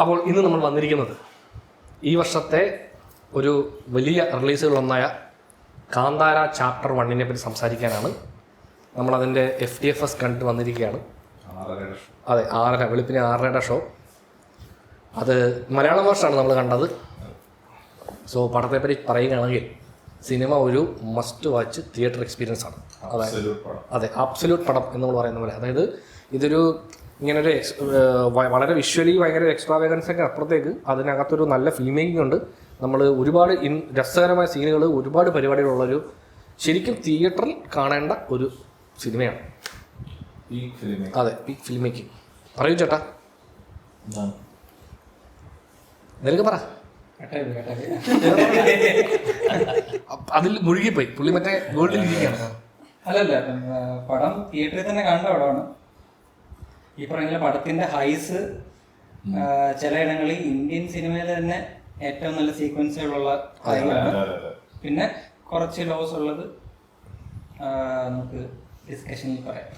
അപ്പോൾ ഇന്ന് നമ്മൾ വന്നിരിക്കുന്നത് ഈ വർഷത്തെ ഒരു വലിയ റിലീസുകളൊന്നായ കാന്താര ചാപ്റ്റർ 1 പറ്റി സംസാരിക്കാനാണ്. നമ്മളതിൻ്റെ FTFS കണ്ടിട്ട് വന്നിരിക്കുകയാണ്. അതെ, 6:30 വെളുപ്പിന് 6:30 ഷോ. അത് മലയാളം വേർഷനാണ് നമ്മൾ കണ്ടത്. സോ പടത്തെപ്പറ്റി പറയുകയാണെങ്കിൽ സിനിമ ഒരു മസ്റ്റ് വാച്ച് തിയേറ്റർ എക്സ്പീരിയൻസ് ആണ്. അതെ, ആബ്സല്യൂട്ട് പടം എന്ന് നമ്മൾ പറയുന്ന പോലെ. അതായത് ഇതൊരു ഇങ്ങനൊരു വളരെ വിഷ്വലി ഭയങ്കര എക്സ്ട്രാവേഗൻസൊക്കെ അപ്പുറത്തേക്ക് അതിനകത്തൊരു നല്ല ഫിലിം മേക്കിംഗ് ഉണ്ട്. നമ്മൾ ഒരുപാട് രസകരമായ സീനുകൾ, ഒരുപാട് പരിപാടികളുള്ളൊരു ശരിക്കും തിയേറ്ററിൽ കാണേണ്ട ഒരു സിനിമയാണ്. അതെ, പീക്ക് ഫിലിം മേക്കിംഗ്. പറയൂ ചേട്ടാ, നിനക്ക് പറ. അതിൽ മുഴുകിപ്പോയി പുള്ളി, മറ്റേ വേൾഡിൽ ഇരിക്കുകയാണ്. അല്ലല്ല, പടം തിയേറ്ററിൽ തന്നെ കാണേണ്ട പടമാണ്. ഈ പറഞ്ഞ പടത്തിന്റെ ഹൈസ് ചിലയിടങ്ങളിൽ ഇന്ത്യൻ സിനിമയിൽ തന്നെ ഏറ്റവും നല്ല സീക്വൻസുകളുള്ള കാര്യമാണ്. പിന്നെ കുറച്ച് ലോസ് ഉള്ളത് നമുക്ക് ഡിസ്കഷനിൽ പറയാം.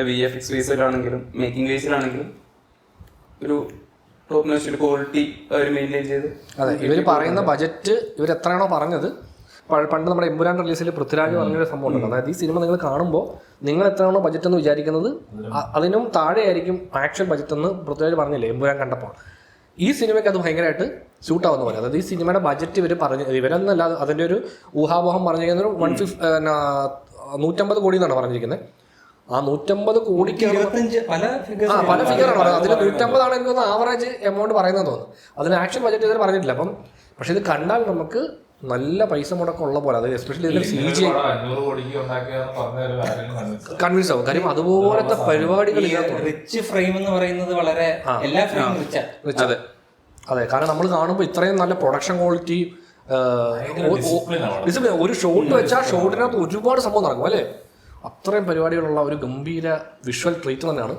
VFX ബേസിലാണെങ്കിലും മേക്കിംഗ് ബേസിലാണെങ്കിലും ഒരു ടോപ്പ് നോച്ച് ക്വാളിറ്റി അവർ മെയിൻറ്റെയിൻ ചെയ്ത്. അതെ, ഇവർ പറയുന്ന ബജറ്റ് ഇവർ എത്രയാണോ പറഞ്ഞത്, പണ്ട് നമ്മുടെ എമ്പുരാൻ റിലീസിൽ പൃഥ്വിരാജ് പറഞ്ഞൊരു സംഭവം ഉണ്ട്. അതായത് ഈ സിനിമ നിങ്ങൾ കാണുമ്പോൾ നിങ്ങൾ എത്രയാണോ ബജറ്റ് എന്ന് വിചാരിക്കുന്നത് അതിനും താഴെയായിരിക്കും ആക്ച്വൽ ബജറ്റ് എന്ന് പൃഥ്വിരാജ് പറഞ്ഞില്ലേ എമ്പുരാൻ കണ്ടപ്പോൾ. ഈ സിനിമയ്ക്ക് അത് ഭയങ്കരമായിട്ട് ഷൂട്ട് ആവുന്ന പോലെ. അതായത് ഈ സിനിമയുടെ ബജറ്റ് ഇവരൊന്നല്ല, അതിൻ്റെ ഒരു ഊഹാപോഹം പറഞ്ഞിരിക്കുന്നത് 150 കോടി എന്നാണ് പറഞ്ഞിരിക്കുന്നത്. ആ 150 കോടിക്ക് പല ഫിഗറാണ്. അതിൽ 150 ആണ് എനിക്ക് ആവറേജ് എമൗണ്ട് പറയുന്നത് തോന്നുന്നു. അതിന് ആക്ച്വൽ ബജറ്റ് ഇതിൽ പറഞ്ഞിട്ടില്ല. അപ്പം പക്ഷെ ഇത് കണ്ടാൽ നമുക്ക് നല്ല പൈസ മുടക്കമുള്ള പോലെ, അതായത് എസ്പെഷ്യലി ഇതിൽ CG കൺവിൻസ് ആവും. കാര്യം അതുപോലത്തെ പരിപാടികൾ റിച്ച് ഫ്രെയിം എന്ന് പറയുന്നത് വളരെ എല്ലാ ഫ്രെയിമും റിച്ച്. അതെ, കാരണം നമ്മൾ കാണുമ്പോൾ ഇത്രയും നല്ല പ്രൊഡക്ഷൻ ക്വാളിറ്റി, ഒരു ഷോട്ട് വെച്ചാൽ ഷോട്ടിനകത്ത് ഒരുപാട് സംഭവം നടക്കും അല്ലേ. അത്രയും പരിപാടികളുള്ള ഒരു ഗംഭീര വിഷ്വൽ ട്രീറ്റ് തന്നെയാണ്.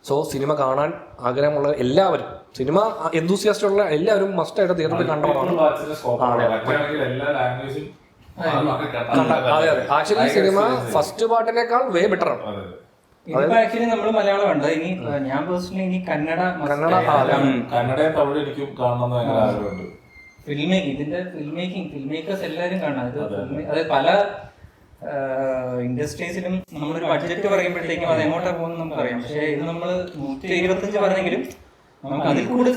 സോ സിനിമ കാണാൻ ആഗ്രഹമുള്ള എല്ലാവരും, സിനിമ എന്തൂസിയാസ്റ്റുള്ള എല്ലാവരും മസ്റ്റായിട്ട് തിയേറ്ററിൽ കണ്ടതാണ്. അതെ അതെ, ആക്ച്വലി സിനിമ ഫസ്റ്റ് പാർട്ടിനേക്കാൾ വേ ബെറ്റർ ആണ്. ആക്ച്വലി നമ്മൾ മലയാളം ഉണ്ട്. ഇനി ഞാൻ പേഴ്സണലി ഇനി കന്നഡ ഇതിന്റെ ഫിൽം മേക്കേഴ്സ് എല്ലാവരും കാണാം. അത് പല ഇൻഡസ്ട്രീസിലും നമ്മളൊരു ബഡ്ജറ്റ് പറയുമ്പോഴത്തേക്കും അത് എങ്ങോട്ടാ പോകുന്നത് നമുക്കറിയാം. പക്ഷേ ഇത് നമ്മൾ 125 പറഞ്ഞെങ്കിലും നമുക്ക് അതിൽ കൂടുതൽ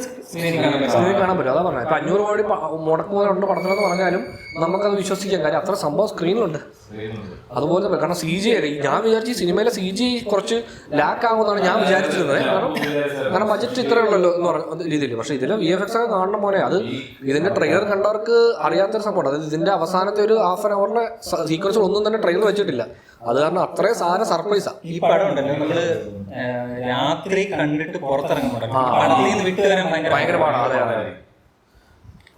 കാണാൻ പറ്റും. അതാ പറഞ്ഞത്, 500 കോടി മുടക്കുമുതലുണ്ട് പടത്തിലെന്ന് പറഞ്ഞാലും നമുക്കത് വിശ്വസിക്കാൻ. കാര്യം അത്ര സംഭവം സ്ക്രീനിലുണ്ട്. അതുപോലെ കാരണം CG ഞാൻ വിചാരിച്ചു സിനിമയിലെ CG കുറച്ച് ലാക്ക് ആകുമെന്നാണ് ഞാൻ വിചാരിച്ചിരുന്നത്. കാരണം ബജറ്റ് ഇത്രേ ഉള്ളല്ലോ എന്ന് പറഞ്ഞ രീതിയിൽ. പക്ഷെ ഇതിൽ VFX ഒക്കെ കാണുന്ന പോലെ അത് ഇതിന്റെ ട്രെയിലർ കണ്ടവർക്ക് അറിയാത്തൊരു സംഭവം. അതായത് ഇതിന്റെ അവസാനത്തെ ഒരു ഹാഫ് ആൻ അവറിലെ സീക്വൻസ് ഒന്നും തന്നെ ട്രെയിലർ വെച്ചിട്ടില്ല. അത് കാരണം അത്രയും സാധനം സർപ്രൈസാ. ഈ പടം ഉണ്ടല്ലോ, നമ്മള് രാത്രി കണ്ടിട്ട് പുറത്തിറങ്ങുമ്പോൾ ഭയങ്കര പാടാണ്.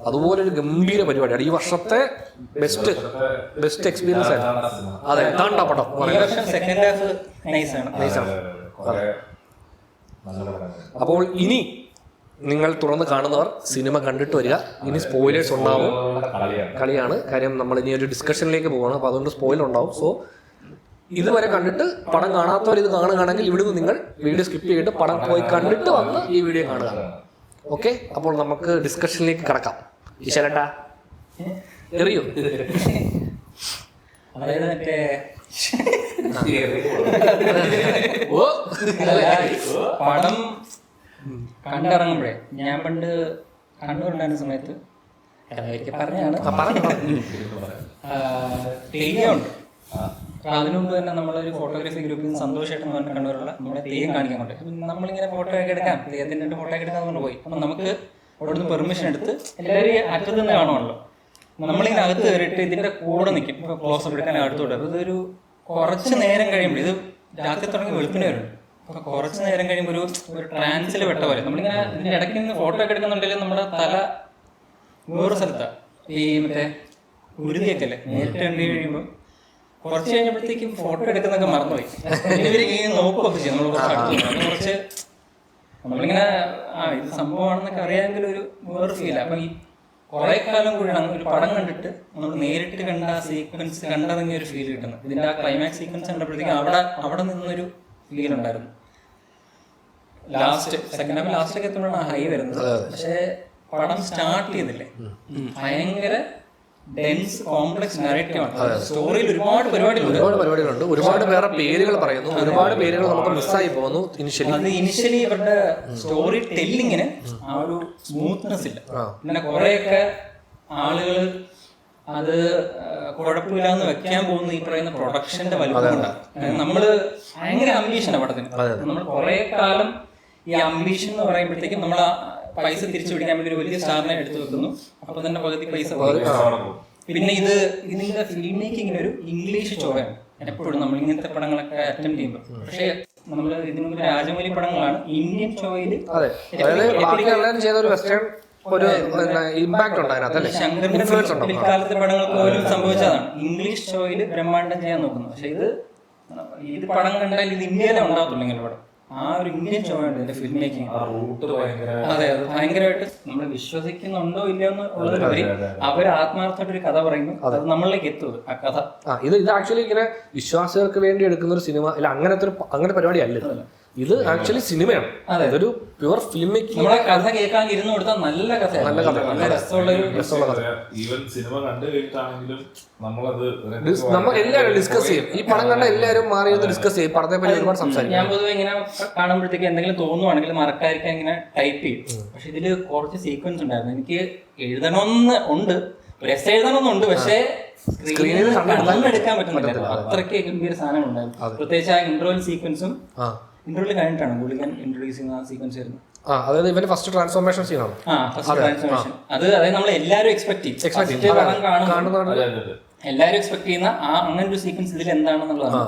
അതുപോലെ ഒരു ഗംഭീര പരിപാടിയാണ്. ഈ വർഷത്തെ ബെസ്റ്റ് എക്സ്പീരിയൻസ് ആയിരുന്നു. അതെ, താണ്ടാ പടം. അപ്പോൾ ഇനി നിങ്ങൾ തുറന്ന് കാണുന്നവർ സിനിമ കണ്ടിട്ട് വരിക. ഇനി സ്പോയിലേഴ്സ് ഉണ്ടാവും. കളിയാണ് കാര്യം. നമ്മൾ ഇനി ഒരു ഡിസ്കഷനിലേക്ക് പോവാണ്. അപ്പോൾ അതുകൊണ്ട് സ്പോയിലർ ഉണ്ടാവും. സോ ഇതുവരെ കണ്ടിട്ട് പടം കാണാത്തവർ ഇത് കാണുകയാണെങ്കിൽ ഇവിടുന്ന് നിങ്ങൾ വീഡിയോ സ്കിപ്പ് ചെയ്തിട്ട് പടം പോയി കണ്ടിട്ട് വന്ന് ഈ വീഡിയോ കാണുക. ഓക്കെ, അപ്പോൾ നമുക്ക് ഡിസ്കഷനിലേക്ക് കടക്കാം. ഈശ്വരട്ടാ എറിയോ? പടം കണ്ടിറങ്ങുമ്പോഴേ, ഞാൻ പണ്ട് കണ്ണൂരുണ്ടായിരുന്ന സമയത്ത് പറഞ്ഞാണ് തെയ്യമുണ്ട്. അതിനു മുമ്പ് തന്നെ നമ്മളൊരു ഫോട്ടോഗ്രാഫി ഗ്രൂപ്പിൽ നിന്ന് സന്തോഷമായിട്ട് പറഞ്ഞ കണ്ണൂരുള്ള നമ്മളെ തെയ്യം കാണിക്കാൻ കൊണ്ട് നമ്മളിങ്ങനെ ഫോട്ടോ ഒക്കെ എടുക്കാം, തെയ്യത്തിൻ്റെ ഫോട്ടോ ഒക്കെ എടുക്കാൻ കൊണ്ട് പോയി. അപ്പം നമുക്ക് അവിടെ നിന്ന് പെർമിഷൻ എടുത്ത് എല്ലാവരും അറ്റത്ത് നിന്ന് കാണുമല്ലോ. നമ്മളിങ്ങനെ അകത്ത് കയറിയിട്ട് ഇതിൻ്റെ കൂടെ നിൽക്കും. ഇപ്പോൾ ക്ലോസ് അപ്പ് എടുക്കാൻ അടുത്തോട്ട്. അപ്പോൾ ഇതൊരു കുറച്ച് നേരം കഴിയുമ്പോൾ, ഇത് രാത്രി തുടങ്ങി വെളുപ്പിന് വരും. അപ്പോൾ കുറച്ച് നേരം കഴിയുമ്പോൾ ഒരു ട്രാൻസിൽ പെട്ട പോലെ നമ്മളിങ്ങനെ ഇതിൻ്റെ ഇടയ്ക്ക് നിന്ന് ഫോട്ടോ ഒക്കെ എടുക്കുന്നുണ്ടെങ്കിൽ നമ്മുടെ തല വേറെ സ്ഥലത്താണ്. ഈ മറ്റേ ഉരുതിയൊക്കെ അല്ലേ നേരിട്ട് കണ്ടു കഴിയുമ്പോൾ കുറച്ച് കഴിഞ്ഞപ്പോഴത്തേക്കും ഫോട്ടോ എടുക്കുന്നൊക്കെ മറന്നുപോയി. ഇവർക്ക് നോക്കുകയൊക്കെ ചെയ്യും. നമ്മൾ കുറച്ച് നമ്മളിങ്ങനെ ഇത് സംഭവമാണെന്നൊക്കെ അറിയാമെങ്കിൽ ഒരു വേറെ ഫീലാണ്. അപ്പം ഈ കുറെ കാലം കൂടിയാണ് ഒരു പടം കണ്ടിട്ട് നമ്മൾ നേരിട്ട് കണ്ട ആ സീക്വൻസ് കണ്ടതെങ്കിൽ ഒരു ഫീൽ കിട്ടുന്നത്. ഇതിൻ്റെ ആ ക്ലൈമാക്സ് സീക്വൻസ് കണ്ടപ്പോഴത്തേക്കും അവിടെ നിന്നൊരു ഫീൽ ഉണ്ടായിരുന്നു. സെക്കൻഡ് ഹാഫ് ലാസ്റ്റൊക്കെ എത്തുമ്പോഴാണ് ഹൈ വരുന്നത്. പക്ഷെ പടം സ്റ്റാർട്ട് ചെയ്തില്ലേ ഭയങ്കര ഡെൻസ് കോംപ്ലക്സ് നറേറ്റീവാണ്. സ്റ്റോറിയിൽ ഒരുപാട് പരിപാടികളുണ്ട്, ഒരുപാട് പേരുടെ പേരുകൾ പറയുന്നു, ഒരുപാട് പേരുകൾ നമുക്ക് മിസ്സായി പോകുന്നു. ഇനിഷ്യലി ഇവരുടെ സ്റ്റോറി ടെല്ലിങ്ങിന് ആ ഒരു സ്മൂത്ത്നെസ് ഇല്ല. പിന്നെ കുറെയൊക്കെ ആളുകൾ അത് കുഴപ്പമില്ലാന്ന് വെക്കാൻ പോകുന്ന ഈ പറയുന്ന പ്രൊഡക്ഷന്റെ വലുപ്പം കൊണ്ടാണ്. നമ്മള് ഭയങ്കര അംബീഷനാണ് പടത്തിന്. നമ്മൾ കുറെ കാലം ഈ അംബീഷൻ എന്ന് പറയുമ്പോഴത്തേക്കും നമ്മൾ പൈസ തിരിച്ചു പിടിക്കാൻ വേണ്ടി ഒരു വലിയ സ്റ്റാറിനെ എടുത്തു വെക്കുന്നു. അപ്പൊ തന്നെ പകുതി പൈസ പിന്നെ ഇതിന്റെ ഫിലിം മേക്കിങ്ങിന് ഒരു ഇംഗ്ലീഷ് ചോയാണ് എപ്പോഴും നമ്മൾ ഇങ്ങനത്തെ പടങ്ങളൊക്കെ അറ്റംപ്റ്റ് ചെയ്യുമ്പോൾ. പക്ഷേ നമ്മൾ ഇതിനു രാജമൗലി പടങ്ങളാണ് ഇന്ത്യൻ ചോയില് ശങ്കറിന്റെ പിൽക്കാലത്തെ പടങ്ങൾക്ക് പോലും സംഭവിച്ചതാണ്. ഇംഗ്ലീഷ് ചോയില് ബ്രഹ്മാണ്ഡം ചെയ്യാൻ നോക്കുന്നത്. പക്ഷെ ഇത് പടം കണ്ടാൽ ഇത് ഇന്ത്യയിലെ ഉണ്ടാകത്തുള്ളൂ ഇങ്ങനെ പടം. ആ ഒരു ഇന്ത്യൻ ചോയുണ്ട് ഇതിന്റെ ഫിലിം മേക്കിംഗ്. അതെ, അത് ഭയങ്കരമായിട്ട് നമ്മൾ വിശ്വസിക്കുന്നുണ്ടോ ഇല്ലയോ എന്നുള്ളതിലുപരി അവർ ആത്മാർത്ഥമായിട്ട് ഒരു കഥ പറയുന്നു, അത് നമ്മളിലേക്ക് എത്തുന്നത് ആ കഥ. ഇത് ആക്ച്വലി ഇങ്ങനെ വിശ്വാസികൾക്ക് വേണ്ടി എടുക്കുന്ന ഒരു സിനിമ അല്ല, അങ്ങനത്തെ പരിപാടി അല്ല. ഇത് ആക്ച്വലി സിനിമയാണ്. ഇതൊരു പ്യുവർ ഫിലിം മേക്കിംഗ്. നമ്മളെ കഥ കേൾക്കാൻ ഇരുന്ന് കൊടുത്താൽ നല്ല കഥയാണ്, നല്ല രസമുള്ള കഥ. ഈവൻ സിനിമ കണ്ടു കഴിഞ്ഞിട്ടാണെങ്കിലും നമ്മൾ എല്ലാവരും ഡിസ്കസ് ചെയ്യും. ഈ പടം കണ്ട എല്ലാവരും മാറി ഡിസ്കസ് ചെയ്യും, പടത്തെ പറ്റി ഒരുപാട് സംസാരിക്കും. ഞാൻ പൊതുവെ ഇങ്ങനെ കാണുമ്പോഴത്തേക്ക് എന്തെങ്കിലും തോന്നുവാണെങ്കിൽ മറക്കാതിരിക്കാൻ ഇങ്ങനെ ടൈപ്പ് ചെയ്യും. പക്ഷെ ഇതില് കുറച്ച് സീക്വൻസ് ഉണ്ടായിരുന്നു. എനിക്ക് എഴുതണമെന്ന് ഉണ്ട്, ഒരു എസ് എഴുതണമെന്നുണ്ട്, പക്ഷേ സ്ക്രീനിൽ കണ്ണെടുക്കാൻ പറ്റുന്നില്ല. അത്രയ്ക്ക് ഗംഭീര സാധനങ്ങൾ ഉണ്ടായിരുന്നു. പ്രത്യേകിച്ച് ആ ഇന്റർവെൽ സീക്വൻസും ഇന്റർവ്യൂ കഴിഞ്ഞിട്ടാണ് ഗുളികൻ ഇൻട്രൊഡ്യൂസ് ചെയ്യുന്ന സീക്വൻസ് ആയിരുന്നു. അതായത് ഇവന്റെ ഫസ്റ്റ് ട്രാൻസ്ഫോർമേഷൻ സീനാണ്. അതായത് നമ്മൾ എല്ലാവരും എക്സ്പെക്ട് ചെയ്യും, എല്ലാവരും എക്സ്പെക്ട് ചെയ്യുന്ന അങ്ങനെ ഒരു സീക്വൻസ് ഇതിൽ എന്താണെന്നുള്ളതാണ്.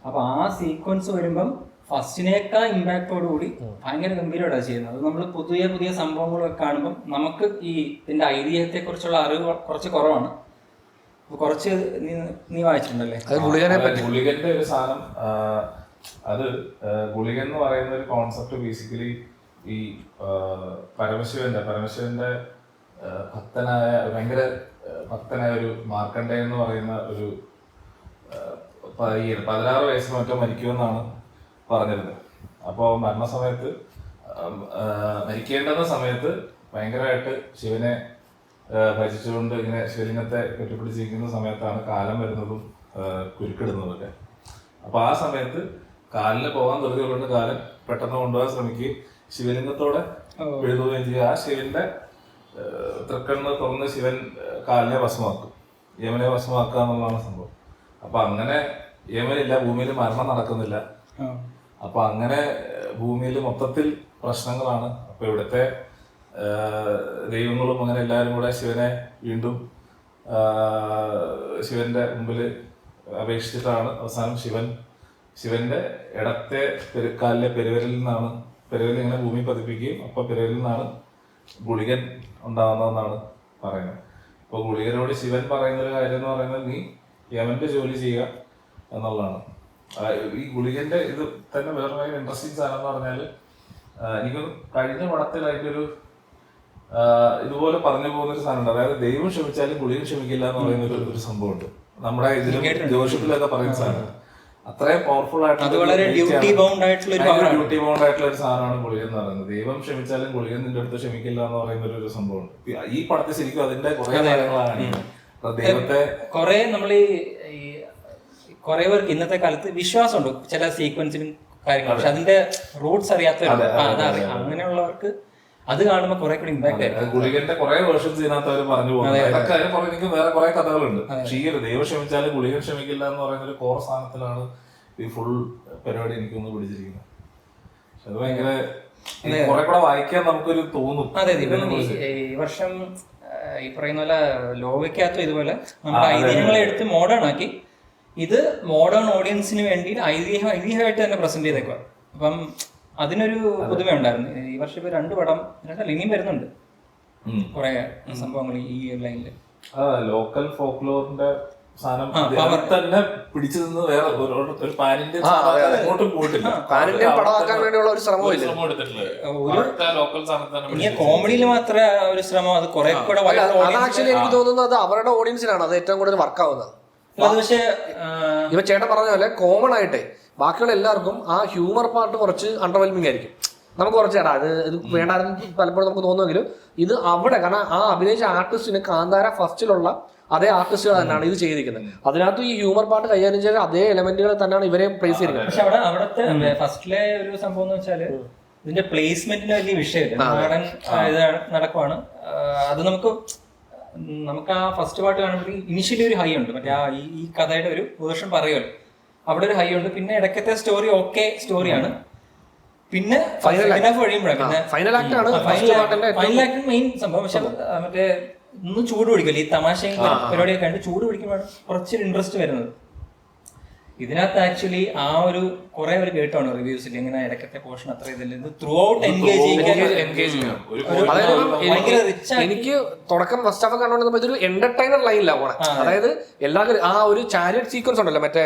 അപ്പൊ ആ സീക്വൻസ് വരുമ്പം ഫസ്റ്റിനേക്കാൾ ഇമ്പാക്റ്റോടുകൂടി ഭയങ്കര ഗംഭീരമായിട്ടാണ് ചെയ്യുന്നത്. അത് നമ്മൾ പുതിയ സംഭവങ്ങളൊക്കെ കാണുമ്പോൾ നമുക്ക് ഇതിന്റെ ഐതിഹ്യത്തെ കുറിച്ചുള്ള അറിവ് കുറച്ച് കുറവാണ്. കുറച്ച് നീ വായിച്ചിട്ടുണ്ടല്ലേ ഗുളികന്റെ ഒരു സാധനം? അത് ഗുളികൻ എന്ന് പറയുന്ന ഒരു കോൺസെപ്റ്റ് ബേസിക്കലി ഈ പരമശിവന്റെ ഭയങ്കര ഭക്തനായ ഒരു മാർക്കണ്ഡേയൻ എന്ന് പറയുന്ന ഒരു 16 വയസ്സിൽ മറ്റോ മരിക്കുമെന്നാണ് പറഞ്ഞിരുന്നത്. അപ്പോൾ മരണസമയത്ത് മരിക്കേണ്ടുന്ന സമയത്ത് ഭയങ്കരമായിട്ട് ശിവനെ ഭജിച്ചുകൊണ്ട് ഇങ്ങനെ ശിവലിംഗത്തെ കെട്ടിപ്പിടിച്ചിരിക്കുന്ന സമയത്താണ് കാലം വരുന്നതും കുരുക്കിടുന്നതൊക്കെ. അപ്പൊ ആ സമയത്ത് കാലിന് പോകാൻ ധൃതിയുള്ളതുകൊണ്ട് കാലൻ പെട്ടെന്ന് കൊണ്ടുപോകാൻ ശ്രമിക്കുകയും ശിവലിംഗത്തോടെ എഴുതുകയും ചെയ്യുക. ആ ശിവന്റെ തൃക്കണ്ണ് തുറന്ന് ശിവൻ കാലിനെ ഭസ്മമാക്കും, യമനെ ഭസ്മമാക്കുക എന്നുള്ളതാണ് സംഭവം. അപ്പൊ അങ്ങനെ യമനില്ല, ഭൂമിയിൽ മരണം നടക്കുന്നില്ല. അപ്പൊ അങ്ങനെ ഭൂമിയിൽ മൊത്തത്തിൽ പ്രശ്നങ്ങളാണ്. അപ്പൊ ഇവിടുത്തെ ദൈവങ്ങളും അങ്ങനെ എല്ലാവരും കൂടെ ശിവനെ വീണ്ടും ശിവന്റെ മുമ്പിൽ അപേക്ഷിച്ചിട്ടാണ് അവസാനം ശിവന്റെ ഇടത്തെ കാലിലെ പെരുവരിൽ ഇങ്ങനെ ഭൂമി പതിപ്പിക്കുകയും അപ്പൊ പെരുവരിൽ നിന്നാണ് ഗുളികൻ ഉണ്ടാവുന്നതെന്നാണ് പറയുന്നത്. അപ്പൊ ഗുളികനോട് ശിവൻ പറയുന്ന ഒരു കാര്യം എന്ന് പറയുന്നത് നീ യമന്റെ ജോലി ചെയ്യുക എന്നുള്ളതാണ്. ഈ ഗുളികന്റെ ഇത് തന്നെ വേറെ ഭയങ്കര ഇൻട്രസ്റ്റിംഗ് സാധനം എന്ന് പറഞ്ഞാല് എനിക്ക് കഴിഞ്ഞ പടത്തിൽ അതിന്റെ ഒരു ഇതുപോലെ പറഞ്ഞു പോകുന്ന ഒരു സാധനമുണ്ട്. അതായത് ദൈവം ക്ഷമിച്ചാലും ഗുളികൻ ക്ഷമിക്കില്ല എന്ന് പറയുന്ന ഒരു സംഭവമുണ്ട്. നമ്മുടെ ഇതിലും ജോഷിപ്പിലൊക്കെ പറയുന്ന സാധനം അത്രയും പവർഫുൾ ആയിട്ടുള്ള ഡ്യൂട്ടി ബൗണ്ട് ആയിട്ടുള്ള ഒരു സാധനമാണ് ഗുളികൻ എന്ന് പറയുന്നത്. ദൈവം ക്ഷമിച്ചാലും ഗുളികൻ നിന്റെ അടുത്ത് ക്ഷമിക്കില്ല എന്ന് പറയുന്ന ഒരു സംഭവമുണ്ട്. ഈ പടത്തിൽ ശരിക്കും അതിന്റെ കുറെ കാര്യങ്ങളാണ്. ദൈവത്തെ കുറെ നമ്മൾ കുറെ പേർക്ക് ഇന്നത്തെ കാലത്ത് വിശ്വാസമുണ്ട് ചില സീക്വൻസിനും കാര്യങ്ങളും, പക്ഷെ അതിന്റെ റൂട്ട്സ് അറിയാത്തവർ അങ്ങനെയുള്ളവർക്ക് അത് കാണുമ്പോൾ കുറെ കൂടി ഇമ്പാക്ട് ആയിരിക്കും. ഗുളികന്റെ കുറെ വേർഷൻസ് ഇതിനകത്ത് അവർ പറഞ്ഞു പോകുന്നത്. വേറെ കുറെ കഥകളുണ്ട്. പക്ഷേ ഈ ദൈവം ക്ഷമിച്ചാലും ഗുളികൻ ക്ഷമിക്കില്ല എന്ന് പറയുന്ന ഒരു കോർ സ്ഥാനത്തിലാണ് ഈ ഫുൾ പരിപാടി എനിക്കൊന്ന് പിടിച്ചിരിക്കുന്നത്. അത് ഭയങ്കര കുറെ കൂടെ വായിക്കാൻ നമുക്കൊരു തോന്നും. അതെ, ഈ വർഷം ഈ പറയുന്ന പോലെ ലോകയ്ക്കകത്തും ഇതുപോലെ നമ്മുടെ ഐതിഹ്യങ്ങളെ എടുത്ത് മോഡേൺ ആക്കി ഇത് മോഡേൺ ഓഡിയൻസിന് വേണ്ടി ഐതിഹ്യമായിട്ട് തന്നെ പ്രസന്റ് ചെയ്തേക്കുക. അപ്പം അതിനൊരു പുതുമ ഉണ്ടായിരുന്നു. ഈ വർഷം ഇപ്പൊ 2 പടം ഇനിയും വരുന്നുണ്ട് കുറെ സംഭവങ്ങൾ ഈ ലൈനില്. ലോക്കൽ ഫോക്ലോറിന്റെ സാധനം തന്നെ പിടിച്ചു നിന്ന് വേറെ ഒരു പാനിന്റെ പോയിട്ടില്ല. കോമഡിയിൽ മാത്രമേ ഒരു ശ്രമം, അത് കുറെ കൂടെ എനിക്ക് തോന്നുന്നത് അത് അവരുടെ ഓഡിയൻസിനാണ് അത് ഏറ്റവും കൂടുതൽ വർക്ക് ആവുന്നത്. പക്ഷേ ഇവ ചേട്ടൻ പറഞ്ഞ പോലെ കോമൺ ആയിട്ടേ ബാക്കിയുള്ള എല്ലാവർക്കും ആ ഹ്യൂമർ പാർട്ട് കുറച്ച് അണ്ടർവെൽമിംഗ് ആയിരിക്കും. നമുക്ക് കുറച്ചേടാ ഇത് വേണ്ടായിരുന്നു പലപ്പോഴും നമുക്ക് തോന്നുമെങ്കിലും ഇത് അവിടെ കാരണം ആ അഭിനയിച്ച ആർട്ടിസ്റ്റിന് കാന്താര ഫസ്റ്റിലുള്ള അതേ ആർട്ടിസ്റ്റുകൾ തന്നെയാണ് ഇത് ചെയ്തിരിക്കുന്നത്. അതിനകത്ത് ഈ ഹ്യൂമർ പാർട്ട് കൈകാര്യം ചെയ്ത അതേ എലമെന്റുകൾ തന്നെയാണ് ഇവരെ പ്ലേസ് ചെയ്തിരിക്കുന്നത്. പക്ഷെ അവിടുത്തെ ഫസ്റ്റിലെ ഒരു സംഭവം എന്ന് വെച്ചാല് ഇതിന്റെ പ്ലേസ്മെന്റിന് വലിയ വിഷയമില്ല. നാടൻ ഇത് നടക്കുവാണ്. അത് നമുക്ക് ആ ഫസ്റ്റ് പാർട്ട് കാണുമ്പോഴേക്കും ഇനിഷ്യലി ഒരു ഹൈ ഉണ്ട്. മറ്റേ ഈ കഥയുടെ ഒരു വേർഷൻ പറയുമല്ലോ, അവിടെ ഒരു ഹൈ ഉണ്ട്. പിന്നെ ഇടയ്ക്കത്തെ സ്റ്റോറി ഓക്കെ സ്റ്റോറിയാണ്. പിന്നെ ഫൈനൽ ആക്ട് മെയിൻ സംഭവം. പക്ഷെ മറ്റേ ഒന്ന് ചൂട് പിടിക്കുമല്ലോ, ഈ തമാശയും പരിപാടിയൊക്കെ കണ്ട് ചൂട് പിടിക്കുമ്പോഴാണ് കുറച്ചൊരു ഇൻട്രസ്റ്റ് വരുന്നത്. ഇതിനകത്ത് ആക്ച്വലി ആ ഒരു കുറെ പേര് കേട്ടാണ് റിവ്യൂസിൽ ഇങ്ങനെ ഇടയ്ക്കത്തെ പോർഷൻ അത്ര ഇതില്ല. ത്രൂ ഔട്ട് എനിക്ക് തുടക്കം ഫസ്റ്റ് ഹാഫ് കണ്ടുകൊണ്ടിരുന്നപ്പോൾ ഇതൊരു എന്റർടൈനർ ലൈനിലാണ് പോണെ. അതായത് എല്ലാവരും ആ ഒരു ചാരിയറ്റ് സീക്വൻസ് ഉണ്ടല്ലോ, മറ്റേ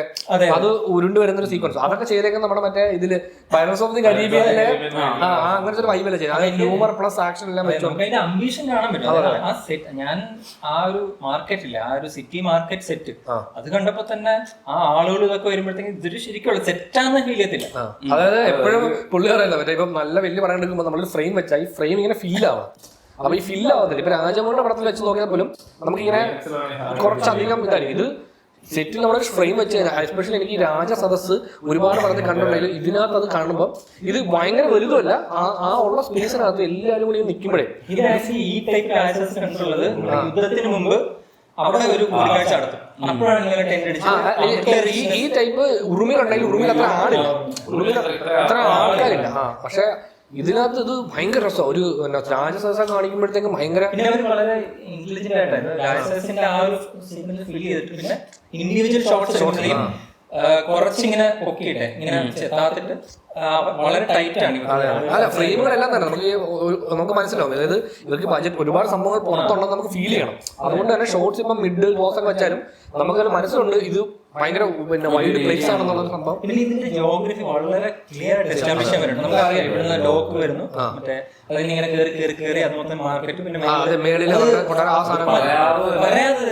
അത് ഉരുണ്ട് വരുന്ന ഒരു സീക്വൻസ്, അതൊക്കെ ചെയ്തേക്കുന്നത് നമ്മുടെ മറ്റേ ഇതില് പൈററ്റ്സ് ഓഫ് ദി കരീബിയനിലെ അങ്ങനത്തെ ഒരു വൈബല്ലേ ചെയ്തത്. അത് ഹ്യൂമർ പ്ലസ് ആക്ഷൻ എല്ലാം വെച്ചു. അംബിഷൻ കാണാൻ പറ്റും. ഞാൻ ആ ഒരു മാർക്കറ്റില്ല, ആ ഒരു സിറ്റി മാർക്കറ്റ് സെറ്റ് അത് കണ്ടപ്പോ തന്നെ ആ ആളുകൾ വരുമ്പോഴത്തേക്ക് ഇതൊരു ശരിക്കുള്ള സെറ്റാന്ന് ഫീൽ ചെയ്യത്തില്ല. അതായത് എപ്പോഴും പുള്ളി പറയുന്നത് മറ്റേ ഇപ്പം നല്ല വലിയ പടം എടുക്കുമ്പോൾ നമ്മളൊരു ഫ്രെയിം വെച്ചാൽ ഈ ഫ്രെയിം ഇങ്ങനെ ഫീൽ ആവാം. അപ്പൊ ഈ ഫീൽ ആവത്തില്ല. ഇപ്പൊ രാജമോഹന്റെ പടത്തിൽ വെച്ച് നോക്കിയാൽ പോലും നമുക്കിങ്ങനെ കുറച്ചധികം ഇതായിരിക്കും. ഇത് സെറ്റിൽ നമ്മളൊരു ഫ്രെയിം വെച്ച് കഴിഞ്ഞാൽ എസ്പെഷ്യലി എനിക്ക് ഈ രാജസദസ് ഒരുപാട് പടത്തിൽ കണ്ടിട്ടുണ്ടെങ്കിൽ ഇതിനകത്ത് അത് കാണുമ്പോൾ ഇത് ഭയങ്കര വലുതുമല്ല, ആ ഉള്ള സ്പേസിനകത്ത് എല്ലാവരും കൂടി നിൽക്കുമ്പോഴേ ഈ ടൈപ്പ് രാജസദസ് കണ്ടിട്ടുള്ളത് യുദ്ധത്തിന് മുമ്പ് അവിടെ ഒരു കൂടിക്കാഴ്ച നടത്തും. അപ്പോഴാണ് ഇങ്ങനെ ടെന്റ് അടിച്ച് ഈ ടൈപ്പ് ഉറുമിലുണ്ടെങ്കിൽ ഉറുമിൽ അത്ര ആളില്ല, ഉറുമിൽ അത്ര ആൾക്കാരില്ല. പക്ഷെ ഇതിനകത്ത് ഇത് ഭയങ്കര രസം. ഒരു രാജസദസ്സം കാണിക്കുമ്പോഴത്തേക്കും ഭയങ്കര വളരെ ഇന്റലിജന്റ് ആയിട്ടായിരുന്നു രാജസദസ്സിന്റെ ആ ഒരു സീക്വൻസ് ഫീൽ ചെയ്തിട്ട്. പിന്നെ ഇൻഡിവിജ്വൽ ഷോട്ട്സ് കുറച്ചിങ്ങനെ പൊക്കിയിട്ടെ ഇങ്ങനെ താത്തിട്ട് വളരെ ടൈറ്റ് ആണ്. അല്ല ഫ്രെയിമുകളെല്ലാം തന്നെ നമുക്ക് മനസ്സിലാവും. അതായത് ഇവർക്ക് ബജറ്റ് ഒരുപാട് സംഭവങ്ങൾ പുറത്തുണ്ടെന്ന് നമുക്ക് ഫീൽ ചെയ്യണം. അതുകൊണ്ട് തന്നെ ഷോർട്സ് ഇപ്പം മിഡ് ബോസ് ഒക്കെ വെച്ചാലും നമുക്കത് മനസ്സിലുണ്ട് ഇത് ഭയങ്കര വൈഡ് പ്ലേസ് ആണെന്നുള്ള സംഭവം. പിന്നെ ഇതിന്റെ ജിയോഗ്രഫി വളരെ ക്ലിയർ ആയിട്ട് എസ്റ്റാബ്ലിഷ് ചെയ്യാൻ പറ്റും. നമുക്കറിയാം ഇവിടുന്ന് ലോക്ക് വരുന്നു, മറ്റേ അതിനിങ്ങനെ കയറി അത് മൊത്തം മാർക്കറ്റ് പിന്നെ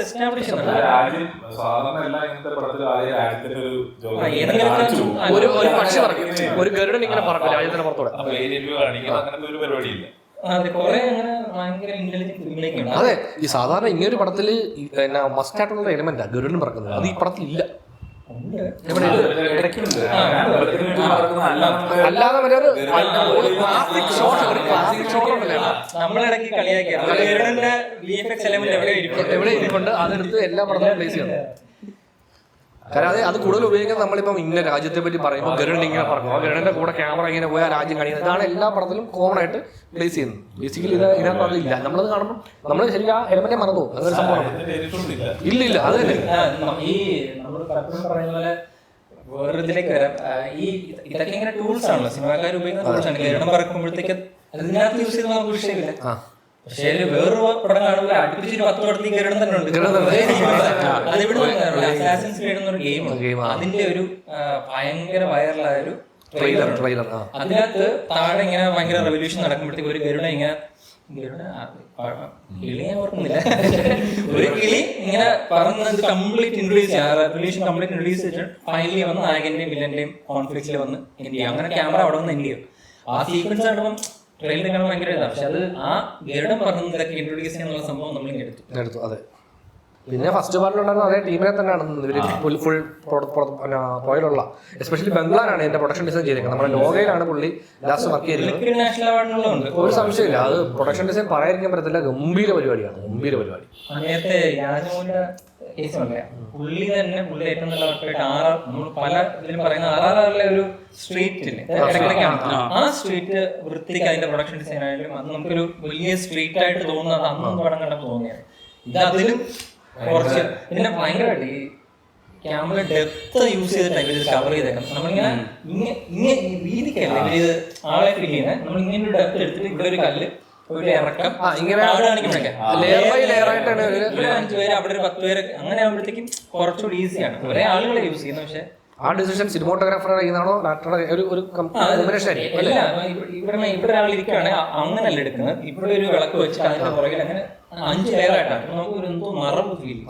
എസ്റ്റാബ്ലിഷ് ഒരു പക്ഷി പറയും, ഒരു ഗരുഡൻ ഇങ്ങനെ പറക്കില്ല രാജ്യത്തിന്റെ പുറത്തോടെ. അതെ, ഈ സാധാരണ ഇങ്ങനൊരു പടത്തില് മസ്റ്റ് ആയിട്ടുള്ള എലിമെന്റാ ഗരുഡൻ പറക്കുന്നത്. അത് ഈ പടത്തിൽ ഇല്ല. അല്ലാതെ നമ്മളിടയ്ക്ക് എവിടെ ഇരിപ്പുണ്ട് അതെടുത്ത് എല്ലാ പടത്തിലും പ്ലേസ് ചെയ്യണം. കാരണം അത് കൂടുതൽ ഉപയോഗിക്കുന്നത് നമ്മളിപ്പം ഇന്ന രാജ്യത്തെ പറ്റി പറയുമ്പോൾ ഗരുഡൻ ഇങ്ങനെ പറഞ്ഞു, ഗരുഡന്റെ കൂടെ ക്യാമറ ഇങ്ങനെ പോയി ആ രാജ്യം കാണിക്കുന്നത്. ഇതാണ് എല്ലാ പടത്തിലും കോമൺ ആയിട്ട് പ്ലേസ് ചെയ്യുന്നത്. ബേസിക്കലി ഇതിനകത്ത് അതില്ല. നമ്മളത് കാണുമ്പോൾ നമ്മൾ ശരിക്കും ആ എലമെന്റെ മറന്നു പോകും. അങ്ങനെ സംഭവം ഇല്ല. അത് തന്നെ ഈ നമ്മൾ പലപ്പോഴും പറയുന്ന പോലെ വേറൊരിതിലേക്ക് വരാം. ഈ ഇതൊക്കെ ഇങ്ങനെ ടൂൾസ് ആണല്ലോ, സിനിമാക്കാർ ഉപയോഗിക്കുന്ന ടൂൾസ് ആണ്. ഗരുഡൻ പറക്കുമ്പോഴത്തേക്ക് അതിനകത്ത് യൂസ് ചെയ്ത് നമുക്ക് വിഷയമില്ല. പക്ഷേ വേറൊരു പടം കാണുമ്പോൾ അടുപ്പിച്ചൊരു 10 പടത്തിൽ ഗരുഡൻ തന്നെ ഉണ്ട്. അതിവിടെ അസാസിൻസ് ക്രീഡ് എന്നൊരു ഗെയിമാണ്. അതിന്റെ ഒരു ഭയങ്കര വൈറലായ ഒരു ട്രെയിലർ. അതിനകത്ത് താഴെ ഇങ്ങനെ ഭയങ്കര റെവല്യൂഷൻ നടക്കുമ്പോഴത്തേക്ക് ഒരു ഗരുഡൻ ഇങ്ങനെ കിളി ഞാൻ ഓർക്കുന്നില്ല, ഒരു കിളി ഇങ്ങനെ പറഞ്ഞത് കംപ്ലീറ്റ് ഇൻട്രൊഡ്യൂസ് ചെയ്യാം. റെവല്യൂഷൻ കംപ്ലീറ്റ് ഇൻട്രൊഡ്യൂസ് ചെയ്തിട്ട് ഫൈനലി വന്ന് നായകന്റെയും വില്ലന്റെയും കോൺഫ്ലിക്റ്റിൽ വന്ന് എൻഡ് ചെയ്യും. അങ്ങനെ ക്യാമറ അവിടെ വന്ന് എൻഡ് ചെയ്യും. ആ സീക്വൻസ് ആകുമ്പം ട്രെയിലർ കാണാൻ ഭയങ്കര ഇതാണ്. പക്ഷെ അത് ആ ഗരുഡൻ പറഞ്ഞതൊക്കെ ഇൻട്രൊഡ്യൂസ് ചെയ്യാനുള്ള സംഭവം നമ്മളിങ്ങനെ എടുത്തു. അതെ. പിന്നെ ഫസ്റ്റ് പാർട്ടിലുണ്ടായിരുന്ന അതേ ടീമിനെ തന്നെയാണ് ഇവര് ഫുൾ പോയിലുള്ള എസ്പെഷ്യലി ബംഗ്ലാനാണ് എന്റെ പ്രൊഡക്ഷൻ ഡിസൈൻ ചെയ്തേക്കുന്നത്. നമ്മുടെ ലോകയിലാണ് പുള്ളി ലാസ്റ്റ് വർക്ക് ചെയ്തിരിക്കുന്നത്. ഒരു സംശയമില്ല, അത് പ്രൊഡക്ഷൻ ഡിസൈൻ പറയാതിരിക്കാൻ പറ്റത്തില്ല. ഗംഭീര പരിപാടിയാണ്. നേരത്തെ രാജമോഹന്റെ കേസ് പറയാം. പുള്ളി ഏറ്റവും നല്ല വർക്കായിട്ട് നമ്മൾ പല ഇതിലും പറയുന്ന RRRലെ ഒരു സ്ട്രീറ്റില് ആ സ്ട്രീറ്റ് വൃത്തിക്ക് അതിന്റെ പ്രൊഡക്ഷൻ ഡിസൈൻ ആയാലും അത് നമുക്കൊരു വലിയ സ്ട്രീറ്റ് ആയിട്ട് തോന്നുന്നത് അന്നും പടം കണ്ടപ്പോൾ തോന്നിയാണ്. ഇത് അതിലും കുറച്ച് പിന്നെ ഭയങ്കരമായിട്ട് ഈ ക്യാമറ ഡെപ്ത് യൂസ് ചെയ്തിട്ട് ഇവര് കവർ ചെയ്തേക്കാം. നമ്മളിങ്ങനെ വീതിക്കല്ല ഇവരിത് ആളെ ഫീൽ ചെയ്യുന്നത്. നമ്മൾ ഇങ്ങനെ ഒരു ഡെപ്ത് എടുത്തിട്ട് ഇവിടെ ഒരു കല്ല് ഒരു ഇറക്കം ഇങ്ങനെ 5 പേര് അവിടെ ഒരു 10 പേര് അങ്ങനെ ആകുമ്പോഴത്തേക്കും കുറച്ചുകൂടി ഈസിയാണ്. ഒരേ ആളുകളെ യൂസ് ചെയ്യുന്നത്. പക്ഷെ ആ ഡിസിഷൻ സിനിമോട്ടോഗ്രാഫർ ചെയ്യുന്നതാണോ ഒരു കോമ്പിനേഷൻ ആയിരിക്കും. ഇവിടെ ഒരാൾ ഇരിക്കുകയാണെങ്കിൽ അങ്ങനല്ല എടുക്കുന്നത്. ഇവിടെ ഒരു വിളക്ക് വെച്ചിട്ട് അതിന്റെ പുറകിൽ അങ്ങനെ 5 ലെയറായിട്ടാണ്. നമുക്ക് ഒരു എന്തോ മറവ് ഫീൽ.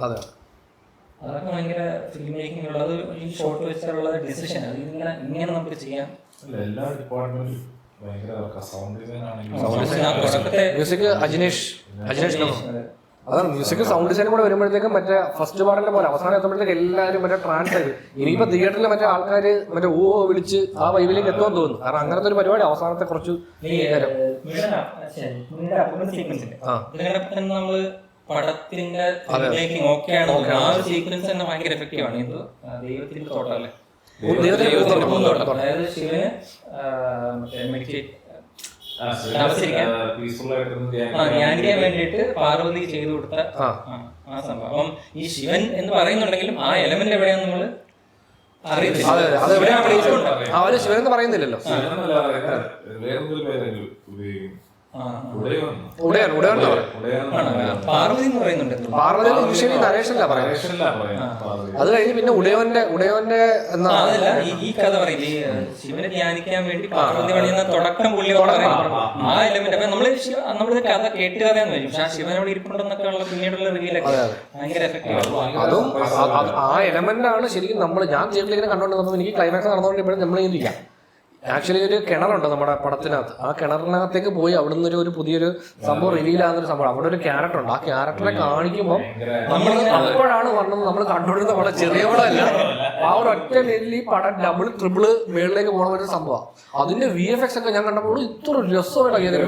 അതൊക്കെ ഭയങ്കര ഫിലിം മേക്കിംഗ് ഉള്ളത്. ഈ ഷോട്ട് വെച്ചുള്ള ഡിസിഷൻ അത് ഇങ്ങനെ നമുക്ക് ചെയ്യാം. എല്ലാ ഡിപ്പാർട്ട്മെന്റും ഭയങ്കര സൗണ്ട് ഡിസൈൻ ആണെങ്കിലും മ്യൂസിക് അജിനേഷ് അതാണ് മ്യൂസിക് സൗണ്ട് ഡിസൈനും കൂടെ വരുമ്പോഴത്തേക്കും മറ്റേ ഫസ്റ്റ് പാർട്ടിന്റെ പോലെ അവസാനം എത്തുമ്പോഴത്തേക്ക് എല്ലാവരും മറ്റേ ട്രാൻസ് ആയി. ഇനിയിപ്പോ തിയേറ്ററിൽ മറ്റേ ആൾക്കാർ മറ്റേ വിളിച്ച് ആ വൈബിലേക്ക് എത്തുമെന്ന് തോന്നുന്നു. കാരണം അങ്ങനത്തെ ഒരു പരിപാടി അവസാനത്തെ കുറച്ച് നേരം നമ്മള് പടത്തിന്റെ ഓക്കെയാണ്. ആ ഒരു സീക്വൻസ് തന്നെ ഭയങ്കര എഫക്റ്റീവ് ആണ്. ഇത് ദൈവത്തിന്റെ തോട്ടം അല്ലേ, അതായത് ശിവന് ധ്യാനിക്കാൻ വേണ്ടിയിട്ട് പാർവതി ചെയ്തു കൊടുത്ത ആ സംഭവം. അപ്പം ഈ ശിവൻ എന്ന് പറയുന്നുണ്ടെങ്കിലും ആ എലമെന്റ് എവിടെയാന്ന് നമ്മള് അറിയത്തില്ല. അവര് ശിവൻ എന്ന് പറയുന്നില്ലല്ലോ. പാർവതി എന്ന് പറയുന്നുണ്ട്. പാർവതി യൂഷ്വലി നരേഷല്ല പറയാം. അത് കഴിഞ്ഞ് പിന്നെ ഉടയോന്റെ അതല്ല ഈ കഥ പറയും. ഈ ശിവനെ ധ്യാനിക്കാൻ വേണ്ടി പാർവതി പണിയുന്ന തുടക്കം പുള്ളി ആ എലമെന്റ്. അപ്പൊ നമ്മളിത് കഥ കേട്ട് കഥയെന്ന് വരും. പക്ഷെ ആ ശിവൻ അവിടെ ഇരിപ്പുണ്ടെന്നൊക്കെ ഉള്ള പിന്നീടുള്ള റിവ്യൂലൊക്കെ ഭയങ്കര എഫക്റ്റീവ്. അതും ആ എലമെന്റ് ആണ് ശരിക്കും ഞാൻ തിയേറ്ററിൽ ഇങ്ങനെ കണ്ടോണ്ടിരുന്നപ്പോൾ എനിക്ക് ക്ലൈമാക്സ് നടന്നുകൊണ്ടിരിപ്പോഴും നമ്മളിങ്ങനെ ഇരിക്കാം. ആക്ച്വലി ഒരു കിണറുണ്ട് നമ്മുടെ പടത്തിനകത്ത്. ആ കിണറിനകത്തേക്ക് പോയി അവിടെ നിന്ന് ഒരു പുതിയൊരു സംഭവം റിവീലാകുന്നൊരു സംഭവം. അവിടെ ഒരു ക്യാരക്ടർ ഉണ്ട്. ആ ക്യാരക്ടറെ കാണിക്കുമ്പോൾ നമ്മൾ അപ്പോഴാണ് പറഞ്ഞത് നമ്മൾ കണ്ടുകൊണ്ടിരുന്ന പടം ചെറിയ പടമല്ല. ആ ഒരു ഒറ്റ ലെവലിൽ ഈ പടം ഡബിൾ ട്രിപ്പിള് മേളിലേക്ക് പോകണ ഒരു സംഭവം. അതിന്റെ VFX ഒക്കെ ഞാൻ കണ്ടപ്പോൾ ഇത്ര രസമായിട്ട്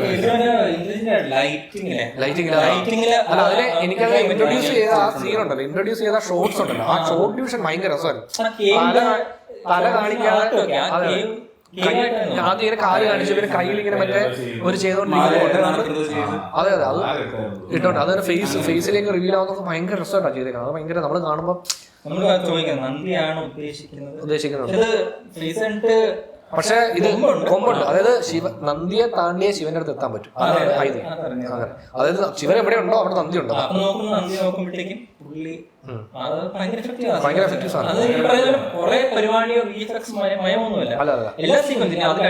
ലൈറ്റിംഗ് അല്ല അതിനെ എനിക്കത് ഇൻട്രൊഡ്യൂസ് ചെയ്ത ആ സീൻ ഉണ്ടല്ലോ, ഇൻട്രൊഡ്യൂസ് ചെയ്ത ഷോട്ട്സ് ഉണ്ടല്ലോ, ആ ഷോട്ട് ഡിവിഷൻ ഭയങ്കര രസമായിരുന്നു. തല കാണിക്കാതെ ആദ്യം ഇങ്ങനെ കാല് കാണിച്ചു, പിന്നെ കയ്യിൽ ഇങ്ങനെ മറ്റേ ഒരു ചെയ്തോണ്ടിരിക്കുന്നത്. അതെ അത് ഇട്ടോണ്ട് അത് ഫേസിലേക്ക് റിവീൽ ആവുന്നത് ഭയങ്കര രസമായിട്ടാണ് ചെയ്തേക്കുന്നത്. അത് ഭയങ്കര നമ്മൾ കാണുമ്പോൾ ഉദ്ദേശിക്കുന്നത്. പക്ഷെ ഇത് കൊമ്പുണ്ട്. അതായത് നന്ദിയെ താണ്ടിയെ ശിവന്റെ അടുത്ത് എത്താൻ പറ്റും. അങ്ങനെ അതായത് ശിവൻ എവിടെ ഉണ്ടോ അവിടെ നന്ദി ഉണ്ടോ. ഭയങ്കര എഫക്റ്റീവ് സാധനം. കുറെ പരിപാടിയോ VFX മയമൊന്നുമില്ല. എല്ലാ സീക്വൻസിനും അത്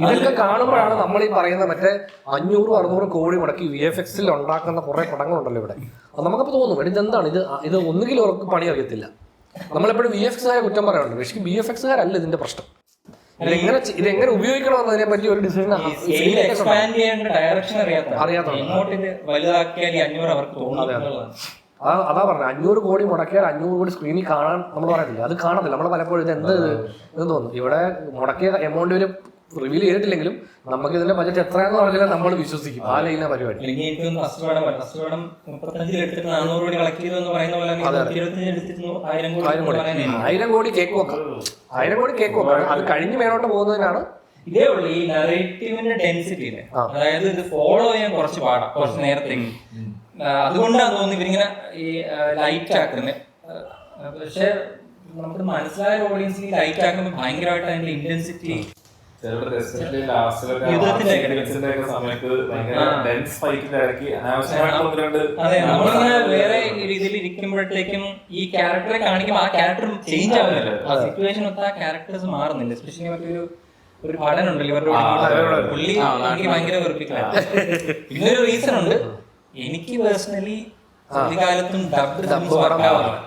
ഇതൊക്കെ കാണുമ്പോഴാണ് നമ്മൾ ഈ പറയുന്ന മറ്റേ 500-600 കോടി മുടക്കി VFX-ൽ ഉണ്ടാക്കുന്ന കുറെ പടങ്ങളുണ്ടല്ലോ ഇവിടെ. നമുക്കപ്പോൾ തോന്നും ഇതെന്താണ് ഇത് ഒന്നുകിൽ അവർക്ക് പണി അറിയത്തില്ല. നമ്മളെപ്പോഴും VFX-കാരെ കുറ്റം പറയാറുണ്ട്. പക്ഷേ VFX-കാരല്ല ഇതിന്റെ പ്രശ്നം. ഇതെങ്ങനെ ഉപയോഗിക്കണമെന്നതിനെ പറ്റി ഒരു ഡിസിഷൻ അതാ പറഞ്ഞത്. 500 കോടി മുടക്കിയാൽ 500 കോടി സ്ക്രീനിൽ കാണാൻ നമ്മൾ പറയത്തില്ല. അത് കാണത്തില്ല. നമ്മൾ പലപ്പോഴും ഇത് എന്ന് തോന്നുന്നു. ഇവിടെ മുടക്കിയ എമൗണ്ട് ഒരു റിവീൽ ചെയ്തിട്ടില്ലെങ്കിലും നമുക്ക് ഇതിന്റെ ബജറ്റ് എത്രയാന്ന് പറഞ്ഞാൽ നമ്മൾ വിശ്വസിക്കും. ആ ലൈന പരിപാടി. 1000 കോടി കേക്ക് വെക്കാം. 1000 കോടി കേക്ക് വെക്കാം. അത് കഴിഞ്ഞ് മേലോട്ട് പോകുന്നതിനാണ് ഇതേ ഉള്ളൂ ഈ നറേറ്റീവിന്റെ ഡെൻസിറ്റി. അതായത് ഇത് ഫോളോ ചെയ്യാൻ കുറച്ച് പാടാം, കുറച്ച് നേരത്തേക്ക്. അതുകൊണ്ടാണ് തോന്നുന്നു ഇവരിങ്ങനെ ഈ ലൈറ്റ് ആക്കുന്നത്. പക്ഷെ നമുക്ക് മനസ്സിലായ ഓഡിയൻസിന് ലൈറ്റ് ആക്കുമ്പോൾ ഭയങ്കരമായിട്ട് അതിന്റെ ഇന്റൻസിറ്റി വേറെ രീതിയിൽ ഇരിക്കുമ്പോഴത്തേക്കും ഈ ക്യാരക്ടറെ കാണിക്കുമ്പോൾ ആ ക്യാരക്ടർ ചേഞ്ച് ആവുന്നില്ല. ആ സിറ്റുവേഷൻ ഒത്ത് ആ ക്യാരക്ടേഴ്സ് മാറുന്നില്ല. എസ്പെഷ്യലി ഒരു പഠനമുണ്ടല്ലോ ഇവരുടെ പുള്ളി എനിക്ക് ഭയങ്കര വെറുപ്പിക്കലാണ്. പിന്നൊരു റീസൺ ഉണ്ട്. എനിക്ക് പേഴ്സണലി ഒരു കാലത്തും ഡബ്ഡ് വർക്കാവാറില്ല.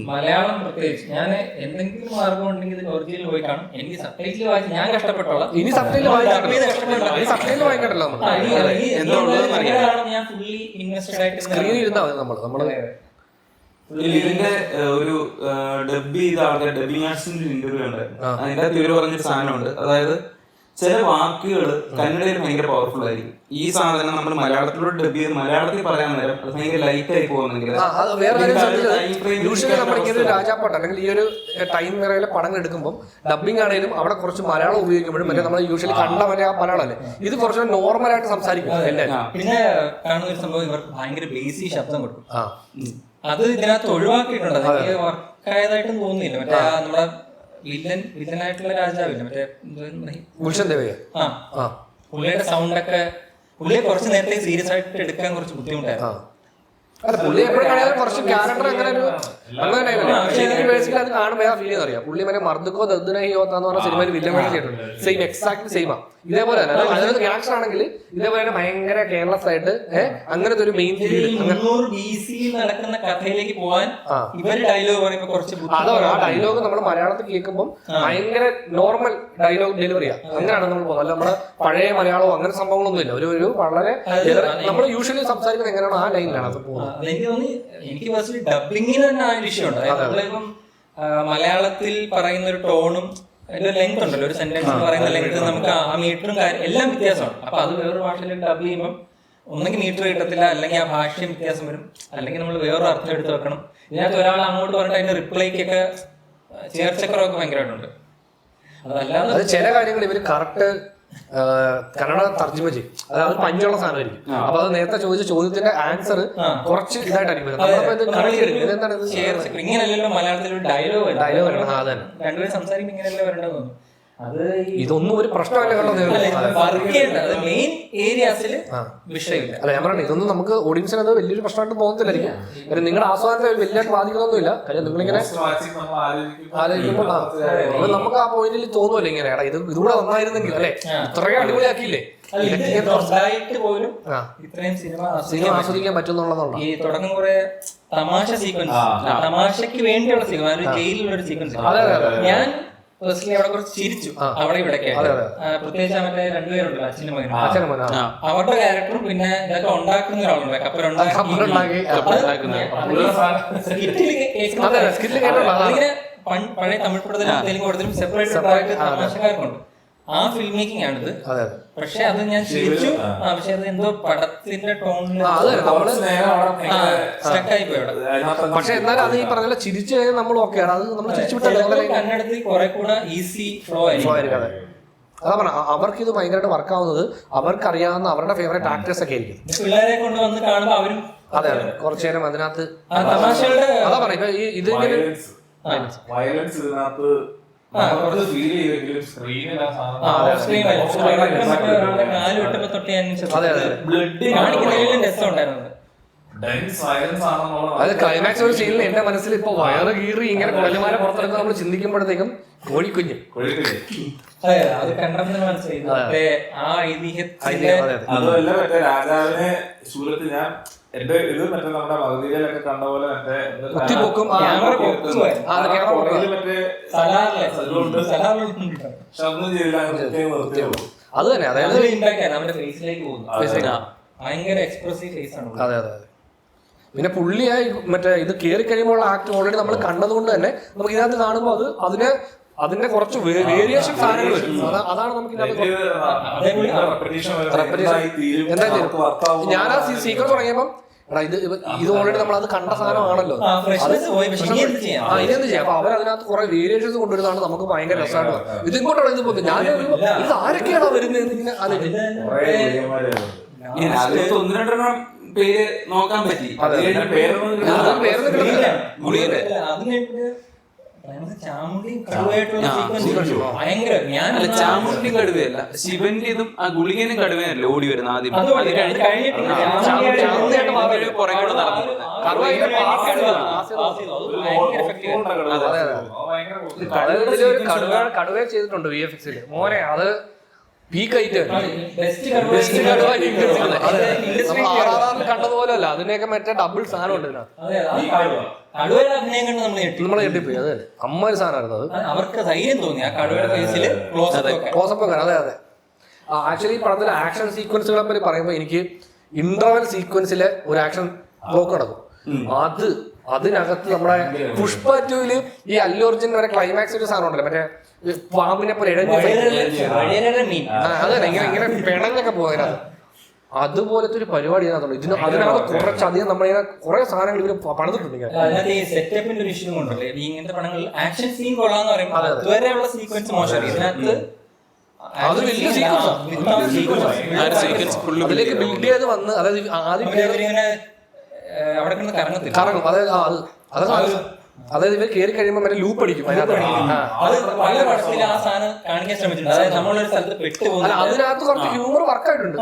മലയാളം പ്രത്യേകിച്ച് ഞാൻ എന്തെങ്കിലും മാർഗം ഉണ്ടെങ്കിൽ ഇതിന്റെ ഒറിജിനൽ പോയി കാണും. എനിക്ക് സബ്ടൈറ്റിൽ വായിച്ച് ഞാൻ കഷ്ടപ്പെട്ടോളാം. ഞാൻ ഫുള്ളി ഇൻവെസ്റ്റഡ് ആയിട്ട് ഇതിന്റെ ഒരു ഡബ് ചെയ്ത ആൾക്കാർ ഡബിങ് ആർട്സിന്റെ ഇന്റർവ്യൂ ഉണ്ടായിരുന്നു. അതിന്റെ അകത്ത് ഇവര് പറഞ്ഞൊരു സാധനമുണ്ട്. അതായത് ചില വാക്കുകൾ കന്നഡയിൽ ഭയങ്കര പവർഫുൾ ആയിരിക്കും. ഈ സാധനം നമ്മൾ മലയാളത്തിലൂടെ ഡബ് ചെയ്ത് മലയാളത്തിൽ പറയാൻ നേരം അത് ഭയങ്കര ലൈറ്റ് ആയി പോകുന്നെങ്കിൽ രാജാപ്പാട്ട് അല്ലെങ്കിൽ ഈ ഒരു ടൈം വേറയിലെ പടങ്ങൾ എടുക്കുമ്പോൾ ഡബിങ് ആണെങ്കിലും അവിടെ കുറച്ച് മലയാളം ഉപയോഗിക്കുമ്പോഴും മറ്റേ നമ്മൾ യൂഷ്വലി കണ്ട മറ്റേ ആ മലയാളം അല്ലേ, ഇത് കുറച്ച് നോർമലായിട്ട് സംസാരിക്കും എല്ലാവരും. പിന്നെ കാണുന്ന ഒരു സംഭവം ഇവർക്ക് ഭയങ്കര ബേസി ശബ്ദം കൊടുക്കും. അത് ഇതിനകത്ത് ഒഴിവാക്കിയിട്ടുണ്ട്. അതൊക്കെ വർക്കായതായിട്ടും തോന്നുന്നില്ല. മറ്റേ നമ്മുടെ വില്ലനായിട്ടുള്ള രാജാവില്ല, മറ്റേ ഗുൽഷൻ ദേവയ്യ, പുള്ളിയുടെ സൗണ്ടൊക്കെ പുള്ളിയെ കുറച്ച് നേരത്തെ സീരിയസ് ആയിട്ട് എടുക്കാൻ കുറച്ച് ബുദ്ധിമുട്ടായിരുന്നു. അല്ല പുള്ളി എപ്പോഴും കളിയാൽ കുറച്ച് ക്യാരക്ടർ അങ്ങനെ ഒരു അങ്ങനെ ബേസിക്കലി അത് കാണുമ്പോൾ ഫീൽ ചെയ്യുന്ന അറിയാം. പുള്ളി മറ്റേ മർദ്ദക്കോ ദദ്ദനഹിയോത്ത എന്ന് പറഞ്ഞ സിനിമയിൽ വില്ലൻ വേണ്ടി ചെയ്തിട്ടുണ്ട്. സെയിം എക്സാക്ട് സെയിമാ ഇതേപോലെ തന്നെ. അതിനകത്ത് ക്യാരക്ടർ ആണെങ്കിൽ ഇതേപോലെ തന്നെ ഭയങ്കര കെയർലെസ് ആയിട്ട് അങ്ങനത്തെ ഒരു മെയിൻ നടക്കുന്ന കഥയിലേക്ക് പോകാൻ ഇവര് ഡയലോഗ് പറയുമ്പോൾ കുറച്ച് അതാണ് ആ ഡയലോഗ് നമ്മൾ മലയാളത്തിൽ കേൾക്കുമ്പോൾ ഭയങ്കര നോർമൽ ഡയലോഗ് ഡെലിവറിയാ. അങ്ങനെയാണ് നമ്മൾ പോകുന്നത്. അല്ല നമ്മുടെ പഴയ മലയാളമോ അങ്ങനെ സംഭവങ്ങളൊന്നും ഇല്ല. ഒരു വളരെ നമ്മൾ യൂഷ്വലി സംസാരിക്കുന്നത് എങ്ങനെയാണോ ആ ലൈനിലാണ് അത് പോകുന്നത്. എനിക്ക് തോന്നി എനിക്ക് പേഴ്സണലി ഡബിങ്ങിന് തന്നെ ആ വിഷയമുണ്ട്. നമ്മളിപ്പം മലയാളത്തിൽ പറയുന്ന ഒരു ടോണും അതിന്റെ ലെങ്ത് ഉണ്ടല്ലോ, ഒരു സെന്റൻസ് പറയുന്ന ലെങ്ത് നമുക്ക് ആ മീറ്ററും എല്ലാം വ്യത്യാസമാണ്. അപ്പൊ അത് വേറൊരു ഭാഷയിലേക്ക് ഡബ് ചെയ്യുമ്പോൾ ഒന്നെങ്കിൽ മീറ്റർ കിട്ടത്തില്ല, അല്ലെങ്കിൽ ആ ഭാഷയും വ്യത്യാസം വരും, അല്ലെങ്കിൽ നമ്മൾ വേറൊരു അർത്ഥം എടുത്ത് വെക്കണം. ഇതിനകത്ത് ഒരാൾ അങ്ങോട്ട് പറഞ്ഞിട്ട് അതിന്റെ റിപ്ലൈക്കൊക്കെ ചേർച്ചക്കറൊക്കെ ഭയങ്കരമായിട്ടുണ്ട്. അതല്ലാതെ അത് ചില കാര്യങ്ങൾ ഇവര് കറക്റ്റ് കന്നഡ തർജ്ജിമ ചെയ്യും. അതായത് പഞ്ചുള്ള സാധനമായിരിക്കും. അപ്പൊ അത് നേരത്തെ ചോദിച്ച ചോദ്യത്തിന്റെ ആൻസർ കുറച്ച് ഇതായിട്ടായിരിക്കും. ഇങ്ങനെയല്ലല്ലോ മലയാളത്തിൽ ഡയലോഗ് രണ്ടുപേരും സംസാരിക്കുമ്പോൾ ഇങ്ങനെയല്ലേ വരേണ്ടത് തോന്നുന്നു. അത് ഇതൊന്നും ഒരു പ്രശ്നമല്ല കേട്ടോ. മെയിൻ ഏരിയാസിൽ വിഷയമില്ല. അല്ല ഞാൻ പറയണേ, ഇതൊന്നും നമുക്ക് ഓഡിയൻസിന് അത് വലിയൊരു പ്രശ്നമായിട്ട് തോന്നത്തില്ലായിരിക്കും. കാര്യം നിങ്ങളുടെ ആസ്വാദനത്തെ വലിയ ബാധിക്കുന്നൊന്നുമില്ല. കാര്യം നിങ്ങളിങ്ങനെ ആലോചിക്കുമ്പോൾ നമുക്ക് ആ പോയിന്റിൽ തോന്നുമല്ലോ ഇങ്ങനെ എടാ ഇതുകൂടെ വന്നായിരുന്നെങ്കിൽ അല്ലെ ഇത്രയും അടിപൊളിയാക്കിയില്ലേ സിനിമ ആസ്വദിക്കാൻ പറ്റുന്നുള്ളതാണ്. ഈ തുടക്കം കുറെ തമാശ സീക്വൻസ്, തമാശക്ക് വേണ്ടിയുള്ള സീക്വൻസ്, ജയിലിലുള്ള ഒരു സീക്വൻസ് ഞാൻ പേഴ്സണലി അവിടെ കുറച്ച് ചിരിച്ചു. അവിടെ ഇവിടെയൊക്കെ പ്രത്യേകിച്ച് മറ്റേ രണ്ടുപേരുണ്ടല്ലോ, അച്ഛനും മകനും, അവരുടെ ക്യാരക്ടറും പിന്നെ ഇതൊക്കെ ഉണ്ടാക്കുന്ന ഒരാളുണ്ട്, അതിങ്ങനെ പഴയ തമിഴ് പടത്തിലും തെലുങ്ക് പടത്തിലും സെപ്പറേറ്റ് തമാശക്കാർക്കുണ്ട്. ആ ഫിൽം മേക്കിംഗ് ആണിത്. പക്ഷെ അത് ഞാൻ ചിരിച്ചു. പക്ഷെ അത് എന്തോ പടത്തിന്റെ ടോണിൽ സ്റ്റക്കായി പോയി അവിടെ. പക്ഷെ എന്നാലും അത് ഈ പറഞ്ഞ ചിരിച്ചു കഴിഞ്ഞാൽ നമ്മൾ ഓക്കെയാണ്. അത് നമ്മൾ ചിരിച്ചു വിട്ടാൽ കന്നഡത്തിൽ കുറെ കൂടെ ഈസി ഫ്ലോ ആയിരിക്കും. അതാ പറഞ്ഞ അവർക്ക് ഇത് ഭയങ്കരമായിട്ട് വർക്ക് ആവുന്നത് അവർക്ക് അറിയാവുന്ന അവരുടെ ഫേവറേറ്റ് ആക്ടേഴ്സ് ഒക്കെ ആയിരിക്കും. പിള്ളേരെ കൊണ്ട് വന്ന് കാണുമ്പോൾ അവരും അതെ കുറച്ചു നേരം അതിനകത്ത് തമാശകളുടെ അതാ പറഞ്ഞ ഇത് വയലൻസ് ഇതിനകത്ത് അത് ക്ലൈമാക്സ് ഒരു സീനിൽ എന്റെ മനസ്സിൽ ഇപ്പൊ വയറ് കീറി ഇങ്ങനെ കുഴലുമാല പുറത്തെടുത്ത് നമ്മൾ ചിന്തിക്കുമ്പോഴത്തേക്കും കോഴിക്കുഞ്ഞ് അത് കണ്ടപ്പോൾ മനസ്സിലായി ആ ഐതിഹ്യത്തിന്റെ. അതുമല്ല മറ്റേ രാജാവിനെ ശൂലത്തിൽ ഞാൻ എന്റെ ഇത് മറ്റേ നമ്മുടെ മകതിയിലൊക്കെ കണ്ട പോലെ മറ്റേ ശബ്ദം ചെയ്തില്ല, അത് തന്നെ. അതായത് നമ്മുടെ ഫേസിലേക്ക് പോകുന്നു, ഭയങ്കര എക്സ്പ്രസീവ് ഫേസ് ആണ്. അതെ അതെ. പിന്നെ പുള്ളിയായി മറ്റേ ഇത് കയറി കഴിയുമ്പോൾ ആക്ട് ഓൾറെഡി നമ്മൾ കണ്ടതുകൊണ്ട് തന്നെ നമുക്ക് ഇതിനകത്ത് കാണുമ്പോൾ അത് അതിന്റെ കുറച്ച് വേരിയേഷൻ സാധനങ്ങൾ വരും. അതാണ് നമുക്ക് ഞാൻ ആ സീക്വൻസ് തുടങ്ങിയപ്പോൾ എടാ ഇത് ഓൾറെഡി നമ്മൾ അത് കണ്ട സാധനമാണല്ലോ, ഇതെന്ത് ചെയ്യാം. അപ്പൊ അവരതിനകത്ത് കുറെ വേരിയേഷൻസ് കൊണ്ടുവരുന്നതാണ് നമുക്ക് ഭയങ്കര രസമായിട്ട്. ഇതിങ്ങോട്ടാണ് ഇത് പോകുന്നത്. ഞാൻ ഇത് ആരൊക്കെയാണോ വരുന്നത് ഇങ്ങനെ ഒന്ന് രണ്ടെണ്ണം പേര് നോക്കാൻ പറ്റി. ചാമുണ്ടി കടുവയല്ല, ശിവന്റെ ഇതും ആ ഗുളികനും കടുവയല്ല ഓടി വരുന്ന ആദ്യം. അത് കടുവ ചെയ്തിട്ടുണ്ട് VFX മോനെ. അത് കണ്ടതുപോലെ അല്ല, അതിനെയൊക്കെ മറ്റേ ഡബിൾ സാധനം ഉണ്ട് നമ്മളെ ഞെട്ടിപ്പോയി. അതെ അമ്മൊരു സാധനമായിരുന്നു അത്. അവർക്ക് ധൈര്യം തോന്നി ആ കടുവയുടെ ഫേസിൽ ക്ലോസപ്പ് ഒക്കെ. അതെ അതെ. ആക്ച്വലി പടത്തിലെ ആക്ഷൻ സീക്വൻസുകളെ പറ്റി പറയുമ്പോൾ എനിക്ക് ഇന്റർവൽ സീക്വൻസിലെ ഒരു ആക്ഷൻ ബ്ലോക്ക് നടക്കും. അതിനകത്ത് നമ്മുടെ പുഷ്പ 2 ഈ അല്ലു അർജുൻ വരെ ക്ലൈമാക്സ് ഒരു സാധനം ഉണ്ടല്ലോ, മറ്റേ പാമ്പിനെ പോലെ അതന്നെ ഇങ്ങനെ പിണഞ്ഞൊക്കെ പോകുന്നത്. അതുപോലത്തെ ഒരു പരിപാടി അതിനകത്ത് കുറച്ചധികം നമ്മളിങ്ങനെ കുറെ സാധനങ്ങൾ ഇവര് പണിതിട്ടുണ്ട്. സെറ്റപ്പിന്റെ ഒരു ഇഷ്യൂ കൊണ്ടല്ലേ ഇങ്ങനത്തെ പടങ്ങളിൽ ആക്ഷൻ സീൻ കൊള്ളാന്ന് പറയുമ്പോൾ അതുവരെയുള്ള സീക്വൻസ് മോശം. ഇതിനകത്ത് അത് വലിയ സീക്വൻസ് അതിലേക്ക് ബിൽഡ് ചെയ്ത് വന്ന്, അതായത് ആദ്യം അവിടെ കറങ്ങും. അതായത് ഇവർ കയറി കഴിയുമ്പോൾ മറ്റേ ലൂപ്പ് അടിക്കും. അതിനകത്ത് കുറച്ച് ഹ്യൂമർ വർക്കായിട്ടുണ്ട്.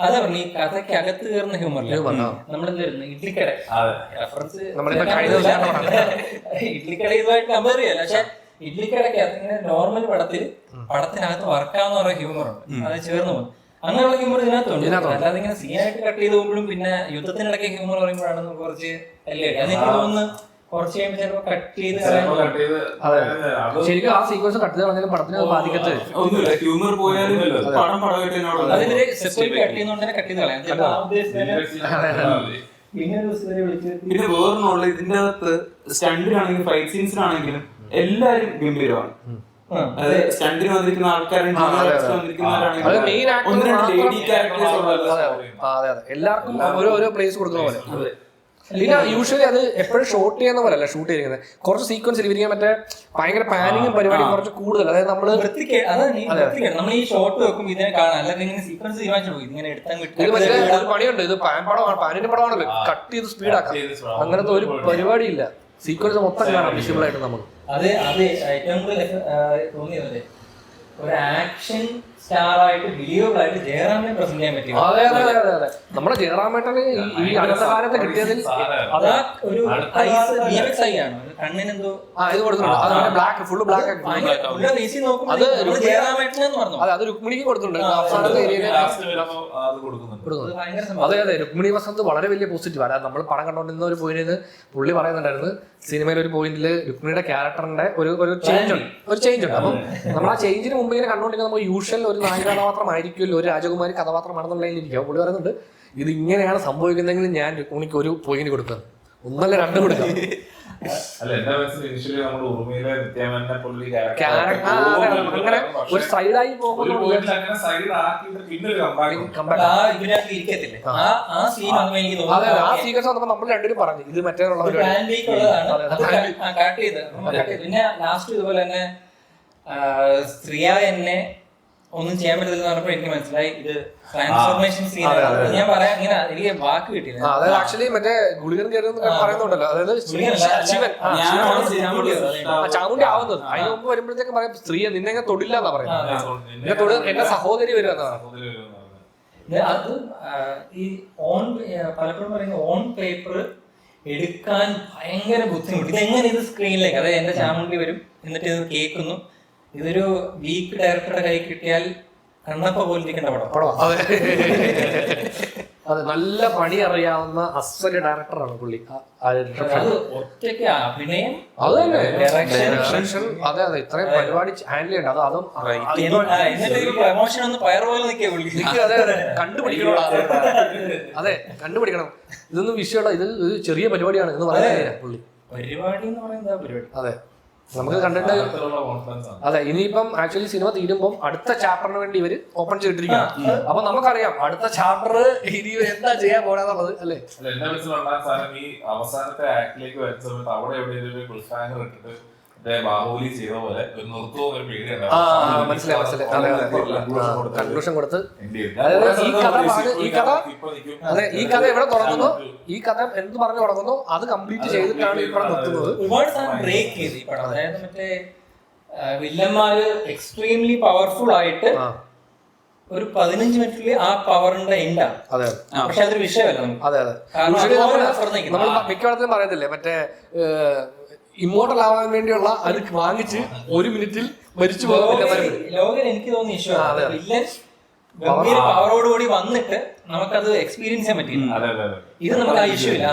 അതാ പറഞ്ഞു ഈ കഥയ്ക്ക് അകത്ത് കയറുന്ന ഹ്യൂമറില്ല. നമ്മളെന്തായിരുന്നു ഇഡ്ലിക്കട റെഫറൻസ് ഇഡ്ലിക്കട ഇതുമായിട്ട് കമ്പയർ ചെയ്യല്ല. പക്ഷെ ഇഡ്ലിക്കടയ്ക്ക് അതിങ്ങനെ നോർമൽ പടത്തിനകത്ത് വർക്കാന്ന് പറയുന്ന ഹ്യൂമറുണ്ട്, അത് ചേർന്ന് പോകും. അങ്ങനെയുള്ള ഹ്യൂമർ ഇതിനകത്തുണ്ട്. അല്ലാതെ ഇങ്ങനെ സീനായിട്ട് കട്ട് ചെയ്ത് പോകുമ്പോഴും പിന്നെ യുദ്ധത്തിനിടയ്ക്ക് ഹ്യൂമർ പറയുമ്പോഴാണ് കുറച്ച് അല്ലേ അതെനിക്ക് തോന്നുന്നു കുറച്ച് കഴിയുമ്പോൾ ചിലപ്പോൾ കട്ട് ചെയ്ത് ശരിക്കും ആ സീക്വൻസ് കട്ട് ചെയ്ത് കളഞ്ഞാലും പടത്തിന് ബാധിക്കത്തെ ഹ്യൂമർ പോയാലും പടം അതിന്റെ സെപ്പറേറ്റ് കട്ട് ചെയ്യുന്നോണ്ട് തന്നെ കട്ട് ചെയ്ത് കളയാം. പിന്നെ വേറൊന്നുള്ള ഇതിന്റെ അകത്ത് സ്റ്റണ്ടിലാണെങ്കിലും ഫൈറ്റ് സീൻസിലാണെങ്കിലും എല്ലാരും ഗംഭീരമാണ്. അതായത് സ്റ്റണ്ടിന് വന്നിരിക്കുന്ന ആൾക്കാരും എല്ലാവർക്കും ഓരോ പ്ലേസ് കൊടുക്കുന്ന പോലെ. പിന്നെ യൂഷ്വലി അത് എപ്പോഴും ഷോട്ട് ചെയ്യുന്ന പോലെ അല്ല ഷൂട്ട് ചെയ്തിരിക്കുന്നത്. കുറച്ച് സീക്വൻസ് ഇരിക്കാൻ മറ്റേ ഭയങ്കര പാനിങ്ങും പരിപാടിയും കുറച്ച് കൂടുതൽ. അതായത് നമ്മൾ ഈ ഷോട്ട് വെക്കും ഇതിനെ കാണാം, അല്ലെങ്കിൽ ഇങ്ങനെ സീക്വൻസ് തീരുമാനിച്ചു ഇങ്ങനെ എടുത്താൽ ഇത് മറ്റേ ഒരു പണിയുണ്ട്. ഇത് പാൻ പടമാണ്, പാനിന്റെ പടമാണല്ലോ, കട്ട് ചെയ്ത് സ്പീഡാക്കാം. അങ്ങനത്തെ ഒരു പരിപാടിയില്ല. സീക്വൻസ് മൊത്തം കാണാം വിസിബിൾ ആയിട്ട് നമുക്ക്. അത് ഏറ്റവും കൂടുതൽ തോന്നിയത് ഒരു ആക്ഷൻ സ്റ്റാർ ആയിട്ട് ബിലീവബിൾ ആയിട്ട് ജയറാമിനെ പ്രസന്റ് ചെയ്യാൻ പറ്റും. അതെ നമ്മുടെ ജയറാമേട്ടന് ഈ അടുത്ത കാലത്ത് കിട്ടിയതിൽ അതാ ഒരു ആണ് കണ്ണിനെന്തോ ഇത് കൊടുത്തിട്ടുണ്ട്. ബ്ലാക്ക് ഫുള്ള് ബ്ലാക്ക് അത് ജയറാമേട്ടനെന്ന് പറഞ്ഞു. അത് രുക്മിണിക്ക് കൊടുത്തിട്ടുണ്ട് അവസാനത്തെ ഏരിയയിൽ. അതെ രുക്മിണി വസന്ത് വളരെ വലിയ പോസിറ്റീവ്. അതായത് നമ്മൾ പടം കണ്ടോണ്ടിരുന്ന ഒരു പോയിന്റിൽ പുള്ളി പറയുന്നുണ്ടായിരുന്നു സിനിമയിൽ ഒരു പോയിന്റിൽ രുക്മിണിയുടെ ക്യാരക്ടറിന്റെ ഒരു ചേഞ്ച് ഉണ്ട്. അപ്പം നമ്മൾ ആ ചേഞ്ചിന് മുമ്പ് ഇങ്ങനെ കണ്ടോണ്ടിരിക്കുന്ന നമുക്ക് യൂഷ്വൽ ഒരു നായിക കഥാപാത്രമായിരിക്കുമല്ലോ, ഒരു രാജകുമാരി കഥാപാത്രമാണെന്നുള്ളതിലിരിക്കും. പുള്ളി പറയുന്നുണ്ട് ഇത് ഇങ്ങനെയാണ് സംഭവിക്കുന്നതെങ്കിൽ ഞാൻ രുക്മിണിക്ക് ഒരു പോയിന്റ് കൊടുക്കുക, ഒന്നല്ല രണ്ടും കൊടുക്കാം. അങ്ങനെ ഒരു സൈഡായി പോകുന്നു. അതെ ആ സീക്വൻസ് വന്നപ്പോ നമ്മൾ രണ്ടുപേരും പറഞ്ഞു ഇത് മറ്റേ പിന്നെ ലാസ്റ്റ് ഇതുപോലെ തന്നെ ശ്രിയ എന്നെ ഒന്നും ചെയ്യാൻ പറ്റില്ലെന്ന് പറഞ്ഞപ്പോ എനിക്ക് മനസ്സിലായി ഇത് ട്രാൻസ്ഫോർമേഷൻ സീനാണ്. ഞാൻ പറയാം ഇങ്ങനെ എനിക്ക് വാക്ക് കിട്ടിയില്ല. അതായത് ആക്ച്വലി മറ്റേ ഗുളികൻ കയറി പറയുന്നുണ്ടല്ലോ, അതായത് ശിവൻ ചാമുണ്ടി ആവുന്നത് അതിന് മുമ്പ് വരുമ്പോഴത്തേക്കും പറയാം സ്ത്രീയെ നിന്നെ തൊടില്ല എന്നാ പറയുന്നത്, എന്റെ സഹോദരി വരും എന്നാണ്. അത് ഈ ഓൺ പലപ്പോഴും പറയുന്ന ഓൺ പേപ്പർ എടുക്കാൻ ഭയങ്കര ബുദ്ധിമുട്ട്. ഇതെങ്ങനെ ഇത് സ്ക്രീനിലേക്ക്, അതായത് എന്റെ ചാമുണ്ടി വരും എന്നിട്ട് ഇത് കേൾക്കുന്നു. ഇതൊരു വീക്ക് ഡയറക്ടറുടെ കൈ കിട്ടിയാൽ കണ്ണപ്പ പോലും ഇരിക്കേണ്ട പടം. അതെ നല്ല പണി അറിയാവുന്ന അസ്വല ഡയറക്ടറാണ് പുള്ളി. അത് ഒറ്റയ്ക്ക് അഭിനയം, അത് തന്നെ ഡയറക്ഷൻ. അതെ ഇത്രയും പരിപാടി ഹാൻഡിൽ ചെയ്യണ്ട. അതും പ്രമോഷൻ ഒന്ന് പയർ പോലെ കണ്ടുപിടിക്കണം. അതെ കണ്ടുപിടിക്കണം. ഇതൊന്നും വിഷയമുള്ള ഇത് ചെറിയ പരിപാടിയാണ് എന്ന് പറയാൻ പുള്ളി. പരിപാടി എന്ന് പറയുന്നത് പരിപാടി. അതെ നമുക്ക് കണ്ടിട്ട് അതെ ഇനിയിപ്പം ആക്ച്വലി സിനിമ തീരുമ്പോൾ അടുത്ത ചാപ്റ്ററിന് വേണ്ടി ഇവര് ഓപ്പൺ ചെയ്തിട്ടിരിക്കണം. അപ്പൊ നമുക്കറിയാം അടുത്ത ചാപ്റ്റർ ഇനി എന്താ ചെയ്യാൻ പോരാന്നുള്ളത് അല്ലേ. എന്റെ മനസ്സിലുണ്ടായ സാധനം ഈ അവസാനത്തെ ആക്ടിലേക്ക് വരുന്ന സമയത്ത് അവിടെ എവിടെയെങ്കിലും ക്ലിഫ് ഹാങ്ങർ ഇട്ടിട്ട് ബാഹുബലി ചെയ്ത പോലെ ഒരു നിർത്തവും ഒരു പേടിയുണ്ട്. മനസ്സിലായി. കൺക്ലൂഷൻ കൊടുത്ത് ഈ കഥ എവിടെ തുടങ്ങുന്നു, ഈ കഥ എന്ത് പറഞ്ഞു തുടങ്ങുന്നു അത് കംപ്ലീറ്റ് ചെയ്തിട്ടാണ് ഈ പടം നിർത്തുന്നത്. ഒരുപാട് സാധനം ബ്രേക്ക് ചെയ്ത് ഈ പടം. അതായത് മറ്റേ വില്ലന്മാര് എക്സ്ട്രീംലി പവർഫുൾ ആയിട്ട് ഒരു 15 മിനിറ്റില് ആ പവറിന്റെ എൻഡാണ്. പക്ഷെ അതൊരു വിഷയമല്ല നമുക്ക്. അതെ നമ്മൾ മിക്കവാടത്തിലും പറയത്തില്ലേ മറ്റേ ഇമ്മോർട്ടൽ ആവാൻ വേണ്ടിയുള്ള അത് വാങ്ങിച്ച് 1 മിനിറ്റിൽ മരിച്ചു പോകുന്ന ലോകൻ എനിക്ക് തോന്നിയ ഇഷ്യൂ വില്ലൻ ഗംഭീര പവറോടുകൂടി വന്നിട്ട് നമുക്കത് എക്സ്പീരിയൻസ് ചെയ്യാൻ പറ്റില്ല. ഇത് നമുക്ക് ആ ഇഷ്യൂ ഇല്ല.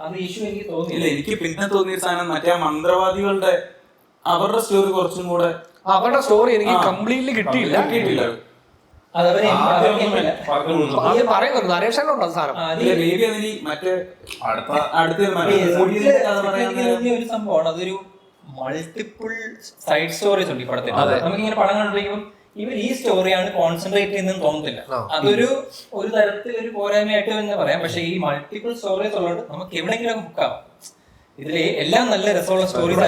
അത് ഇഷ്യൂ എനിക്ക് തോന്നിയില്ല. എനിക്ക് പിന്നെ തോന്നിയ സാധനം മറ്റേ മന്ത്രവാദികളുടെ അവരുടെ സ്റ്റോറി കുറച്ചും കൂടെ അവരുടെ സ്റ്റോറി എനിക്ക് കംപ്ലീറ്റ്ലി കിട്ടിയില്ല. പറയുന്നുണ്ട് നരേഷനുണ്ട് അത് സാധനം. ഒരു സംഭവമാണ് അതൊരു മൾട്ടിപ്പിൾ സൈഡ് സ്റ്റോറീസ് ഉണ്ട് ഈ പടത്തിൽ. നമുക്കിങ്ങനെ പടം കണ്ടിരിക്കുമ്പോൾ ഇവർ ഈ സ്റ്റോറിയാണ് കോൺസെൻട്രേറ്റ് ചെയ്യുന്നതെന്ന് തോന്നുന്നില്ല. ഒരു തരത്തിൽ ഒരു പോരായ്മയായിട്ട് തന്നെ പറയാം. പക്ഷെ ഈ മൾട്ടിപ്പിൾ സ്റ്റോറീസ് ഉള്ളതുകൊണ്ട് നമുക്ക് എവിടെയെങ്കിലും ബുക്കാവും. ഇതില് എല്ലാം നല്ല രസമുള്ള സ്റ്റോറീസ്.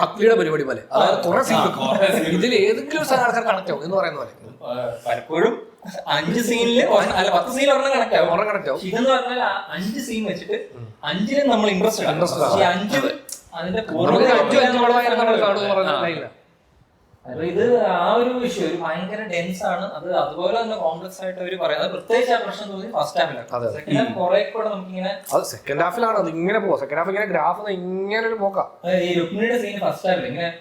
അഗ്ലിയുടെ പരിപാടി പോലെ ഇതിൽ ഏതെങ്കിലും ഒരു ആൾക്കാർ കണക്ട് ആവും എന്ന് പറയുന്ന പോലെ പലപ്പോഴും 5 സീനില് അല്ല 10 സീനിൽ ഒരെണ്ണം കണക്ട് ആവും. ഇതെന്ന് പറഞ്ഞാൽ 5 സീൻ വെച്ചിട്ട് 5ലും നമ്മൾ ഇൻട്രസ്റ്റഡ്. 5 അതിന്റെ അപ്പൊ ഇത് ആ ഒരു വിഷയം ഒരു ഭയങ്കര ഡെൻസ് ആണ്. അത് അതുപോലെ തന്നെ കോംപ്ലക്സ് ആയിട്ട് അവർ പറയുന്നത്. പ്രത്യേകിച്ച് ആ പ്രശ്നം തോന്നി ഫസ്റ്റ് ഹാഫിലാണ്. സെക്കൻഡ് ഹാഫ് കുറെ കൂടെ നമുക്കിങ്ങനെ അത് സെക്കൻഡ് ഹാഫിലാണ് അത് ഇങ്ങനെ പോവാ. സെക്കൻഡ് ഹാഫ് ഇങ്ങനെ ഗ്രാഫ് ഇങ്ങനെ ഒരു പോക്കാം. ഈ രുക്മിണിയുടെ സീൻ ഫസ്റ്റ് ഹാഫിൽ ഇങ്ങനെ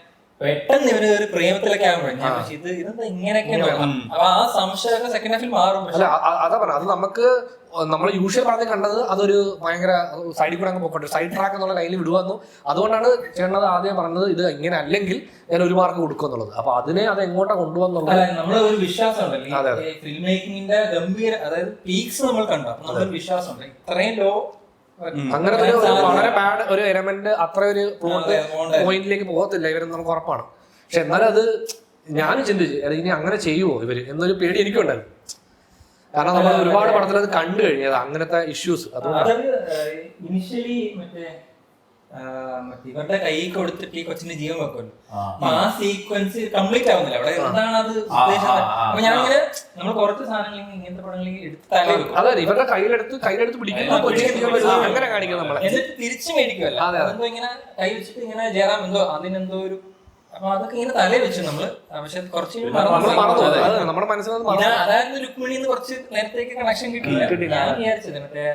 പെട്ടെന്ന് ഇവര് ഒരു പ്രേമത്തിലൊക്കെ ആകുമ്പോഴേ ഞാൻ പക്ഷെ ഇതെന്താ ഇങ്ങനെയൊക്കെയാണ് അപ്പൊ ആ സംശയമൊക്കെ സെക്കൻഡ് ഹാഫിൽ മാറും. അല്ല അതാ പറഞ്ഞത്, അത് നമുക്ക് നമ്മൾ യൂഷ്വൽ പറഞ്ഞ് കണ്ടത് അതൊരു ഭയങ്കര സൈഡിൽ കൂടെ അങ്ങ് പോക്കട്ടെ, സൈഡ് ട്രാക്ക് എന്നുള്ള ലൈനിൽ വിടുവന്നു. അതുകൊണ്ടാണ് ചേട്ടനത് ആദ്യം പറഞ്ഞത് ഇത് ഇങ്ങനെ അല്ലെങ്കിൽ ഞാൻ 1 മാർക്ക് കൊടുക്കും എന്നുള്ളത്. അപ്പൊ അതിനെ അത് എങ്ങോട്ടാ കൊണ്ടുവന്നുള്ളത് നമ്മളെ ഒരു വിശ്വാസം ഉണ്ടല്ലോ ഫിലിം മേക്കിങ്ങിന്റെ ഗംഭീര, അതായത് പീക്സ് നമ്മൾ കണ്ടു. അപ്പൊ നമ്മളൊരു വിശ്വാസം ഉണ്ട് ഇത്രയും ലോ അങ്ങനെ ഒരു വളരെ ബാഡ് ഒരു എലമെന്റ് അത്ര ഒരു പ്ലോട്ട് പോയിന്റിലേക്ക് പോകത്തില്ല ഇവരെന്ന് നമുക്ക് ഉറപ്പാണ്. പക്ഷെ എന്നാലും അത് ഞാനും ചിന്തിച്ചു അത് ഇനി അങ്ങനെ ചെയ്യുമോ ഇവര് എന്നൊരു പേടി എനിക്കുണ്ടായിരുന്നു. കാരണം നമ്മൾ ഒരുപാട് പടത്തിൽ അത് കണ്ടു കഴിഞ്ഞത് അങ്ങനത്തെ ഇഷ്യൂസ്. ഇനിഷ്യലി മറ്റേ ഇവരുടെ കൈ കൊടുത്തിട്ട് ഈ കൊച്ചിന്റെ ജീവൻ വെക്കുമല്ലോ, ആ സീക്വൻസ് കംപ്ലീറ്റ് ആവുന്നില്ല. അവിടെ എന്താണ് അത് ഉദ്ദേശിച്ചത്? അപ്പൊ ഞാനിങ്ങനെ നമ്മൾ കുറച്ച് സാധനങ്ങൾ ഇങ്ങനത്തെ പടങ്ങളിൽ എടുത്താലേ അതെ ഇവരുടെ കയ്യിലെടുത്ത് പിടിക്കുന്ന അങ്ങനെ കാണിക്കും നമ്മളെ, എന്നിട്ട് തിരിച്ചു മേടിക്കുമല്ലോ. അതെന്തോ ഇങ്ങനെ കൈ വെച്ചിട്ട് ഇങ്ങനെ ജയറാം എന്തോ അതിനെന്തോ ഒരു, അപ്പൊ അതൊക്കെ ഇങ്ങനെ തലേ വെച്ചു നമ്മള്. പക്ഷെ കുറച്ച് നമ്മുടെ മനസ്സിൽ അതായത് രുക്മിണി കുറച്ച് നേരത്തേക്ക് കണക്ഷൻ കിട്ടിയില്ല. ഞാൻ വിചാരിച്ചത് മറ്റേ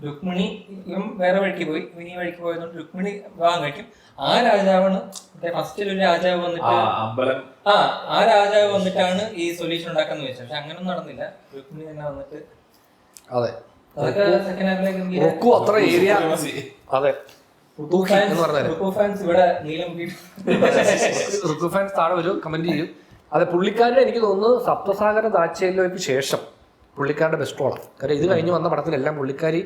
രുക്മിണി ഇവൻ വേറെ വഴിക്ക് പോയി, ഇവൻ ഈ വഴിക്ക് പോയതുകൊണ്ട് രുക്മിണി വിവാഹം കഴിക്കും. ആ രാജാവാണ് ഫസ്റ്റിൽ ഒരു രാജാവ് വന്നിട്ട് ആ രാജാവ് വന്നിട്ടാണ് ഈ സൊല്യൂഷൻ ഉണ്ടാക്കാന്ന് വെച്ചത്. പക്ഷെ അങ്ങനൊന്നും നടന്നില്ല. രുക്മിണി തന്നെ വന്നിട്ട് അതെ അതൊക്കെ സെക്കൻഡ് ഹാഫിലേക്ക് അത്ര ഏരിയ അതെ ഋതു ഫാൻസ് താഴെ ഒരു കമന്റ് ചെയ്യും. അതെ പുള്ളിക്കാരുടെ എനിക്ക് തോന്നുന്നു സപ്തസാഗര ദാച്ചയിലേക്ക് ശേഷം പുള്ളിക്കാരുടെ ബെസ്റ്റ് റോളാണ്. കാരണം ഇത് കഴിഞ്ഞ് വന്ന പടത്തിലെല്ലാം പുള്ളിക്കാരി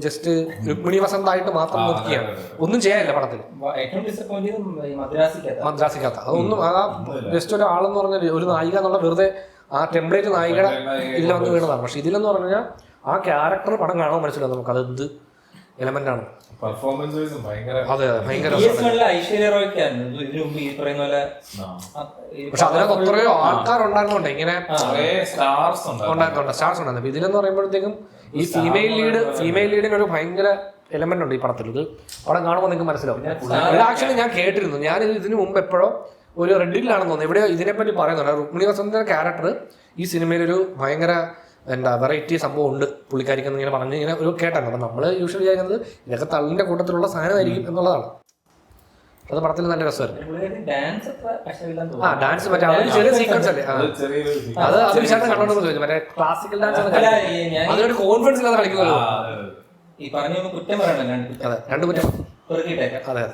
ജസ്റ്റ് രുക്മിണി വസന്തായിട്ട് മാത്രം നോക്കിയാണ്, ഒന്നും ചെയ്യാനില്ല പടത്തിൽ. മദ്രാസിക്കകത്ത് അതൊന്നും ആ ജസ്റ്റ് ഒരാളെന്ന് പറഞ്ഞാൽ ഒരു നായിക എന്നുള്ള വെറുതെ ആ ടെംപ്ലേറ്റ് നായികയുടെ ഇല്ല വന്ന് വീണതാണ്. പക്ഷെ ഇതിലെന്ന് പറഞ്ഞു കഴിഞ്ഞാൽ ആ ക്യാരക്ടർ പടം കാണാൻ മനസ്സിലാവും നമുക്ക് അതെന്ത് എലമെന്റ് ആണ്. അതെ ഭയങ്കര പക്ഷെ അതിനകത്ത് എത്രയോ ആൾക്കാരുണ്ടായിരുന്നുണ്ട് ഇങ്ങനെ സ്റ്റാർസ് ഉണ്ടായിരുന്നു. ഇതിലെന്ന് പറയുമ്പോഴത്തേക്കും ഈ ഫീമെയിൽ ലീഡിന് ഒരു ഭയങ്കര എലമെന്റ് ഉണ്ട് ഈ പടത്തിൽ. ഇത് പടം കാണുമ്പോൾ നിങ്ങൾക്ക് മനസ്സിലാവും. ഇത് ആക്ച്വലി ഞാൻ കേട്ടിരുന്നു, ഞാൻ ഇതിനു മുമ്പ് എപ്പോഴോ ഒരു റെഡിലാണെന്ന് തോന്നുന്നു എവിടെയോ ഇതിനെപ്പറ്റി പറയുന്നുണ്ട്. രുക്മിണി വസന്തിന്റെ ക്യാരക്ടർ ഈ സിനിമയിലൊരു ഭയങ്കര എന്താ വെറൈറ്റി സംഭവം ഉണ്ട് പുള്ളിക്കാരിക്കെന്ന് ഇങ്ങനെ പറഞ്ഞ് ഇങ്ങനെ ഒരു കേട്ടാണ്. അപ്പം നമ്മൾ യൂഷ്വലി വിചാരിക്കുന്നത് ഇതൊക്കെ തള്ളിന്റെ കൂട്ടത്തിലുള്ള സാധനമായിരിക്കും എന്നുള്ളതാണ്. അത് പടത്തിൽ നല്ല രസമായിരുന്നു. ഡാൻസ് മറ്റേ അതൊരു ചെറിയ സീക്വൻസ് അല്ലേ, അത് വിശാലം കണ്ടോണ്ടെന്ന് ചോദിച്ചു. മറ്റേ ക്ലാസിക്കൽ ഡാൻസ് അതിനൊരു കോൺഫിഡൻസ് ഇല്ലാതെ കളിക്കുമല്ലോ. ഈ പറഞ്ഞ കുറ്റം പറയണല്ലോ, അതെ രണ്ട് കുറ്റം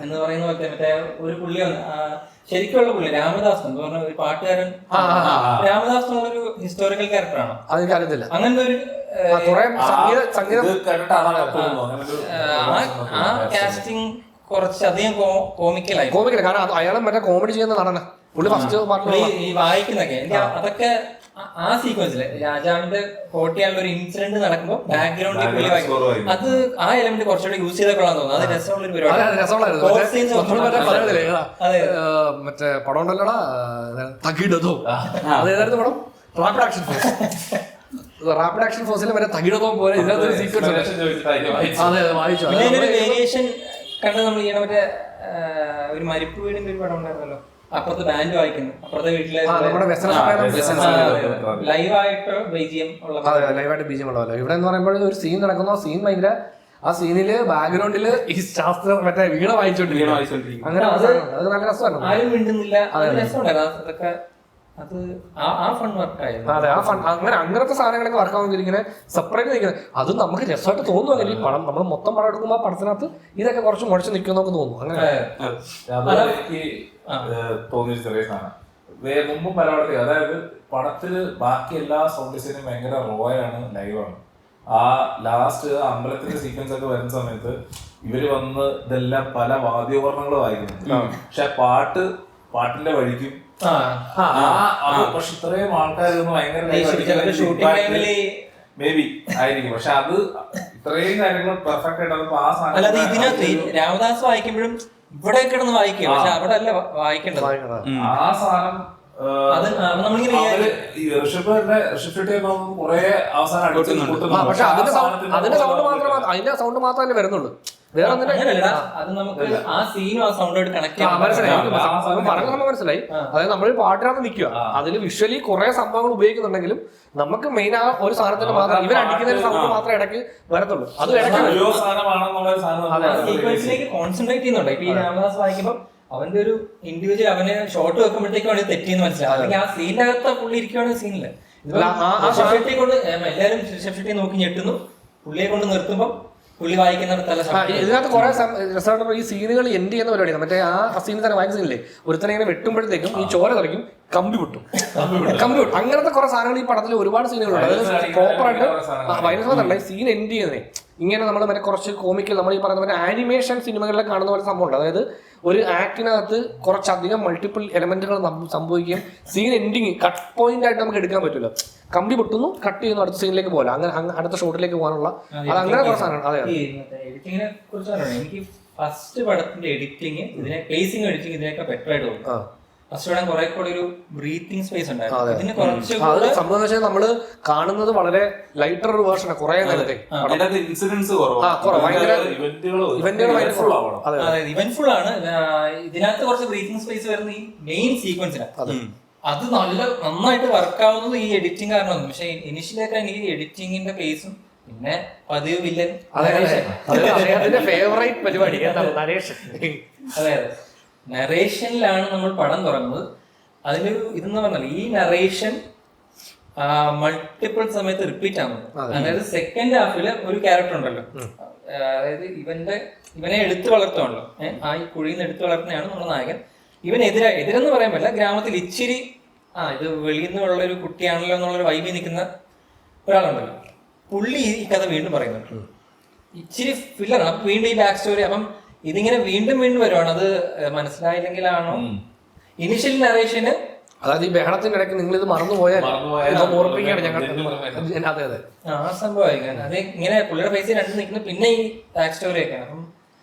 എന്ന് പറയുന്ന പോലത്തെ മറ്റേ ഒരു പുള്ളി ശരിക്കുള്ള പുള്ളി രാമദാസ് എന്ന് പറഞ്ഞ ഒരു പാട്ടുകാരൻ. രാമദാസ് എന്നുള്ളൊരു ഹിസ്റ്റോറിക്കൽ ക്യാരക്ടറാണ്. അതെനിക്കറിയത്തില്ല. അങ്ങനത്തെ ഒരു ആ കാസ്റ്റിംഗ് കുറച്ചധികം കോമിക്കലായി. കാരണം അയാളെ മറ്റേ കോമഡി ചെയ്യുന്ന നടന പുള്ളി ഫസ്റ്റ് ഈ വായിക്കുന്നൊക്കെ അതൊക്കെ ആ സീക്വൻസില് രാജാവിന്റെ കോട്ടയാളുടെ ഒരു ഇൻസിഡന്റ് നടക്കുമ്പോൾ ബാക്ക്ഗ്രൗണ്ടിൽ പുള്ളി വായിക്കും. അത് ആ എലമെന്റ് കുറച്ചുകൂടി യൂസ് ചെയ്തൊക്കെയാണെന്ന് തോന്നുന്നു. അത് രസമുള്ളൊരു പരിപാടി. മറ്റേ പടം ഉണ്ടല്ലോടാ തകിടതോ, അതേതായിരുന്നു പടം? റാപ്പിഡ് ആക്ഷൻ ഫോഴ്സിൽ മറ്റേ തകിടതോ പോലെ ഇതിനകത്തൊരു സീക്വൻസ് വായിച്ചു. വേരിയേഷൻ കണ്ടത് നമ്മൾ ചെയ്യണ മറ്റേ ഒരു മരിപ്പ് വീടിന്റെ ഒരു പടം ഉണ്ടായിരുന്നല്ലോ, അപ്പുറത്ത് ബാൻഡ് വായിക്കുന്നു, അപ്പുറത്തെ വീട്ടിലെ ലൈവായിട്ട് ബീജിയം ഉള്ളതല്ലോ. ഇവിടെ എന്ന് പറയുമ്പോൾ ഒരു സീൻ നടക്കുന്നു, ആ സീൻ ഭയങ്കര, ആ സീനില് ബാക്ക്ഗ്രൗണ്ടില് ഈ ശാസ്ത്രം മറ്റേ വീണ വായിച്ചോണ്ടിരിക്കും. അങ്ങനെ അത് നല്ല രസമായിരുന്നു. ആരും മിണ്ടുന്നില്ല, രസമുണ്ടായിരുന്നു അതൊക്കെ. അത് ആ ഫൺ വർക്കായിരുന്നു. അതെ ആ ഫൺ അങ്ങനത്തെ സാധനങ്ങളൊക്കെ വർക്കാവുന്ന ഇങ്ങനെ സെപ്പറേറ്റ് നിൽക്കുന്നത് അത് നമുക്ക് രസമായിട്ട് തോന്നുന്നു. ഈ പടം നമ്മൾ മൊത്തം പടം എടുക്കുമ്പോൾ ആ പടത്തിനകത്ത് ഇതൊക്കെ കുറച്ച് മുഴച്ച് നിൽക്കും നമുക്ക് തോന്നുന്നു. അങ്ങനെ തോന്നിയ ചെറിയ സാധനം മുമ്പും പലവടത്തി, അതായത് പടത്തില് ബാക്കി എല്ലാ സൗണ്ട് ഡിസൈനും ഭയങ്കര റോയാണ്, ലൈവാണ്. ആ ലാസ്റ്റ് അമ്പലത്തിന്റെ സീക്വൻസ് ഒക്കെ വരുന്ന സമയത്ത് ഇവര് വന്ന് ഇതെല്ലാം പല വാദ്യോപകരണങ്ങൾ വായിക്കുന്നു. പക്ഷെ പാട്ടിന്റെ വഴിക്കും പക്ഷെ ഇത്രയും ആൾക്കാരൊന്നും ഭയങ്കര മേ ബി ആയിരിക്കും. പക്ഷെ അത് ഇത്രയും കാര്യങ്ങൾ പെർഫെക്റ്റ് ആയിട്ട് ആ സാധനം ഇതിനകത്ത് രാമദാസ് വായിക്കുമ്പോഴും ഇവിടെ കിടന്ന് വായിക്കുക, പക്ഷെ അവിടെ അല്ല വായിക്കേണ്ടത്. ആ സാധനം പക്ഷെ അതിന്റെ സൗണ്ട് മാത്രമേ വരുന്നുള്ളൂ. വേറെ ഒന്നിന്റെ അത് നമുക്ക് ആ സീനും ആ സൗണ്ടായിട്ട് കണക്ട് ചെയ്യാൻ മനസ്സിലായി, പറഞ്ഞ നമ്മൾ മനസ്സിലായി. അതായത് നമ്മൾ പാട്ടിനകത്ത് നിൽക്കുക, അതിൽ വിഷ്വലി കുറെ സംഭവങ്ങൾ ഉപയോഗിക്കുന്നുണ്ടെങ്കിലും നമുക്ക് മെയിൻ ആ ഒരു സാധനത്തിന് മാത്രം ഇവർ അടിക്കുന്ന സൗണ്ട് മാത്രമേ ഇടയ്ക്ക് വരത്തുള്ളൂ. അത് സീക്വൻസിലേക്ക് കോൺസെൻട്രേറ്റ് ചെയ്യുന്നുണ്ട്. ഇപ്പൊ ഈ രാമദാസ് വായിക്കുമ്പോൾ അവന്റെ ഒരു ഇൻഡിവിജ്വൽ അവന് ഷോട്ട് വെക്കുമ്പോഴത്തേക്കും അവന് തെറ്റിയെന്ന് മനസ്സിലാവും. അല്ലെങ്കിൽ ആ സീനിന്റെ അകത്ത് പുള്ളി ഇരിക്കുകയാണ് സീനില്. ഷെഫ്റ്റി കൊണ്ട് എല്ലാവരും ഷെഫ്റ്റി നോക്കി ഞെട്ടുന്നു, പുള്ളിയെ കൊണ്ട് നിർത്തുമ്പോൾ പുള്ളി വായിക്കുന്നിടത്തല്ല. ഇതിനകത്ത് കുറെ രസമായിട്ട് ഈ സീനുകൾ എൻഡ് ചെയ്യുന്ന പരിപാടിയാണ്. മറ്റേ ആ സീനിൽ തന്നെ വായിക്കുന്ന സീനില്ലേ, ഒരുത്തനെ ഇങ്ങനെ വെട്ടുമ്പോഴത്തേക്കും ഈ ചോര തെറിക്കും, കമ്പി വിട്ടും. അങ്ങനത്തെ കുറെ സാധനങ്ങൾ ഈ പടത്തിൽ ഒരുപാട് സീനുകളുണ്ട്. അതായത് പ്രോപ്പറായിട്ട് വൈനസ്വതല്ല സീൻ എൻഡ് ചെയ്യുന്നതേ ഇങ്ങനെ നമ്മൾ മറ്റേ കുറച്ച് കോമിക്കൽ നമ്മൾ ഈ പറയുന്ന പോലെ ആനിമേഷൻ സിനിമകളിൽ കാണുന്ന പോലെ സംഭവമുണ്ട്. അതായത് ഒരു ആക്ടിനകത്ത് കുറച്ചധികം മൾട്ടിപ്പിൾ എലമെന്റുകൾ സംഭവിക്കുകയും സീൻ എൻഡിങ് കട്ട് പോയിന്റ് ആയിട്ട് നമുക്ക് എടുക്കാൻ പറ്റില്ല. കമ്പി പൊട്ടുന്നു, കട്ട് ചെയ്യുന്നു, അടുത്ത സീനിലേക്ക് പോകാം, അങ്ങനെ അടുത്ത ഷോട്ടിലേക്ക് പോകാനുള്ള അത് അങ്ങനെ കുറച്ച് സാധനമാണ്. അതെ, എഡിറ്റിങ്ങിനെ കുറിച്ച് എനിക്ക് ഫസ്റ്റ് പടത്തിന്റെ എഡിറ്റിംഗ് ഇതിനെ പേസിംഗ് എഡിറ്റിംഗ് ഇതിനൊക്കെ ബെറ്റർ ആയിട്ട് തോന്നും. ഫസ്റ്റ് പടം കുറെ കൂടെ ഒരു ബ്രീത്തിങ് സ്പേസ് ഉണ്ടായിരുന്നു. ഇതിന് കുറച്ച് സംഭവം വെച്ചാൽ നമ്മള് കാണുന്നത് വളരെ ലൈറ്റർ ഒരു വേർഷനാണ്. കുറെ നേരത്തെ ഇൻസിഡൻസ് ഇവന്റ്ഫുൾ ആണ്. ഇതിനകത്ത് കുറച്ച് ബ്രീത്തിങ് സ്പേസ് വരുന്ന ഈ മെയിൻ സീക്വൻസിലാണ്. അത് നന്നായിട്ട് വർക്ക് ആവുന്നത് ഈ എഡിറ്റിംഗ് കാരണമാണ്. പക്ഷെ ഇനിഷ്യലൊക്കെ എനിക്ക് എഡിറ്റിംഗിന്റെ പേസും പിന്നെ പതിവ് വില്ലൻ ഫേവറേറ്റ് പരിപാടി അതെ നറേഷനിലാണ് നമ്മൾ പടം തുടങ്ങുന്നത്. അതിലൊരു ഇതെന്ന് പറഞ്ഞാൽ ഈ നറേഷൻ മൾട്ടിപ്പിൾ സമയത്ത് റിപ്പീറ്റ് ആവുന്നത്. അതായത് സെക്കൻഡ് ഹാഫില് ഒരു ക്യാരക്ടർ ഉണ്ടല്ലോ, അതായത് ഇവനെ എടുത്തു വളർത്തുവാണല്ലോ, ആ ഈ കുഴിയിൽ നിന്ന് എടുത്തു വളർത്തുന്നതാണ് നമ്മുടെ നായകൻ. ഇവൻ എതിരെന്ന് പറയാൻ പറ്റില്ല, ഗ്രാമത്തിൽ ഇച്ചിരി ഇത് വെളിയിൽ നിന്നുള്ള ഒരു കുട്ടിയാണല്ലോ എന്നുള്ളൊരു വൈബിൽ നിൽക്കുന്ന ഒരാളുണ്ടല്ലോ. പുള്ളി ഈ കഥ വീണ്ടും പറയുന്നുണ്ട്, ഇച്ചിരി ഫില്ലറാണ്. അപ്പൊ വീണ്ടും ഈ ബാക്ക് സ്റ്റോറി. അപ്പം ഇതിങ്ങനെ വീണ്ടും വീണ്ടും വരുവാണ്. അത് മനസ്സിലായില്ലെങ്കിലാണോ ഇനിഷ്യൽ നറേഷന്, അതായത് ഈ ബഹളത്തിന്റെ ഇടയ്ക്ക് നിങ്ങൾ ഇത് മറന്നുപോയാൽ ഓർപ്പിക്കുകയാണ് ഞങ്ങൾ. അതെ അതെ ആ സംഭവം അത് ഇങ്ങനെ പുള്ളിയുടെ ഫേസിൽ രണ്ടും നിൽക്കുന്നു, പിന്നെ ഈ ബാക്ക് സ്റ്റോറി ഒക്കെയാണ്. അപ്പം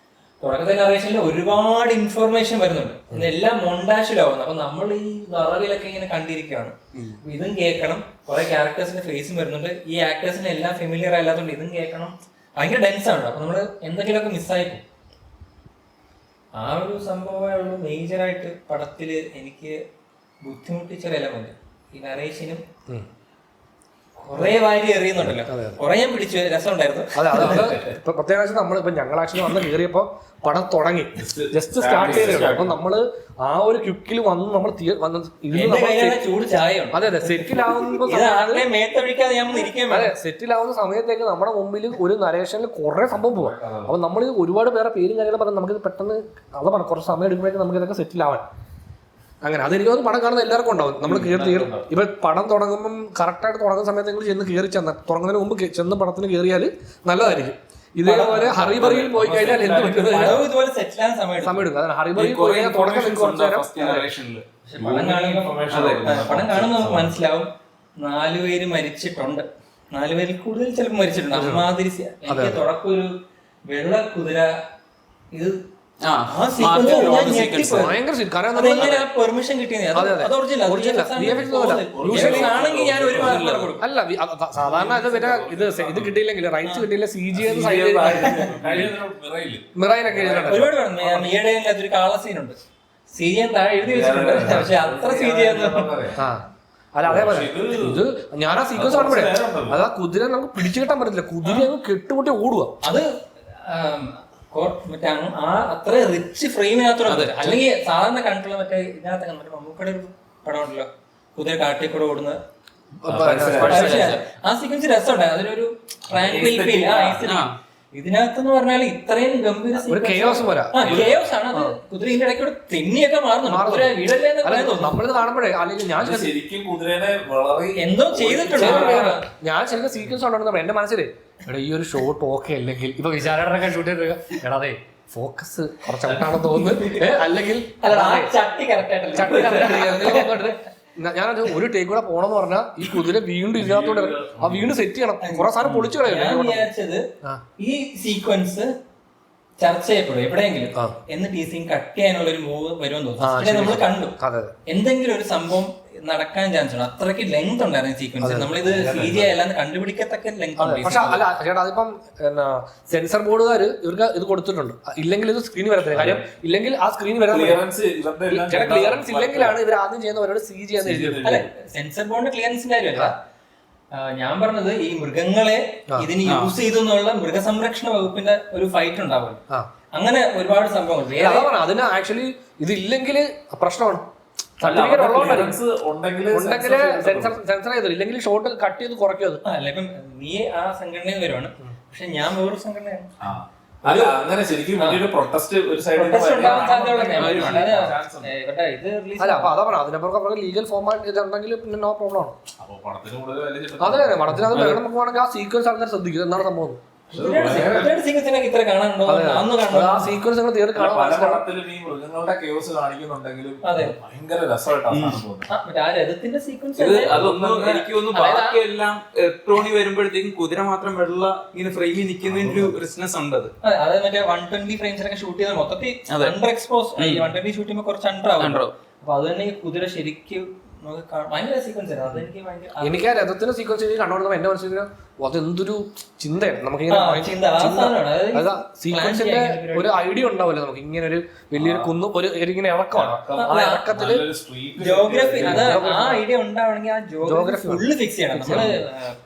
തുടക്കത്തെ നറേഷനിൽ ഒരുപാട് ഇൻഫർമേഷൻ വരുന്നുണ്ട്, ഇതെല്ലാം മൊണ്ടാഷിലാവുന്നു. അപ്പൊ നമ്മൾ ഈ നിറവിലൊക്കെ ഇങ്ങനെ കണ്ടിരിക്കുകയാണ്. ഇതും കേൾക്കണം, കുറെ ക്യാരക്ടേഴ്സിന്റെ ഫേസും വരുന്നുണ്ട്, ഈ ആക്ടേഴ്സിന് എല്ലാം ഫെമിലിയർ അല്ലാത്തതുകൊണ്ട് ഇതും കേൾക്കണം. ഭയങ്കര ഡെൻസ് ആണ്. അപ്പൊ നമ്മള് എന്തെങ്കിലുമൊക്കെ മിസ്സായിപ്പോ ആ ഒരു സംഭവമേ ഉള്ളൂ മേജറായിട്ട് പടത്തില് എനിക്ക് ബുദ്ധിമുട്ടിച്ചൊരു എലമെന്റ്. ഈ നറേഷനും കുറെ വാരി എറിയുന്നുണ്ടല്ലോ, കുറെ ഞാൻ പിടിച്ചു, രസമുണ്ടായിരുന്നു. അതെ പ്രത്യേകിച്ച് നമ്മളിപ്പോ ഞങ്ങൾ ആക്ച്വലി വന്ന് കയറിയപ്പോ പടം തുടങ്ങി, ജസ്റ്റ് സ്റ്റാർട്ട് ചെയ്തേ. അപ്പൊ നമ്മള് ആ ഒരു ക്യുക്കിൽ വന്ന് നമ്മൾ ചൂട് ചായ. അതെ അതെ സെറ്റിലാവുമ്പോ സെറ്റിലാവുന്ന സമയത്തേക്ക് നമ്മുടെ മുമ്പിൽ ഒരു നരേഷനിൽ കുറെ സംഭവം പോവാം. അപ്പൊ നമ്മൾ ഒരുപാട് പേരെ പേരും കാര്യങ്ങളും പറഞ്ഞാൽ നമുക്കിത് പെട്ടെന്ന് അത് പറഞ്ഞു കുറച്ച് സമയം എടുക്കുമ്പോഴേക്കും നമുക്ക് ഇതൊക്കെ സെറ്റിലാവാൻ. അങ്ങനെ അതെനിക്ക് തോന്നുന്നു പടം കാണുന്ന എല്ലാവർക്കും ഉണ്ടാവും. നമ്മൾ കയറി ഇപ്പൊ പടം തുടങ്ങുമ്പം കറക്റ്റായിട്ട് തുടങ്ങുന്ന സമയത്ത് ചെന്ന് കയറി തുടങ്ങുന്നതിന് മുമ്പ് ചെന്ന് പടത്തിന് കയറിയാൽ നല്ലതായിരിക്കും. ഇതേപോലെ ഹറിബറിയിൽ പോയി കഴിഞ്ഞാൽ എന്ത് പറ്റുന്നത് സമയം എടുക്കും. അതാണ് ഹറിബറിയിൽ പോയി കഴിഞ്ഞാൽ തുടക്കം കുറച്ചു നേരം പടം കാണുമ്പോൾ നമുക്ക് മനസ്സിലാവും 4 പേര് മരിച്ചിട്ടുണ്ട്, 4 പേരിൽ കൂടുതൽ ചിലപ്പോൾ മരിച്ചിട്ടുണ്ട്. അമ്മാതിരി എനിക്ക് തുടക്കം ഒരു വെള്ള കുതിര ഇത് പെർമിഷൻ കിട്ടിയത് അല്ല. സാധാരണ ഇത് കിട്ടിയില്ലെങ്കിൽ റൈറ്റ്സ് കിട്ടിയില്ല CG മിറയിലൊക്കെ ഒരുപാട് ഒരു കാള സീനുണ്ട്, CG താഴെ എഴുതി വെച്ചിട്ടുണ്ട്. പക്ഷെ അത്ര CG അല്ല അതേപോലെ ഇത് ഞാൻ ആ സീക്വൻസ് കാണുമ്പോഴേ അത് ആ കുതിര നമുക്ക് പിടിച്ചു കിട്ടാൻ പറ്റത്തില്ല, കുതിര അങ്ങ് കെട്ടുപൊട്ടി ഓടുക. അത് അത്ര റിച്ച് ഫ്രെയിമിനകത്തോടെ. അല്ലെങ്കിൽ സാധാരണ കണ്ടിട്ടുള്ള മറ്റേ ഇതിനകത്ത് മമ്മൂക്കയുടെ ഒരു പടം ഉണ്ടല്ലോ, കുതിര കാട്ടിൽ കൂടെ ഓടുന്നത്, ആ സീക്വൻസ് രസമുണ്ട്. അതിലൊരു ഇതിനകത്തെന്ന് പറഞ്ഞാൽ ഇത്രയും ഗംഭീര കേയോസ് ആണ്. അത് കുതിരയുടെ ഇടയ്ക്കൂടെ തെന്നിയൊക്കെ മാറുന്നുണ്ട്. നമ്മളിത് കാണുമ്പോഴേ അല്ലെങ്കിൽ ഞാൻ ശരിക്കും കുതിരനെ എന്തോ ചെയ്തിട്ടുണ്ട്. ഞാൻ ശരിക്കും സീക്വൻസ് ഉണ്ടെന്ന് എന്റെ മനസ്സിൽ എടാ ഈ ഒരു ഷോട്ട് ഓക്കെ അല്ലെങ്കിൽ ഇപ്പൊ വിചാരടൊക്കെ ഷൂട്ട് ചെയ്ത് എടാ അതെ ഫോക്കസ് കുറച്ച് ഔട്ടാണെന്ന് തോന്നുന്നു, അല്ലെങ്കിൽ ഞാനത് ഒരു ടേക്ക് കൂടെ പോണെന്ന് പറഞ്ഞാൽ ഈ കുതിര വീണ്ടും ഇതിനകത്തോടെ ആ വീണ്ടും സെറ്റ് ചെയ്യണം, കുറെ സാധനം പൊളിച്ചു കളയാം. വിചാരിച്ചത് ഈ സീക്വൻസ് ചർച്ച ചെയ്യപ്പെടും എവിടെയെങ്കിലും, എന്നിട്ട് ഈ സീൻ കട്ട് ചെയ്യാനുള്ള ഒരു മൂവ് വരുമെന്ന് തോന്നുന്നു. നമ്മൾ കണ്ടു എന്തെങ്കിലും ഒരു സംഭവം നടക്കാൻ ചാൻസ് ഉണ്ട്. അത്രയ്ക്ക് ലെങ്ത് ഉണ്ടായിരുന്നു സീക്വൻസ്. നമ്മളിത് CGI അല്ലാതെ കണ്ടുപിടിക്കത്തക്ക ലെങ്ത് ഉണ്ട്. പക്ഷെ അല്ല ചേട്ടാ, അതിപ്പം സെൻസർ ബോർഡുകാർ ഇവർക്ക് ഇത് കൊടുത്തിട്ടുണ്ട്. ഇല്ലെങ്കിൽ ഇത് സ്ക്രീനിൽ വരത്തില്ല. കാര്യം ഇല്ലെങ്കിൽ ആ സ്ക്രീനിൽ വരാൻ ക്ലിയറൻസ് ഇല്ലെങ്കിലാണ് ഇവർ ആദ്യം ചെയ്യുന്നവരോട് CG എന്ന് എഴുതിയത്. അല്ലെ, സെൻസർ ബോർഡിന്റെ ക്ലിയറൻസിന്റെ കാര്യമല്ല ഞാൻ പറഞ്ഞത്. ഈ മൃഗങ്ങളെ ഇതിന് യൂസ് ചെയ്തു എന്നുള്ള മൃഗസംരക്ഷണ വകുപ്പിന്റെ ഒരു ഫൈറ്റ് ഉണ്ടാവും. അങ്ങനെ ഒരുപാട് സംഭവങ്ങൾ. അതിന് ആക്ച്വലി ഇത് ഇല്ലെങ്കിൽ പ്രശ്നമാണ്. സർട്ടിഫിക്കറ്റ് ഉണ്ടെങ്കിൽ സെൻസർ ചെയ്തു, ഇല്ലെങ്കിൽ ഷോട്ട് കട്ട് ചെയ്ത് കുറയ്ക്കും. അല്ല, ഇപ്പം നീ ആ സംഘടനയിൽ വരുവാണ്, പക്ഷെ ഞാൻ വേറൊരു സംഘടനയാണ്. അല്ല, അങ്ങനെ ശരിക്കും വലിയൊരു പ്രൊട്ടസ്റ്റ് ഒരു സൈഡിൽ അല്ല, അപ്പൊ അതാ പറഞ്ഞത്, അതിനപ്പുറം ലീഗൽ ഫോർമാറ്റ് ഇതുണ്ടെങ്കിൽ പിന്നെ നോ പ്രോബ്ലം ആണ്. അതെ, പടത്തിന് അത് വേണം നമുക്ക് വേണമെങ്കിൽ ആ സീക്വൻസ് ആൾക്കാർ ശ്രദ്ധിക്കും എന്താണ് സംഭവം. ഇത്ര കാണാനുണ്ടോ? ആ സീക്വൻസ് നിങ്ങൾ തീർത്ത് കാണാൻ മൃഗങ്ങളുടെ കേസ് കാണിക്കുന്നുണ്ടെങ്കിലും ഭയങ്കര രസമായിട്ടാണ്. ആ രഥത്തിന്റെ സീക്വൻസ് അതൊന്നും എനിക്ക് തോന്നുന്നു ബാക്കിയെല്ലാം ഇലക്ട്രോണിക് വരുമ്പോഴത്തേക്കും കുതിര മാത്രം വെള്ള ഇങ്ങനെ ഫ്രെയിമിൽ നിൽക്കുന്നതിന്റെ ഒരു റിസ്നെസ് ഉണ്ട്. അത് മറ്റേ 120 ഫ്രെയിംസിലൊക്കെ ഷൂട്ട് ചെയ്താൽ മൊത്തത്തിൽ അണ്ടർ എക്സ്പോസ്. 120 ഷൂട്ട് ചെയ്യുമ്പോൾ കുറച്ച് അണ്ടർ ആവും. അപ്പൊ അത് തന്നെ കുതിര ശരിക്കും എനിക്ക് ആ രഥത്തിന്റെ സീക്വൻസ് കണ്ടുകൊടുക്കുമ്പോൾ എന്റെ മനസ്സിൽ അതെന്തൊരു ചിന്തയാണ്. നമുക്ക് സീക്വൻസിന്റെ ഒരു ഐഡിയ ഉണ്ടാവില്ല. നമുക്ക് ഇങ്ങനെ ഒരു വലിയൊരു കുന്നും ഒരു ഇങ്ങനെ ഇറക്കമാണ്. ആ ഇറക്കത്തില് ജോഗ്രഫി ആ ഐഡിയ ഉണ്ടാവണമെങ്കിൽ ആ ജോഗ്രഫി ഫുള്ള് ഫിക്സ് ചെയ്യണം. നമ്മള്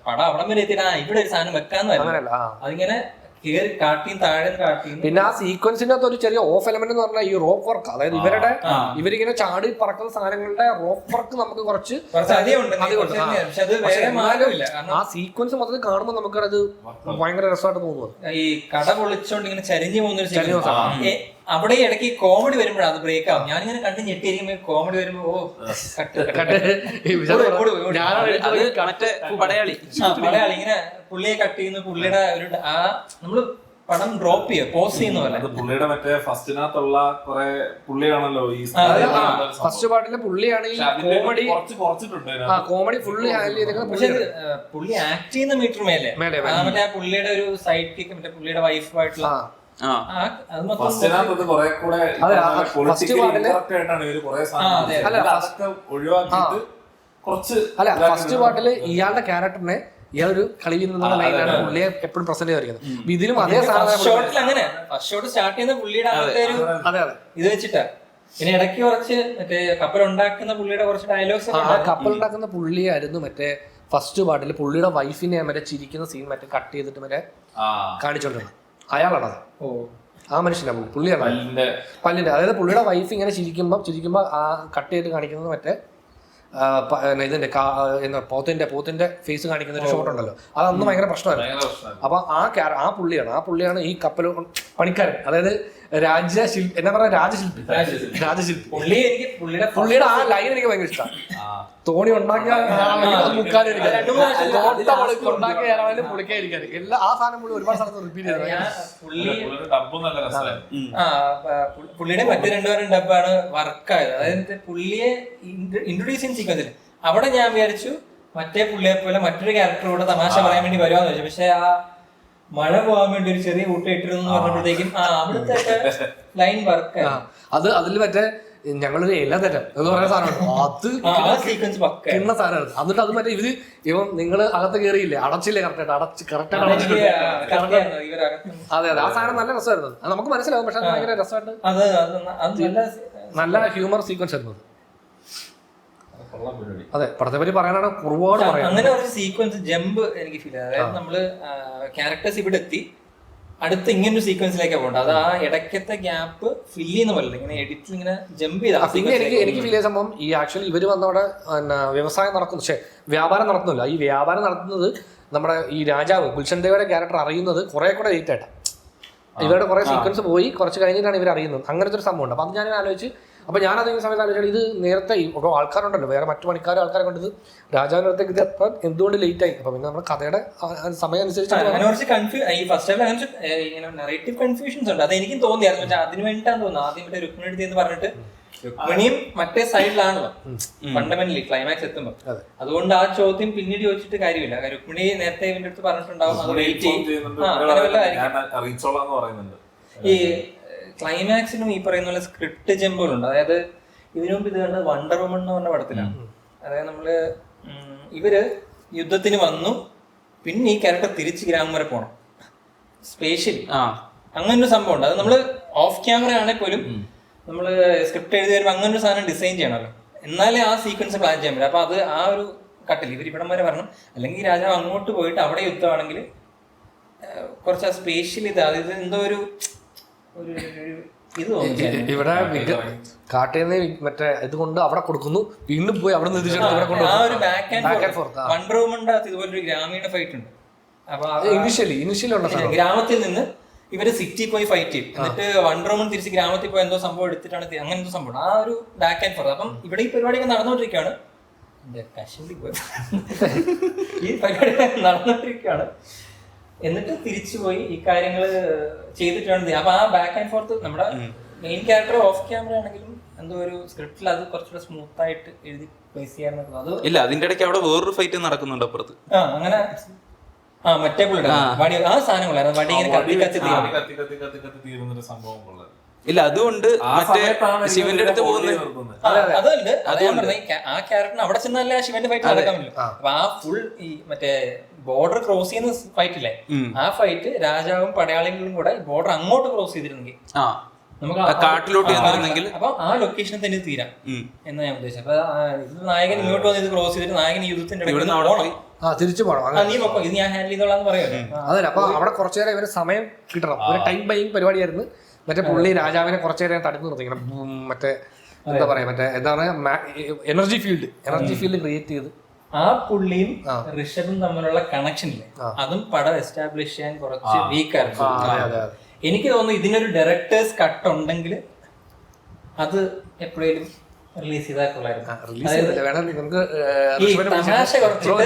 പടം അവിടെ വരെ എത്തിയിട്ട് ഇവിടെ ഒരു സാധനം വെക്കാന്ന് അങ്ങനെയല്ല, അതിങ്ങനെ പിന്നെ ആ സീക്വൻസിന്റെ അകത്ത് ഒരു ചെറിയ ഓഫ് എലമെന്റ് എന്ന് പറഞ്ഞാൽ ഈ റോപ്പ് വർക്ക്, അതായത് ഇവരിങ്ങനെ ചാടി പറക്കുന്ന സാധനങ്ങളുടെ റോപ്പ് വർക്ക് നമുക്ക് കുറച്ച് ആ സീക്വൻസ് മൊത്തത്തിൽ കാണുമ്പോൾ നമുക്കത് ഭയങ്കര രസമായിട്ട് തോന്നുന്നത്. ഈ കട പൊളിച്ചോണ്ട് ഇങ്ങനെ ചരിഞ്ഞു പോകുന്ന അവിടെ ഇടയ്ക്ക് കോമഡി വരുമ്പോഴാണ് അത് ബ്രേക്ക് ആവും. ഞാനിങ്ങനെ കണ്ട് ഞെട്ടിയിരിക്കുമ്പോ കോമഡി വരുമ്പോ പടയാളി ഇങ്ങനെ പുള്ളിയെ കട്ട് ചെയ്യുന്ന പുള്ളിയുടെ ഒരു ആ നമ്മള് പടം ഡ്രോപ്പ് ചെയ്യോ പോസ് ചെയ്യുന്ന പോലെ. പുള്ളിയുടെ മറ്റേ ഫസ്റ്റിനകത്തുള്ള കുറെ പുള്ളിയാണല്ലോ ഈ ഫസ്റ്റ് പാർട്ടിലെ പുള്ളിയാണ് ഈ കോമഡി കോമഡി ഫുള്ളി ഹാൻഡിൽ ചെയ്തേക്കുന്നത്. പക്ഷെ പുള്ളി ആക്ട് ചെയ്യുന്ന മീറ്റർ മേലെ മറ്റേ പുള്ളിയുടെ ഒരു സൈഡ് കിക്ക് മറ്റേ പുള്ളിയുടെ വൈഫായിട്ടുള്ള ഫസ്റ്റ് പാർട്ടില് ഇയാളുടെ ക്യാരക്ടറിനെ ഇയാളൊരു കളി എന്നുള്ള ലൈനാണ് പുള്ളിയെ എപ്പോഴും പ്രസന്റ് ചെയ്തിരിക്കുന്നത്. ഇതിലും അതേ ഇത് വെച്ചിട്ടാ. പിന്നെ ഇടയ്ക്ക് കുറച്ച് മറ്റേ കപ്പൽ ഉണ്ടാക്കുന്ന പുള്ളിയുടെ കുറച്ച് ഡയലോഗ്സ്. കപ്പൽ ഉണ്ടാക്കുന്ന പുള്ളിയായിരുന്നു മറ്റേ ഫസ്റ്റ് പാർട്ടിൽ പുള്ളിയുടെ വൈഫിനെ മറ്റേ ചിരിക്കുന്ന സീൻ മറ്റേ കട്ട് ചെയ്തിട്ട് മറ്റേ കാണിച്ചോണ്ടിരുന്നത് അയാളാണത്. ആ മനുഷ്യനാണ് പുള്ളിയാണ് പല്ലിന്റെ. അതായത് പുള്ളിയുടെ വൈഫ് ഇങ്ങനെ ചിരിക്കുമ്പോ ആ കട്ട് ചെയ്ത് കാണിക്കുന്നത് മറ്റേ ഇതിന്റെ പോത്തിന്റെ ഫേസ് കാണിക്കുന്ന ഒരു ഷോട്ട് ഉണ്ടല്ലോ, അതൊന്നും ഭയങ്കര പ്രശ്നമായിരുന്നു. അപ്പൊ ആ പുള്ളിയാണ് ഈ കപ്പൽ പണിക്കാരൻ. അതായത് രാജശില്പി എന്നാ പറയാ രാജശില്പി പുള്ളിയുടെ ആ ലൈൻ എനിക്ക് ഭയങ്കര ഇഷ്ടമാണ്. തോണി ഉണ്ടാക്കിയ പുള്ളിക്കായിരിക്കാൻ എല്ലാ ആ സാധനം പുള്ളി ഒരുപാട് സ്ഥലത്ത് റിപ്പീറ്റ് ചെയ്തത്. പുള്ളിയുടെ മറ്റു രണ്ടുപേരും ഡബ്ബാണ് വർക്കായത്. അതായത് പുള്ളിയെ ഇൻട്രൊഡ്യൂസ് ചെയ്യുന്ന സീക്വൻസിൽ അവിടെ ഞാൻ വിചാരിച്ചു മറ്റേ പുള്ളിയെ പോലെ മറ്റൊരു ക്യാരക്ടറോട് തമാശ പറയാൻ വേണ്ടി വരുവാന്ന് വെച്ചു. പക്ഷെ ആ മഴ പോകാൻ വേണ്ടി ഒരു ചെറിയ കൂട്ടം ഇട്ടിരുന്നു പറഞ്ഞപ്പോഴത്തേക്കും അവിടുത്തെ ലൈൻ വർക്ക് അത് അതിൽ മറ്റേ ഞങ്ങളൊരു എല്ലാ തരം എന്ന് പറയുന്ന സാധനമാണ്. അത് സീക്വൻസ് കിണ്ണ സാധനമാണ്. എന്നിട്ട് അത് മറ്റേ ഇവൻ നിങ്ങള് അകത്ത് കയറിയില്ലേ, അടച്ചില്ലേ കറക്റ്റായിട്ട് അതെ ആ സാധനം നല്ല രസമായിരുന്നു. അത് നമുക്ക് മനസ്സിലാവും, പക്ഷെ ഭയങ്കര രസമായിട്ട് നല്ല ഹ്യൂമർ സീക്വൻസ് ആയിരുന്നു. അതെ, പടത്തെ പറ്റി പറയാനാണ് ഒരുപാട് പറയാം. അങ്ങനെ ഒരു സീക്വൻസ് ജമ്പ് എനിക്ക് ഫീൽ ചെയ്തു. അതായത് നമ്മള് ക്യാരക്ടേഴ്സ് ഇവിടെ എത്തി അടുത്ത ഇങ്ങനെ ഒരു സീക്വൻസിലേക്കാണ് പോകേണ്ടത്. അത് ആ ഇടയ്ക്കത്തെ ഗ്യാപ്പ് ഫില്ല് ചെയ്യുന്ന പോലെ ഇങ്ങനെ എഡിറ്റിൽ ഇങ്ങനെ ജമ്പ് ചെയ്ത എനിക്ക് ഫീൽ ചെയ്ത സംഭവം ഈ ആക്ച്വലി ഇവര് വന്നവിടെ വ്യവസായം നടക്കുന്നു, പക്ഷെ വ്യാപാരം നടത്തുന്നില്ല. ഈ വ്യാപാരം നടത്തുന്നത് നമ്മുടെ ഈ രാജാവ് ഗുൽഷൻ ദേവയുടെ ക്യാരക്ടർ അറിയുന്നത് കുറെ കൂടെ ലേറ്റ് ആയിട്ടാണ്. ഇവരുടെ കുറെ സീക്വൻസ് പോയി കുറച്ച് കഴിഞ്ഞിട്ടാണ് ഇവർ അറിയുന്നത്. അങ്ങനത്തെ ഒരു സംഭവം ഉണ്ട്. അപ്പൊ അത് ഞാൻ ആലോചിച്ച്, അപ്പൊ ഞാൻ അതേ സമയത്ത് ആലോചിച്ചാൽ ഇത് നേരത്തെ ആൾക്കാരുണ്ടല്ലോ, വേറെ മറ്റു പണിക്കാരെ ആൾക്കാരെ കണ്ടത് രാജാവിന്റെ അടുത്തേക്ക് ഇത് എത്താൻ എന്തുകൊണ്ട് ലേറ്റ് ആയി. അപ്പൊ പിന്നെ നമ്മുടെ കഥയുടെ സമയം അനുസരിച്ച് നെറേറ്റീവ് കൺഫ്യൂഷൻസ് ഉണ്ട്. അത് എനിക്കും തോന്നിയായിരുന്നു. പക്ഷെ അതിന് വേണ്ടിയിട്ടാന്ന് തോന്നുന്നു ആദ്യം മറ്റേ രുക്മിണി എന്ന് പറഞ്ഞിട്ട് രുക്മിണിയും മറ്റേ സൈഡിലാണല്ലോ ഫണ്ടമെന്റലി ക്ലൈമാക്സ് എത്തുമ്പോ. അതുകൊണ്ട് ആ ചോദ്യം പിന്നീട് ചോദിച്ചിട്ട് കാര്യമില്ല. രുക്മിണി നേരത്തെ ഇവന്റെ അടുത്ത് പറഞ്ഞിട്ടുണ്ടാവും അത് വെയിറ്റ് ചെയ്യും. ഈ ക്ലൈമാക്സിനും ഈ പറയുന്ന പോലെ സ്ക്രിപ്റ്റ് ജമ്പുകളുണ്ട്. അതായത് ഇതിനു മുമ്പ് ഇത് കണ്ടത് വണ്ടർ വുമൺ എന്ന് പറഞ്ഞ പടത്തിലാണ്. അതായത് നമ്മള് ഇവര് യുദ്ധത്തിന് വന്നു, പിന്നെ ഈ ക്യാരക്ടർ തിരിച്ച് ഗ്രാമം വരെ പോകണം. സ്പേഷ്യലി അങ്ങനൊരു സംഭവം ഉണ്ട്. അത് നമ്മള് ഓഫ് ക്യാമറ ആണെങ്കിൽ പോലും നമ്മള് സ്ക്രിപ്റ്റ് എഴുതി വരുമ്പോൾ അങ്ങനൊരു സാധനം ഡിസൈൻ ചെയ്യണമല്ലോ, എന്നാലേ ആ സീക്വൻസ് പ്ലാൻ ചെയ്യാൻ പറ്റും. അപ്പൊ അത് ആ ഒരു കട്ടിൽ ഇവർ ഇവിടം വരെ വരണം, അല്ലെങ്കിൽ രാജാവ് അങ്ങോട്ട് പോയിട്ട് അവിടെ യുദ്ധമാണെങ്കിൽ കുറച്ച് ആ സ്പേഷ്യൽ അതായത് എന്തോ ഒരു ഇത് തോന്നുന്നു. ഇവിടെ കാട്ടേന്ന് മറ്റേ ഇതുകൊണ്ട് അവിടെ കൊടുക്കുന്നു, വീണ്ടും പോയി അവിടെ നിന്ന് ആ ഒരു ബാക്ക് ആൻഡ് ഫോർത്ത്. വണ്ടർ വുമന്റെ അകത്ത് ഇതുപോലെ ഒരു ഗ്രാമീണ ഫൈറ്റ് ഉണ്ട്. അപ്പൊ ഇനിഷ്യലി ഉള്ള ഗ്രാമത്തിൽ നിന്ന് ഇവര് സിറ്റി പോയി ഫൈറ്റ് ചെയ്യും, എന്നിട്ട് വണ്ടർ വുമൻ തിരിച്ച് ഗ്രാമത്തിൽ പോയി എന്തോ സംഭവം എടുത്തിട്ടാണ് അങ്ങനെ എന്തോ സംഭവം. ആ ഒരു ബാക്ക് ആൻഡ് ഫോർത്ത്. അപ്പം ഇവിടെ ഈ പരിപാടിയൊക്കെ നടന്നുകൊണ്ടിരിക്കുകയാണ്. ഈ പരിപാടി നടന്നുകൊണ്ടിരിക്കുകയാണ്. എന്നിട്ട് തിരിച്ചു പോയി ഈ കാര്യങ്ങൾ ചെയ്തിട്ടാണ്. അപ്പൊ ആ ബാക്ക് ആൻഡ് ഫോർത്ത് നമ്മുടെ മെയിൻ ക്യാരക്ടർ ഓഫ് ക്യാമറ ആണെങ്കിലും എന്തോ ഒരു സ്ക്രിപ്റ്റിൽ അത് കുറച്ചുകൂടെ സ്മൂത്ത് ആയിട്ട് എഴുതി പ്ലേസ് ചെയ്യാൻ അത് ഇല്ല. അതിന്റെ ഇടയ്ക്ക് അവിടെ വേറൊരു ഫൈറ്റ് നടക്കുന്നുണ്ട് അപ്പുറത്ത്. അങ്ങനെ മറ്റേ പുള്ളിയുടെ വടി ആ സാധനങ്ങളായിരുന്നു. വടി ഇങ്ങനെ കത്തി കത്തി തീരുന്നൊരു സംഭവം. ഇല്ല, അതുകൊണ്ട് മറ്റേ ശിവന്റെ അടുത്ത് പോകുന്നത് അതുണ്ട്. അത് ഞാൻ പറഞ്ഞത് ആ ക്യാരക്ടറിന് അവിടെ ചെന്നല്ലേ ശിവന്റെ ഫൈറ്റ് നടക്കാൻ പറ്റില്ല. അപ്പൊ ആ ഫുൾ ഈ മറ്റേ ബോർഡർ ക്രോസ് ചെയ്യുന്ന ഫൈറ്റ് ഇല്ലേ, ആ ഫൈറ്റ് രാജാവും പടയാളികളും കൂടെ ബോർഡർ അങ്ങോട്ട് ക്രോസ് ചെയ്തിരുന്നെങ്കിൽ നമുക്ക് കാട്ടിലോട്ട് ചെന്നിരുന്നെങ്കിൽ അപ്പൊ ആ ലൊക്കേഷനിൽ തന്നെ തീരാം എന്ന് ഞാൻ ഉദ്ദേശിച്ചത്. അപ്പൊ നായകൻ ഇങ്ങോട്ട് വന്ന് ഇത് ക്രോസ് ചെയ്തിട്ട് നായകൻ യുദ്ധത്തിന്റെ തിരിച്ചു പോകണം. നീ നോക്കാം, ഇത് ഞാൻ ഹാൻഡിൽ ചെയ്തോളാന്ന് പറയുമല്ലോ. അതല്ല, അപ്പൊ അവിടെ കുറച്ചു നേരം ഇവര് സമയം കിട്ടണം. ഒരു ടൈം ബൈയിങ് പരിപാടിയായിരുന്നു. മറ്റേ പുള്ളി രാജാവിനെ കുറച്ചു നേരം തടുത്ത് നിർത്തി ഇങ്ങനെ മറ്റേ എന്താ പറയാ, മറ്റേ എന്താണ് എനർജി ഫീൽഡ് ക്രിയേറ്റ് ചെയ്ത് ആ പുള്ളിയും ഋഷഭും തമ്മിലുള്ള കണക്ഷൻ ഇല്ലേ, അതും പടം എസ്റ്റാബ്ലിഷ് ചെയ്യാൻ കുറച്ച് വീക്കായിരുന്നു. എനിക്ക് തോന്നുന്നു ഇതിനൊരു ഡയറക്ടേഴ്സ് കട്ട് ഉണ്ടെങ്കിൽ അത് എപ്പോഴേലും റിലീസ് ചെയ്താൽ കൊള്ളായിരുന്നു.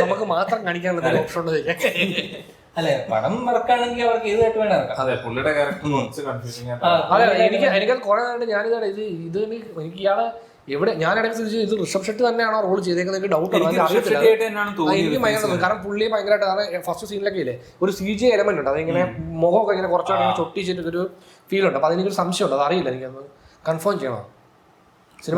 നമുക്ക് മാത്രം കാണിക്കാനുള്ള ഓപ്ഷൻ ഉണ്ട്. അല്ലെ, പടം വർക്കാണെങ്കിൽ അവർക്ക് ഏതായിട്ട് വേണം. എനിക്കത് കുറെ ഞാനിതാണ് ഇത് എനിക്ക് ഇയാളെ എവിടെ ഞാൻ ഇടയ്ക്ക് തിരിച്ചു ഇത് ഋഷഭ് ഷെട്ടി തന്നെയാണോ റോൾ ചെയ്തേക്കുന്നത് എനിക്ക് ഡൗട്ട് ഉണ്ട്. എനിക്ക് ഭയങ്കര കാരണം പുള്ളി ഭയങ്കരമായിട്ട് കാരണം ഫസ്റ്റ് സീനിലൊക്കെ ഇല്ലേ ഒരു CG എലമെന്റ് ഉണ്ട്. അതിങ്ങനെ മുഖമൊക്കെ ഇങ്ങനെ കുറച്ചുകൂടെ ചൊട്ടിച്ചിട്ട് ഒരു ഫീൽ ഉണ്ട്. അപ്പൊ അതെനിക്കൊരു സംശയമുണ്ട്, അത് അറിയില്ല, എനിക്കത് കൺഫേം ചെയ്യണം. സിനിമ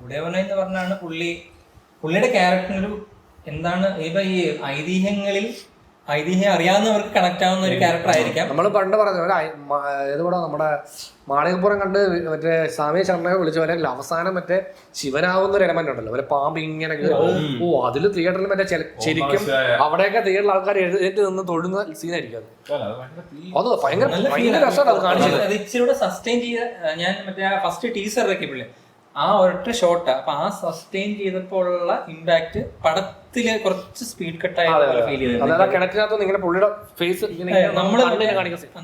ഉടയവന എന്ന് പറഞ്ഞാണ് പുള്ളിയുടെ ക്യാരക്ടറിനൊരു എന്താണ് ഇപ്പൊ ഈ ഐതിഹ്യം അറിയാവുന്നവർക്ക് കണക്ട് ആവുന്ന ഒരു ക്യാരക്ടർ ആയിരിക്കാം. നമ്മൾ പണ്ട് പറഞ്ഞ ഏതുകൂടെ നമ്മുടെ മാളികപ്പുറം കണ്ട് മറ്റേ സ്വാമി ശരണയെ വിളിച്ച പോലെ അവസാനം മറ്റേ ശിവനാവുന്ന ഒരു എലമെന്റ് ഉണ്ടല്ലോ, മറ്റേ പാമ്പ് ഇങ്ങനെ അതില് തിയേറ്ററിൽ മറ്റേ ശരിക്കും അവിടെയൊക്കെ തിയേറ്ററിൽ ആൾക്കാർ എഴുന്നേറ്റ് നിന്ന് തൊഴുന്ന സീനായിരിക്കും. അത് ഭയങ്കര രസമാണ് അത് കാണിച്ചത്. അത് ഇച്ചിരി സസ്റ്റെയിൻ ചെയ്ത ഞാൻ മറ്റേ ഫസ്റ്റ് ടീസർ ഇറക്കിയപ്പോഴേ ആ ഒരൊറ്റ ഷോട്ട്, അപ്പൊ ആ സസ്റ്റെയിൻ ചെയ്തപ്പോൾ ഉള്ള ഇമ്പാക്ട് പടത്തില് കുറച്ച് സ്പീഡ് കട്ടായ ഫീൽ ചെയ്തു.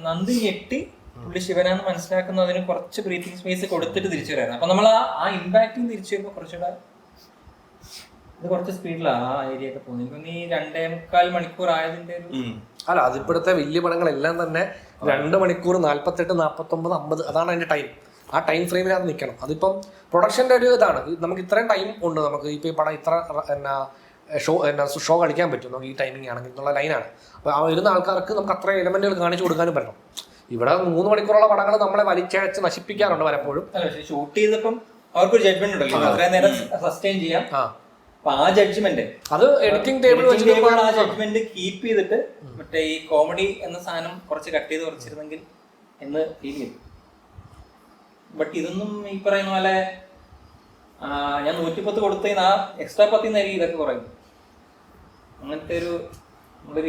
നന്ദി ഞെട്ടി പുള്ളി ശിവനാന്ന് മനസ്സിലാക്കുന്നതിന് കുറച്ച് ബ്രീത്തിങ് സ്പേസ് കൊടുത്തിട്ട് തിരിച്ചു വരായിരുന്നു. അപ്പൊ നമ്മൾ ആ ഇമ്പാക്ടിങ് തിരിച്ചു വരുമ്പോ കുറച്ചുകൂടെ ഇത് കുറച്ച് സ്പീഡിലാണ് ആ ഏരിയ ഒക്കെ പോകുന്നത്. എനിക്ക് ഈ 2.25 മണിക്കൂർ ആയതിന്റെ ഒരു അല്ല, അതിപ്പോഴത്തെ വലിയ പടങ്ങളെല്ലാം തന്നെ 2 മണിക്കൂർ 48, 49, 50 അതാണ് അതിന്റെ ടൈം. ആ ടൈം ഫ്രെയിമിനകത്ത് നിൽക്കണം. അതിപ്പം പ്രൊഡക്ഷൻ്റെ ഒരു ഇതാണ്. നമുക്ക് ഇത്രയും ടൈം ഉണ്ട്, നമുക്ക് ഇപ്പോൾ ഈ പടം ഇത്ര ഷോ കളിക്കാൻ പറ്റും നമുക്ക് ഈ ടൈമിംഗ് ആണെങ്കിൽ എന്നുള്ള ലൈനാണ്. അപ്പോൾ ആ വരുന്ന ആൾക്കാർക്ക് നമുക്ക് അത്രയും എലമെന്റുകൾ കാണിച്ചു കൊടുക്കാനും പറ്റണം. ഇവിടെ 3 മണിക്കൂറുള്ള പടങ്ങൾ നമ്മളെ വലിച്ചയച്ച് നശിപ്പിക്കാറുണ്ട് പലപ്പോഴും. ഷൂട്ട് ചെയ്തപ്പം അവർക്കൊരു ജഡ്ജ്മെന്റ് ഉണ്ടല്ലോ, അത്രയും നേരം സസ്റ്റെയിൻ ചെയ്യാം. അപ്പൊ ആ ജഡ്ജ്മെന്റ് അത് എഡിറ്റിംഗ് ടേബിൾ ആ ജഡ്ജ്മെന്റ് കീപ്പ് ചെയ്തിട്ട് മറ്റേ ഈ കോമഡി എന്ന സാധനം കുറച്ച് കട്ട് ചെയ്ത് കുറച്ചിരുന്നെങ്കിൽ എന്ന് ഫീൽ ചെയ്തു. ബട്ട് ഇതൊന്നും ഈ പറയുന്ന പോലെ ഞാൻ 110 കൊടുത്തതിന് ആ എക്സ്ട്രാ 10 നേരം ഇതൊക്കെ കുറയും. അങ്ങനത്തെ ഒരു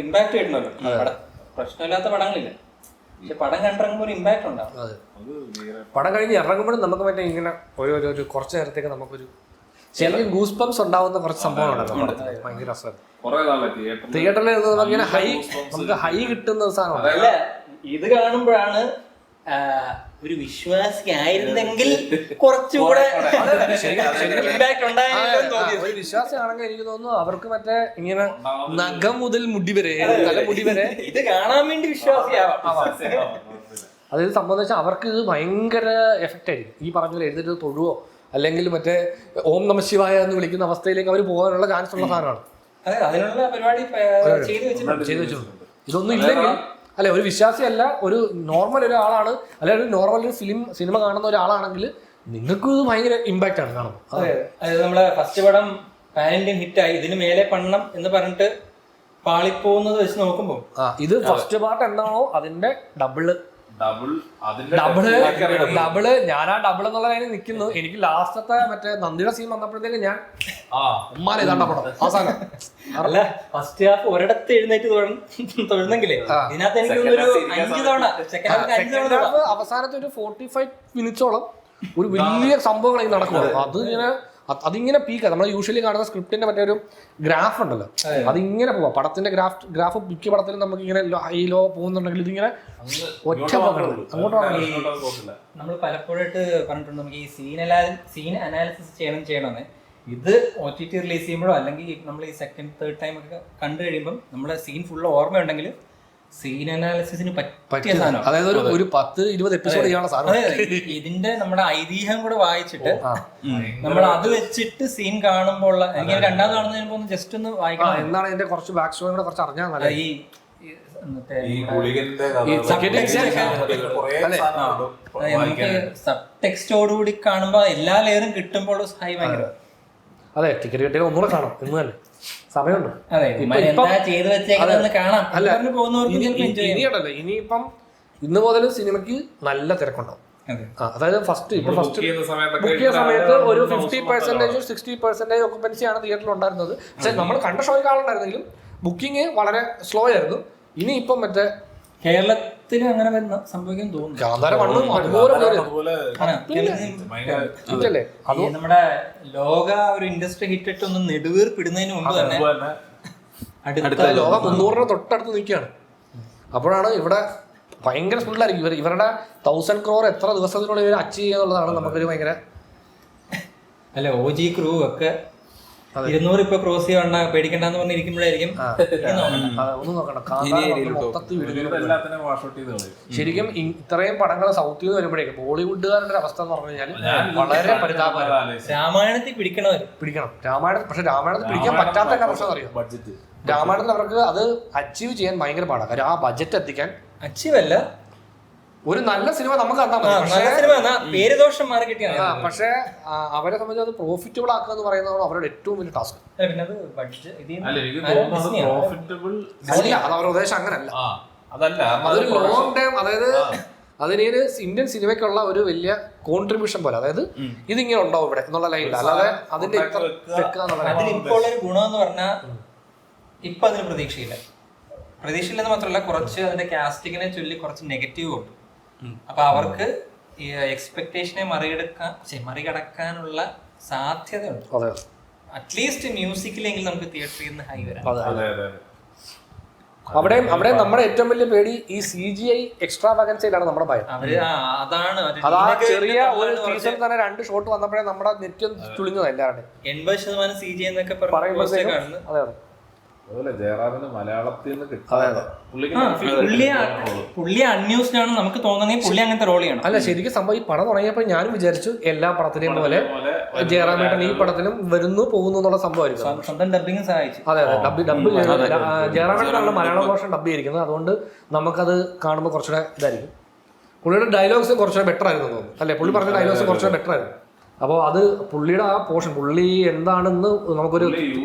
ഇമ്പാക്ട് കിട്ടുന്നല്ലോ. പ്രശ്നമില്ലാത്ത പടങ്ങളില്ല, പക്ഷെ പടം കണ്ടിറങ്ങുമ്പോൾ ഒരു ഇമ്പാക്ട് ഉണ്ടാവും. പടം കഴിഞ്ഞ് ഇറങ്ങുമ്പോഴും നമുക്ക് മറ്റേ ഇങ്ങനെ ഒരു കുറച്ച് നേരത്തേക്ക് നമുക്കൊരു ശരിക്കും ഗൂസ് ബംസ് ഉണ്ടാവുന്ന കുറച്ച് സംഭവങ്ങളുണ്ട്. ഭയങ്കര രസമാണ് തിയേറ്ററിൽ നമുക്കിങ്ങനെ നമുക്ക് ഹൈ കിട്ടുന്ന സാധനമാണ്. ഇത് കാണുമ്പോഴാണ് ഒരു വിശ്വാസി ആയിരുന്നെങ്കിൽ കുറച്ചുകൂടെ ഒരു വിശ്വാസിയാണെങ്കിൽ എനിക്ക് തോന്നുന്നു അവർക്ക് മറ്റേ ഇങ്ങനെ നഖം മുതൽ മുടി വരെ തലമുടി വരെ ഇത് കാണാൻ വേണ്ടി വിശ്വാസിയാവാം. അതായത് സംബന്ധിച്ചാൽ അവർക്ക് ഇത് ഭയങ്കര എഫക്റ്റ് ആയിരിക്കും. ഈ പറഞ്ഞ പോലെ എഴുതിട്ട് തൊഴുവോ അല്ലെങ്കിൽ മറ്റേ ഓം നമ ശിവായ എന്ന് വിളിക്കുന്ന അവസ്ഥയിലേക്ക് അവർ പോകാനുള്ള ചാൻസ് ഉള്ള സാധനമാണ്. അതിനുള്ള പരിപാടി ചെയ്തു വെച്ചിട്ടുണ്ട്. ഇതൊന്നും ഇല്ലെങ്കിൽ അല്ലെ ഒരു വിശ്വാസിയല്ല, ഒരു നോർമൽ ഒരാളാണ്, അല്ലെങ്കിൽ ഒരു നോർമൽ ഒരു സിനിമ കാണുന്ന ഒരാളാണെങ്കിൽ നിങ്ങൾക്ക് ഇത് ഭയങ്കര ഇമ്പാക്റ്റ് ആണ് കാണുമ്പോൾ. അതായത് നമ്മളെ ഫസ്റ്റ് പടം പാൻ ഇന്ത്യൻ ഹിറ്റായി, ഇതിന് മേലെ പണം എന്ന് പറഞ്ഞിട്ട് പാളിപ്പോകുന്നത് വെച്ച് നോക്കുമ്പോൾ ഇത് ഫസ്റ്റ് പാർട്ട് എന്താണോ അതിന്റെ ഡബിള് ഞാൻ ആ ഡബിൾ എന്നുള്ള ലൈനിൽ നിൽക്കുന്നു. എനിക്ക് ലാസ്റ്റത്തെ മറ്റേ നന്ദിയുടെ സീൻ വന്നപ്പോഴത്തേക്ക് ഞാൻ ഇതാണ്ട പടം അവസാനം. അല്ല ഫസ്റ്റ് ഹാഫ് ഒരിടത്ത് എഴുന്നേറ്റ് തൊഴുന്നെങ്കിലേ ഇതിനകത്ത് എനിക്ക് ഒരു 5 തവണ സെക്കൻഡ് ഹാഫ് അവസാനത്തെ ഒരു 45 മിനിറ്റ്സോളം ഒരു വലിയ സംഭവങ്ങൾ നടക്കുക. അതിങ്ങനെ പീക്കാ. നമ്മൾ യൂഷ്വലി കാണുന്ന സ്ക്രിപ്റ്റിന്റെ മറ്റേ ഒരു ഗ്രാഫ് ഉണ്ടല്ലോ, അതിങ്ങനെ പോവാ. പടത്തിന്റെ ഗ്രാഫ് മിക്ക പടത്തിലും നമുക്ക് ഇങ്ങനെ ഹൈ ലോ പോകുന്നുണ്ടെങ്കിൽ ഇതിങ്ങനെ ഒറ്റ അങ്ങോട്ട്. നമ്മൾ പലപ്പോഴായിട്ട് പറഞ്ഞിട്ടുണ്ട് നമുക്ക് ഈ സീൻ അനാലിസിസ് ചെയ്യണമെന്ന്. ഇത് OTT റിലീസ് ചെയ്യുമ്പോഴോ അല്ലെങ്കിൽ നമ്മൾ ഈ സെക്കൻഡ് തേർഡ് ടൈം ഒക്കെ കണ്ടു കഴിയുമ്പോൾ നമ്മുടെ സീൻ ഫുള്ള് ഓർമ്മയുണ്ടെങ്കിൽ സീൻ അനാലിസിന് പറ്റിയ സാധനം. അതായത് ഒരു 10-20 എപ്പിസോഡ് ചെയ്യാനുള്ള സാധനം. ഇതിന്റെ നമ്മുടെ ഐതിഹ്യം കൂടെ വായിച്ചിട്ട് നമ്മൾ അത് വെച്ചിട്ട് സീൻ കാണുമ്പോൾ എനിക്ക് രണ്ടാമത് കാണുന്നതിന് മുമ്പ് ജസ്റ്റ് ഒന്ന് വായിക്കണം. എന്താണ് ഇതിന്റെ കുറച്ച് ബാക്ക് സ്റ്റോറി കൂടെ കുറച്ച് അറിഞ്ഞാൽ നമുക്ക് സബ് ടെക്സ്റ്റോടുകൂടി കാണുമ്പോ എല്ലാ ലെയറും കിട്ടുമ്പോൾ ഹൈ ഭയങ്കര. അതെ, ടിക്കറ്റ് കിട്ടിയാൽ ഒന്നുകൂടെ കാണാം ഇന്ന് തന്നെ സമയമുണ്ട്. ഇനിയുണ്ടല്ലോ, ഇനിയിപ്പം ഇന്ന് മുതൽ സിനിമയ്ക്ക് നല്ല തിരക്കുണ്ടാവും. അതായത് ഫസ്റ്റ് ബുക്ക് ചെയ്ത സമയത്ത് ഒരു 50% 60% ഒക്കുപ്പൻസി ആണ് തിയേറ്ററിൽ ഉണ്ടായിരുന്നത്. പക്ഷെ നമ്മൾ കണ്ട ഷോയ്ക്ക് ആളുണ്ടായിരുന്നെങ്കിലും ബുക്കിംഗ് വളരെ സ്ലോ ആയിരുന്നു. ഇനിയിപ്പം മറ്റേ കേരളത്തിൽ അങ്ങനെ സംഭവിക്കാൻ തോന്നുന്നു. നമ്മുടെ ലോക ഒരു ഇൻഡസ്ട്രി ഹിറ്റ് ഒന്ന് നെടുവീർപ്പിടുന്നതിന് മുമ്പ് തന്നെ അടുത്ത ലോക 300 തൊട്ടടുത്ത് നിൽക്കുകയാണ്. അപ്പോഴാണ് ഇവിടെ ഭയങ്കര സ്പീഡിലായിരിക്കും ഇവരുടെ 1000 crore എത്ര ദിവസത്തിനുള്ളിൽ ഇവർ അച്ചീവ് ചെയ്യുന്നുള്ളതാണ് നമുക്കൊരു ഭയങ്കര. അല്ല OG ക്രൂ ഒക്കെ 200 ഇപ്പൊ ക്രോസ് ചെയ്യണ്ട പേടിക്കണ്ടെന്ന് പറഞ്ഞിരിക്കുമ്പോഴായിരിക്കും ശരിക്കും ഇത്രയും പടങ്ങൾ സൗത്തിൽ നിന്ന് വരുമ്പോഴേക്കും ബോളിവുഡുകാരുടെ അവസ്ഥ എന്ന് പറഞ്ഞു കഴിഞ്ഞാൽ വളരെ പരിതാപകരം. രാമായണത്തിൽ പിടിക്കണം രാമായണം. പക്ഷെ രാമായണത്തിൽ പിടിക്കാൻ പറ്റാത്ത പ്രശ്നം അറിയാം. രാമായണത്തിൽ അവർക്ക് അത് അച്ചീവ് ചെയ്യാൻ ഭയങ്കര പാടാണ്. കാര്യം ആ ബഡ്ജറ്റ് എത്തിക്കാൻ അച്ചീവ് അല്ല, ഒരു നല്ല സിനിമ നമുക്ക് പക്ഷെ അവരെ സംബന്ധിച്ച് അത് പ്രോഫിറ്റബിൾ ആക്കുക എന്ന് പറയുന്നതാണ് അവരുടെ ഏറ്റവും വലിയ ടാസ്ക്. അത് അവരുടെ ഉദ്ദേശം അങ്ങനല്ല. അതൊരു ലോങ് ടൈം, അതായത് അതിന് ഇന്ത്യൻ സിനിമയ്ക്കുള്ള ഒരു വലിയ കോൺട്രിബ്യൂഷൻ പോലെ, അതായത് ഇതിങ്ങനെ ഉണ്ടാവും ഇവിടെ എന്നുള്ള ലൈനില്ല. അല്ലാതെ അതിന്റെ ഇപ്പോൾ ഒരു ഗുണം എന്ന് പറഞ്ഞാൽ ഇപ്പൊ അതിന് പ്രതീക്ഷയില്ലെന്ന് മാത്രമല്ല കുറച്ച് അതിന്റെ കാസ്റ്റിങ്ങിനെ ചൊല്ലി കുറച്ച് നെഗറ്റീവ് ഉണ്ട്. അപ്പൊ അവർക്ക് ഈ എക്സ്പെക്ടേഷനെ മറികടക്കാനുള്ള സാധ്യതയുണ്ട്. അറ്റ്ലീസ്റ്റ് മ്യൂസിക്കിലെങ്കിലും നമുക്ക് തിയേറ്ററിൽ നിന്ന് ഹൈ വരാം. അവിടെ നമ്മുടെ ഏറ്റവും വലിയ പേടി ഈ CGI എക്സ്ട്രാവാഗൻസിയിലാണ് നമ്മുടെ ഭയം. അതാ ചെറിയ ഒരു സീസണിൽ തന്നെ 2 ഷോട്ട് വന്നപ്പോഴേ നമ്മുടെ നെറ്റ് ചുളിഞ്ഞത് എല്ലാവരുടെയും. 80% CGI എന്നൊക്കെ പറയുമ്പോഴത്തേക്കാണ്. അതെ ജയറാമിന് മലയാളത്തിൽ നിന്ന് പുള്ളി അൺയൂസ്ഡ് ആണ് നമുക്ക് തോന്നുന്നത്. പുള്ളി അങ്ങനത്തെ റോൾ ചെയ്യണം. അല്ല ശരിക്കും സംഭവം ഈ പടം തുടങ്ങിയപ്പോൾ ഞാനും വിചാരിച്ചു എല്ലാ പടത്തിലെയും പോലെ ജയറാമേട്ടൻ ഈ പടത്തിലും വരുന്നു പോകുന്നു എന്നുള്ള സംഭവമായിരിക്കും. സ്വന്തം ഡബിങ് സഹായിച്ചു. അതെ ഡബ് ജയറാമേട്ടനാണ് മലയാളം വേർഷൻ ഡബ് ചെയ്തിരിക്കുന്നത്. അതുകൊണ്ട് നമുക്കത് കാണുമ്പോൾ കുറച്ചുകൂടെ ഇതായിരിക്കും. പുള്ളിയുടെ ഡയലോഗ്സ് കുറച്ചുകൂടെ ബെറ്റർ ആയിരുന്നു തോന്നുന്നു. അല്ലെ, പുള്ളി പറഞ്ഞ ഡയലോഗ്സ് കുറച്ചുകൂടെ ബെറ്റർ ആയിരുന്നു. അപ്പോൾ അത് പുള്ളിയുടെ ആ പോർഷൻ പുള്ളി എന്താണെന്ന് നമുക്കൊരു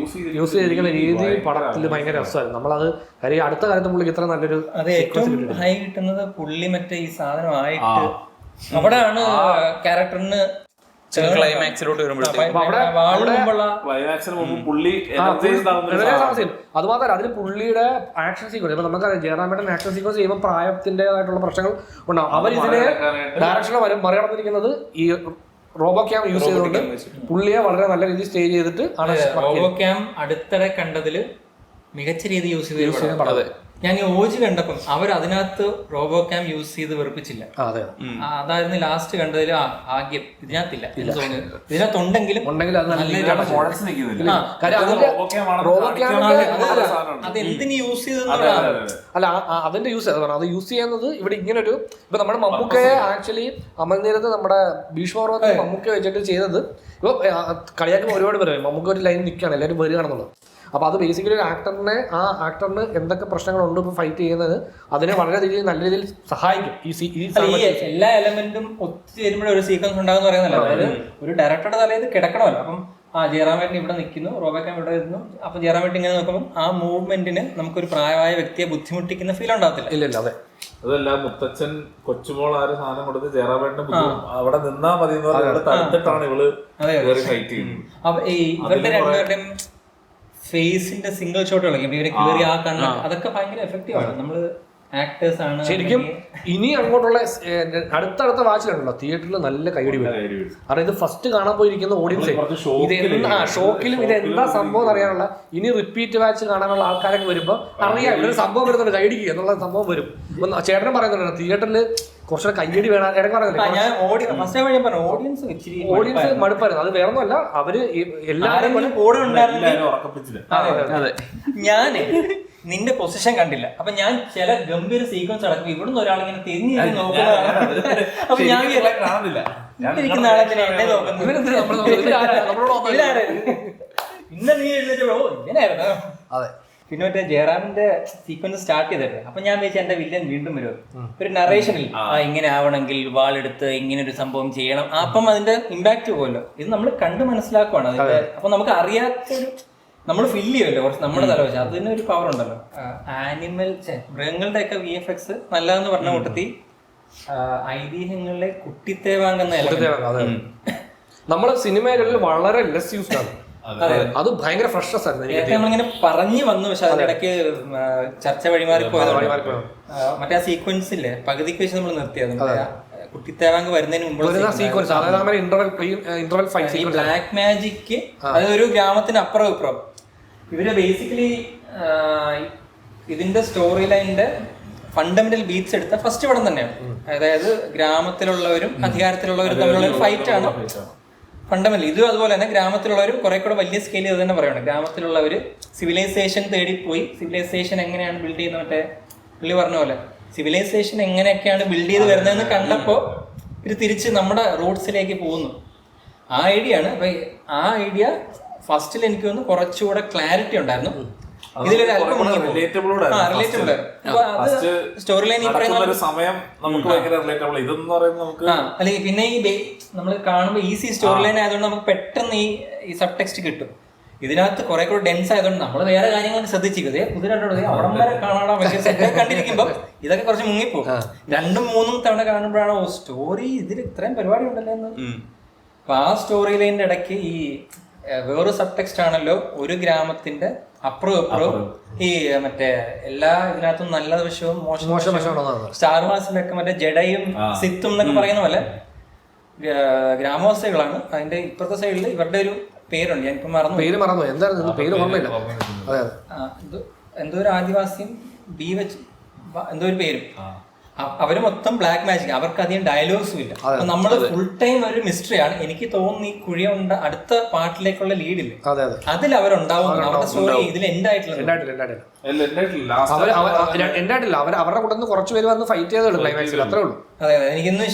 യൂസ് ചെയ്തിരിക്കുന്ന രീതി പടത്തിൽ ഭയങ്കര രസമായിരുന്നു. നമ്മളത് കാര്യം അടുത്ത കാലത്ത് പുള്ളിക്ക് ഇത്ര നല്ലൊരു ഏറ്റവും ഹൈ കിട്ടുന്നത് പുള്ളി മറ്റേ ഈ സാധനമായിട്ട് അവിടെയാണ് ക്യാരക്ടറിന് ക്ലൈമാക്സിലോട്ട് അത് മാത്രമല്ല അതിൽ പുള്ളിയുടെ ആക്ഷൻ സീക്വൻസ്. ഇപ്പൊ നമുക്കറിയാം ജയറാമേട്ടൻ ആക്ഷൻ സീക്വൻസ് ചെയ്യുമ്പോൾ പ്രായത്തിൻ്റെതായിട്ടുള്ള പ്രശ്നങ്ങൾ ഉണ്ടാവും. അവരിതിനെ ഡയറക്ഷനെ മറികടന്നിരിക്കുന്നത് ഈ റോബോ ക്യാം യൂസ് ചെയ്തുകൊണ്ട് പുള്ളിയെ വളരെ നല്ല രീതിയിൽ സ്റ്റേ ചെയ്തിട്ട് ആണ്. റോബോ ക്യാം അടുത്തിടെ കണ്ടതില് മികച്ച രീതി യൂസ് ചെയ്ത് ഞാൻ ഈ OG കണ്ടപ്പം അവർ അതിനകത്ത് റോബോ ക്യാം യൂസ് ചെയ്ത് വെറുപ്പിച്ചില്ല. അതായിരുന്നു ലാസ്റ്റ് കണ്ടതിൽ ഭാഗ്യം. ഇതിനകത്തില്ല, ഇതിനകത്തുണ്ടെങ്കിലും അതെന്തിനു യൂസ് ചെയ്തെന്നുള്ളതാണ്. അല്ല അതിന്റെ യൂസ് അത് യൂസ് ചെയ്യുന്നത് ഇവിടെ ഇങ്ങനൊരു ഇപ്പൊ നമ്മുടെ മമ്മൂക്കയെ ആക്ച്വലി അമൽനീരത്ത് നമ്മുടെ ഭീഷ്മപർവ്വത്തിൽ മമ്മൂക്ക വെച്ചിട്ട് ചെയ്തത്. ഇപ്പൊ കളിയാക്കുമ്പോൾ ഒരുപാട് പേര് മമ്മൂക്ക ഒരു ലൈൻ നിൽക്കുകയാണ് എല്ലാവരും വരികയാണെന്നുള്ളത്. അപ്പോൾ അത് ബേസിക്കലി ഒരു ആക്ടറിന് എന്തൊക്കെ പ്രശ്നങ്ങളുണ്ട് ഇപ്പോൾ ഫൈറ്റ് ചെയ്യുന്നത് അതിനെ വളരെയധികം നല്ല രീതിയിൽ സഹായിക്കും ഈ എല്ലാ എലമെന്റും ഒത്തുചേരുമ്പോഴേ ഒരു സീക്വൻസ് ഉണ്ടാകുന്ന പറയുന്നല്ലോ. അതായത് ഒരു ഡയറക്ടറുടെ തലയിൽ കിടക്കണമല്ലോ. അപ്പം ജയറാമേട്ടൻ ഇവിടെ നിൽക്കുന്നു, റോബേക്കാൻ ഇവിടെ ഇരുന്നു. അപ്പൊ ജയറാമേട്ടൻ ഇങ്ങനെ നോക്കുമ്പോൾ ആ മൂവ്മെന്റിന് നമുക്കൊരു പ്രായമായ വ്യക്തിയെ ബുദ്ധിമുട്ടിക്കുന്ന ഫീൽ ഉണ്ടാകത്തില്ല. ഇല്ല അതെ. അതല്ല, മുത്തച്ഛൻ കൊച്ചുമോൾ ആര് സാധനം കൊടുത്ത് ജയറാമേട്ടന് അവിടെ നിന്നാ മതി എന്ന് പറഞ്ഞ് തടുത്തിട്ടാണ് ഇവള് ഫൈറ്റ് ചെയ്യുന്നത്. അപ്പൊ ഈ ഇവരുടെ രണ്ടുപേരുടെയും ഫേസിന്റെ സിംഗിൾ ഷോട്ടുകളൊക്കെ ഇവരെ കീറി ആ കണ്ണ് അതൊക്കെ ഭയങ്കര എഫക്റ്റീവ് ആണ്. നമ്മള് ആക്ടേഴ്സ് ആണ് ശരിക്കും. ഇനി അങ്ങോട്ടുള്ള അടുത്തടുത്ത വാച്ചിലുണ്ടല്ലോ തിയേറ്ററിൽ നല്ല കൈയടി വരും. കാരണം ഇത് ഫസ്റ്റ് കാണാൻ പോയിരിക്കുന്ന ഓഡിയൻസ് ഷോക്കിലും ഇത് എന്താ സംഭവം അറിയാനുള്ള ഇനി റിപ്പീറ്റ് വാച്ച് കാണാനുള്ള ആൾക്കാരൊക്കെ വരുമ്പോൾ അറിയാം ഇവിടെ സംഭവം വരുന്നുണ്ട്, കൈയടിക്കുക എന്നുള്ള സംഭവം വരും. ചേട്ടനും പറയുന്നുണ്ട് തിയേറ്ററിൽ കുറച്ചുകൂടെ കൈയടി വേണം. ഇടയ്ക്ക് പറയുന്നത് ഓഡിയൻസ് മടുപ്പായിരുന്നു. അത് വേറൊന്നുമല്ല, അവര് എല്ലാവരും ഞാൻ നിന്റെ പൊസിഷൻ കണ്ടില്ല. അപ്പൊ ഞാൻ ചില ഗംഭീര സീക്വൻസ് അടക്കും ഇവിടുന്ന് ഒരാളിങ്ങനെ തിരിഞ്ഞു നോക്കുന്നതാണ്. അപ്പൊ ഞാൻ ഇരിക്കുന്ന ആളെങ്ങനെ എന്നെ നോക്കുന്നത് ഇന്ന നീ എഴുന്നേറ്റോ ഇങ്ങനെയായിരുന്നു. അതെ. പിന്നെ മറ്റേ ജയറാമിന്റെ സീക്വൻസ് സ്റ്റാർട്ട് ചെയ്തിട്ട് അപ്പൊ ഞാൻ വിചാരിച്ചു എന്റെ വില്ലൻ വീണ്ടും വരും. ഒരു നറേഷനിൽ ഇങ്ങനെ ആവണമെങ്കിൽ വാളെടുത്ത് ഇങ്ങനെ ഒരു സംഭവം ചെയ്യണം. അപ്പം അതിന്റെ ഇമ്പാക്ട് പോകുമല്ലോ. ഇത് നമ്മൾ കണ്ട് മനസ്സിലാക്കുവാണ് അതിന്റെ. അപ്പൊ നമുക്ക് അറിയാത്തൊരു നമ്മൾ ഫീൽ ചെയ്യുമല്ലോ കുറച്ച് നമ്മുടെ തലവശം. അതിന് ഒരു പവർ ഉണ്ടല്ലോ. മൃഗങ്ങളുടെ ഒക്കെ VFX നല്ലതെന്ന് പറഞ്ഞ കൂട്ടത്തിൽ ഐതിഹ്യങ്ങളിലെ കുട്ടിത്തേവാങ്ങുന്ന നമ്മള് സിനിമകളിൽ വളരെ ലെസ് യൂസ്ഡ് ആണ്. അത് ഭയങ്കര ഫ്രഷ്നസ് ആയിരുന്നു. നമ്മളിങ്ങനെ പറഞ്ഞു വന്നു. പക്ഷെ അതിനിടയ്ക്ക് ചർച്ച വഴിമാറി പോയത്. മറ്റേ ആ സീക്വൻസ് ഇല്ലേ പകുതിക്ക് വെച്ച് നമ്മൾ നിർത്തിയത്. കുട്ടിത്തേവാങ്ക് വരുന്നതിന് മുമ്പ് ബ്ലാക്ക് മാജിക് അതൊരു ഗ്രാമത്തിന് അപ്പുറം ഇപ്പുറം ഇവര് ബേസിക്കലി ഇതിന്റെ സ്റ്റോറി ലൈനിന്റെ ഫണ്ടമെന്റൽ ബീറ്റ്സ് എടുത്ത ഫസ്റ്റ് പടം തന്നെയാണ്. അതായത് ഗ്രാമത്തിലുള്ളവരും അധികാരത്തിലുള്ളവരും തമ്മിലുള്ള ഒരു ഫൈറ്റ് ആണ് ഫണ്ടമെന്റൽ. ഇതും അതുപോലെ തന്നെ ഗ്രാമത്തിലുള്ളവരും കുറെ കൂടെ വലിയ സ്കെയിൽ ചെയ്ത് തന്നെ പറയണം. ഗ്രാമത്തിലുള്ളവർ സിവിലൈസേഷൻ തേടിപ്പോയി സിവിലൈസേഷൻ എങ്ങനെയാണ് ബിൽഡ് ചെയ്യുന്നത്. മറ്റേ പുള്ളി പറഞ്ഞ പോലെ സിവിലൈസേഷൻ എങ്ങനെയൊക്കെയാണ് ബിൽഡ് ചെയ്ത് വരുന്നതെന്ന് കണ്ടപ്പോൾ ഇത് തിരിച്ച് നമ്മുടെ റൂട്ട്സിലേക്ക് പോകുന്നു. ആ ഐഡിയ ആണ്. അപ്പൊ ആ ഐഡിയ ഫസ്റ്റിൽ എനിക്ക് തോന്നുന്നു കുറച്ചുകൂടെ ക്ലാരിറ്റി ഉണ്ടായിരുന്നു. ഇതിലൊരു അല്പം സ്റ്റോറി ലൈൻ ഈ പറയുന്ന സമയം നമുക്ക് ഭയങ്കര റിലേറ്റബിൾ. ഇതെന്ന് പറയുന്നത് നമുക്ക് അല്ലെങ്കിൽ പിന്നെ ഈ നമ്മൾ കാണുമ്പോൾ ഈസി സ്റ്റോറി ലൈൻ ആയതുകൊണ്ട് നമുക്ക് പെട്ടെന്ന് ഈ സബ് ടെക്സ്റ്റ് കിട്ടും. ഇതിനകത്ത് കുറെ കൂടെ ഡെൻസ് ആയതുകൊണ്ട് നമ്മൾ വേറെ കാര്യങ്ങൾ ശ്രദ്ധിച്ചിരിക്കുന്നത് കുതിരണ്ടത് അവിടം വരെ കാണാൻ വലിയ കണ്ടിരിക്കുമ്പോൾ ഇതൊക്കെ കുറച്ച് മുങ്ങിപ്പോകും. 2-3 തവണ കാണുമ്പോഴാണ് ഓ സ്റ്റോറി ഇതിൽ ഇത്രയും പരിപാടി ഉണ്ടല്ലോ എന്ന്. അപ്പൊ ആ സ്റ്റോറി ലൈനിന്റെ ഇടയ്ക്ക് ഈ വേറൊരു സബ് ടെക്സ്റ്റ് ആണല്ലോ ഒരു ഗ്രാമത്തിന്റെ അപ്പുറവും അപ്പുറവും ഈ മറ്റേ എല്ലാ ഇതിനകത്തും നല്ല വശവും മോശം സ്റ്റാർ വാസിലൊക്കെ മറ്റേ ജഡയും സിത്തും എന്നൊക്കെ പറയുന്ന പോലെ ഗ്രാമവാസികളാണ്. അതിന്റെ ഇപ്പുറത്തെ സൈഡിൽ ഇവരുടെ ഒരു പേരുണ്ട്, ഞാനിപ്പോ മറന്നു എന്തായിരുന്നു എന്തോ ഒരു ആദിവാസിയും എന്തോ ഒരു പേരും. അവര് മൊത്തം ബ്ലാക്ക് മാജിക്, അവർക്ക് അധികം ഡയലോഗ്സും ഇല്ല. അപ്പൊ നമ്മള് ഫുൾ ടൈം ഒരു മിസ്റ്ററിയാണ്. എനിക്ക് തോന്നുന്നു ഈ കുഴിയുണ്ട അടുത്ത പാട്ടിലേക്കുള്ള ലീഡില് അതിൽ അവരുണ്ടാവുന്നു. അവരുടെ സ്റ്റോറി ഇതിൽ എൻഡ് ആയിട്ടില്ല. അവരുടെ കൂടെ കുറച്ച് പേര് വന്ന് ഫൈറ്റ് ചെയ്തോളൂ ക്ലൈമാക്സിൽ, അത്രേ ഉള്ളൂ. അതെ അതെ. എനിക്കിന്ന്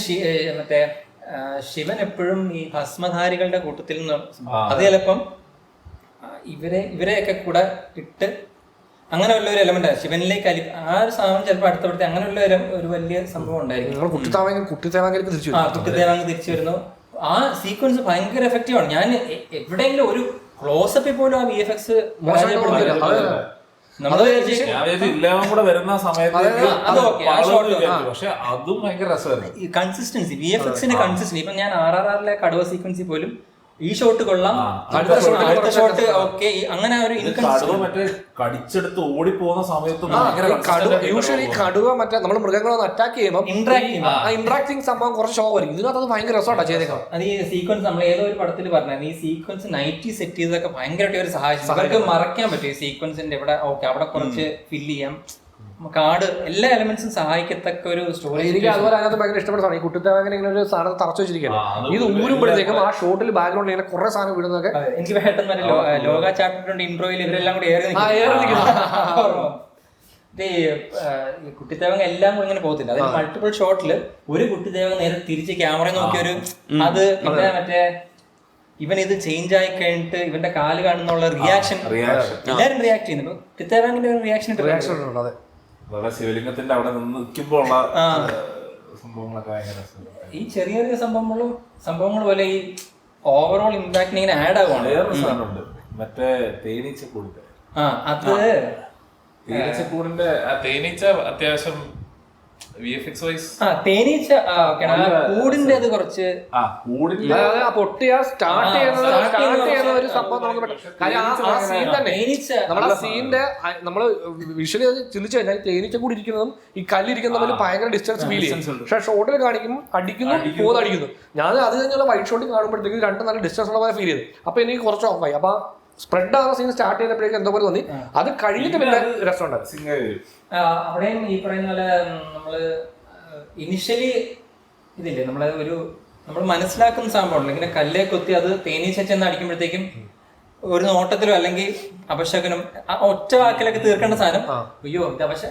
മറ്റേ ശിവൻ എപ്പോഴും ഈ ഭസ്മധാരികളുടെ കൂട്ടത്തിൽ നിന്ന് അത് ചിലപ്പം ഇവരെയൊക്കെ കൂടെ ഇട്ട് അങ്ങനെയുള്ള ഒരു എലമെന്റ് ശിവനിലേക്ക് ആ ഒരു സാധനം ചിലപ്പോൾ അടുത്തടുത്ത് അങ്ങനെയുള്ള ഒരു വലിയ സംഭവം ഉണ്ടായിരിക്കും. കുട്ടിത്തേവാങ്ക് തിരിച്ചു വരുന്നു. ആ സീക്വൻസ് ഭയങ്കര എഫക്റ്റീവ് ആണ്. ഞാൻ എവിടെയെങ്കിലും ഒരു ക്ലോസപ്പിൽ പോലും ആ VFX വരുന്ന സമയത്ത് അതും ഭയങ്കര രസമായിരുന്നു. കൺസിസ്റ്റൻസി VFXന്റെ കൺസിസ്റ്റൻസി. ഇപ്പൊ ഞാൻ RRRലെ കടുവ സീക്വൻസിൽ പോലും ഈ ഷോട്ട് കൊള്ളാം, അടുത്ത ഷോട്ട് ഓക്കെ, അങ്ങനെ ഒരു കടിച്ചെടുത്ത് ഓടിപ്പോകുന്ന സമയത്ത് യൂഷ്വലി കടുവ മറ്റേ നമ്മൾ മൃഗങ്ങളൊന്ന് അറ്റാക്ക് ചെയ്യുമ്പോൾ ഇന്ററാക്ടിങ് സംഭവം കുറച്ച് ഷോ വരും. ഇതിനകത്ത് അത് ഭയങ്കര രസമായിട്ടാണ് ചെയ്തേക്കാം. അത് ഈ സീക്വൻസ് നമ്മൾ ഏതോ ഒരു പടത്തിൽ പറഞ്ഞത് ഈ സീക്വൻസ് നൈറ്റി സെറ്റ് ചെയ്തതൊക്കെ ഭയങ്കരമായിട്ട് ഒരു സഹായിച്ചു. അവർക്ക് മറയ്ക്കാൻ പറ്റും ഈ സീക്വൻസിന്റെ ഇവിടെ ഓക്കെ അവിടെ കുറച്ച് ഫില്ല് ചെയ്യാം. കാട് എല്ലാ എലമെന്റ്സും സഹായിക്കത്തക്ക ഒരു സ്റ്റോറി. എനിക്ക് അതുപോലെ അതിനകത്ത് ഭയങ്കര ഇഷ്ടപ്പെട്ട സാധനം ഈ കുട്ടിത്തേവാങ്ങനെ ഇങ്ങനെ ഒരു സാധനം തറച്ചു വെച്ചിരിക്കുകയാണ്. ഇത് ഊരുമ്പോഴത്തേക്കും ആ ഷോട്ടിൽ ബാക്ക്ഗ്രൗണ്ടിൽ ഇങ്ങനെ കുറെ സാധനം വിടുന്നതൊക്കെ എനിക്ക് പെട്ടെന്ന് ലോക ചാപ്റ്ററിന്റെ ഇൻട്രോയിൽ ഇവരെല്ലാം കൂടി ഏറി ഈ കുട്ടിത്തേവങ്ങ എല്ലാം കൂടി ഇങ്ങനെ പോകത്തില്ല. അതിന് മൾട്ടിപ്പിൾ ഷോട്ടില് ഒരു കുട്ടിത്തേവങ്ങ നേരെ തിരിച്ച് ക്യാമറ നോക്കിയൊരു അത് പിന്നെ മറ്റേ ഇവൻ ഇത് ചേഞ്ച് ആയി കഴിഞ്ഞിട്ട് ഇവന്റെ കാല് കാണുന്നുള്ള റിയാക്ഷൻ എല്ലാരും റിയാക്ട് ചെയ്യുന്നു. പൃഥ്വിരാജിന്റെ റിയാക്ഷൻ ഉണ്ട്. അതെ, വളരെ ശിവലിംഗത്തിന്റെ അവിടെ നിന്ന് നിൽക്കുമ്പോൾ ഉള്ള സംഭവങ്ങളൊക്കെ ഭയങ്കര ഈ ചെറിയ ചെറിയ സംഭവങ്ങൾ പോലെ ഈ ഓവറോൾ ഇമ്പാക്ട് ഇങ്ങനെ ആഡ് ആവുകയാണ്. വേറൊരു സാധനമുണ്ട്, മറ്റേ തേനീച്ചക്കൂടിന്റെ അത് തേനീച്ചക്കൂടിന്റെ തേനീച്ച അത്യാവശ്യം VFX വൈസ് തേനീച്ച കൂടിന്റെ അത് കുറച്ച് പൊട്ടിയ സ്റ്റാർട്ട് ചെയ്യുന്ന ഒരു സംഭവം നമുക്ക് കാര്യം ആ സീൻ തന്നെ നമ്മളെ സീനിന്റെ നമ്മള് വിഷ്വലി ചിന്തിച്ചു കഴിഞ്ഞാൽ തേനീച്ച കൂടി ഇരിക്കുന്നതും ഈ കല്ലിരിക്കുന്ന തമ്മിൽ ഭയങ്കര ഡിസ്റ്റൻസ് ഫീൽ ചെയ്യും. പക്ഷെ ഷോട്ടിൽ കാണിക്കും അടിക്കുന്നു പോതടിക്കുന്നു. ഞാൻ അത് കഴിഞ്ഞുള്ള വൈറ്റ് ഷോട്ടിൽ കാണുമ്പോഴത്തേക്കും രണ്ടും നല്ല ഡിസ്റ്റൻസ് ഉള്ള ഫീൽ ചെയ്തു. അപ്പൊ എനിക്ക് കുറച്ച് ഓഫായി. അപ്പൊ സ്പ്രെഡ് ആവുന്ന സീൻ സ്റ്റാർട്ട് ചെയ്തപ്പോഴേക്കും എന്തോ പോലെ തോന്നി. അത് കഴിഞ്ഞിട്ട് പിന്നെ രസമുണ്ടായിരുന്നു. അവിടെയും ഈ പറയുന്ന പോലെ നമ്മള് ഇനിഷ്യലി ഇതില്ലേ നമ്മൾ മനസ്സിലാക്കുന്ന സംഭവമുള്ളൂ. ഇങ്ങനെ കല്ലേ കൊത്തി അത് തേനീച്ച ചെന്ന് അടിക്കുമ്പോഴത്തേക്കും ഒരു നോട്ടത്തിലോ അല്ലെങ്കിൽ അപശകനും ഒറ്റ വാക്കിലൊക്കെ തീർക്കേണ്ട സാധനം അയ്യോ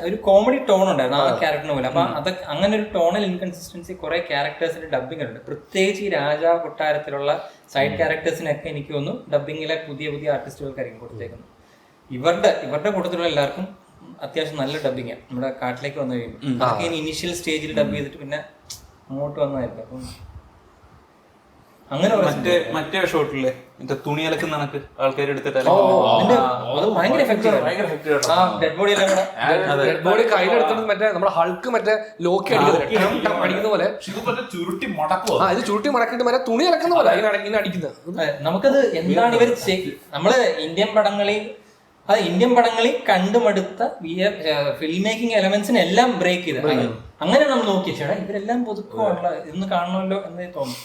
ഒരു കോമഡി ടോൺ ഉണ്ടായിരുന്നു ആ ക്യാരക്ടറിന് പോലെ. അപ്പൊ അത് അങ്ങനെ ഒരു ടോണൽ ഇൻകൺസിസ്റ്റൻസി കുറെ ക്യാരക്ടേഴ്സിന്റെ ഡബിംഗ് ഉണ്ട്. പ്രത്യേകിച്ച് ഈ രാജാ കൊട്ടാരത്തിലുള്ള സൈഡ് ക്യാരക്ടേഴ്സിനൊക്കെ എനിക്ക് തോന്നുന്നു ഡബിങ്ങിലെ പുതിയ പുതിയ ആർട്ടിസ്റ്റുകൾക്കായിരിക്കും കൊടുത്തേക്കുന്നത്. ഇവരുടെ കൂട്ടത്തിലുള്ള എല്ലാവർക്കും അത്യാവശ്യം നല്ല ഡബിങ്ങാണ്. നമ്മുടെ കാട്ടിലേക്ക് വന്നു കഴിയുമ്പോൾ അതൊക്കെ ഇനിഷ്യൽ സ്റ്റേജിൽ ഡബ് ചെയ്തിട്ട് പിന്നെ അങ്ങോട്ട് വന്നതായിരിക്കും. അപ്പം അങ്ങനെ മറ്റേ ഷോട്ടില് തുണി അലക്കുന്ന കണക്ക് ആൾക്കാർ എടുത്തിട്ട് ഡെഡ് ബോഡി കയ്യിലെടുത്തിട്ട് മറ്റേ നമ്മുടെ ഹൾക്ക് മറ്റേ ലോക്കി അടിക്കുന്ന പോലെ ചുരുട്ടി മടക്കുക. ഇത് ചുരുട്ടി മടക്കിട്ട് മറ്റേ തുണി അലക്കുന്ന പോലെ ഇങ്ങനെ അടിക്കുന്നത്. നമുക്കത് എന്താണ് ഇവർ നമ്മള് ഇന്ത്യൻ പടങ്ങളിൽ കണ്ടുമടുത്ത ഫിലിം മേക്കിംഗ് എലമെന്റ്സിനെ എല്ലാം ബ്രേക്ക് ചെയ്ത് അങ്ങനെ നമ്മൾ നോക്കി ചേട്ടാ ഇവരെല്ലാം പുതുക്കമുള്ള ഇന്ന് കാണണമല്ലോ എന്നേ തോന്നുന്നു.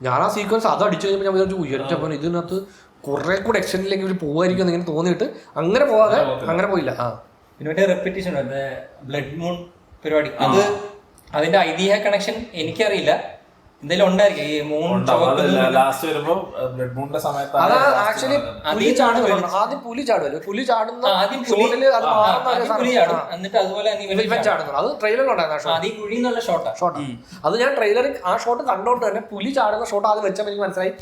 ഞാൻ ആ സീക്വൻസ് അത് അടിച്ചു കഴിഞ്ഞപ്പോൾ ഞാൻ വിചാരിച്ചു ഉയർച്ചപ്പോൾ ഇതിനകത്ത് കുറെ കൂടെ എക്സ്റ്റെൻഡിലേക്ക് ഇവർ പോകുമായിരിക്കും എന്നിങ്ങനെ തോന്നിയിട്ട് അങ്ങനെ പോകാതെ അങ്ങനെ പോയില്ല. പിന്നെ മറ്റേ റെപ്പിറ്റേഷൻ ഉണ്ട് ബ്ലഡ് മൂൺ പരിപാടി. അതിന്റെ ഐതിഹ്യ കണക്ഷൻ എനിക്കറിയില്ല, എന്തെങ്കിലും ഉണ്ടായിരിക്കും. ഈ മൂൺ ലാസ്റ്റ് വരുമ്പോ ബ്ലഡ് മൂണിന്റെ സമയത്ത് ആദ്യം പുലി ചാടുമല്ലോ. പുലി ചാടുന്ന എന്നിട്ട് അതുപോലെ അത് ട്രെയിലറിലുണ്ടായിരുന്നു. ഷോട്ട് അത് ഞാൻ ട്രെയിലറിൽ ആ ഷോട്ട് കണ്ടോണ്ട് തന്നെ പുലി ചാടുന്ന ഷോട്ട് ആദ്യം വെച്ചപ്പോൾ എനിക്ക് മനസ്സിലായി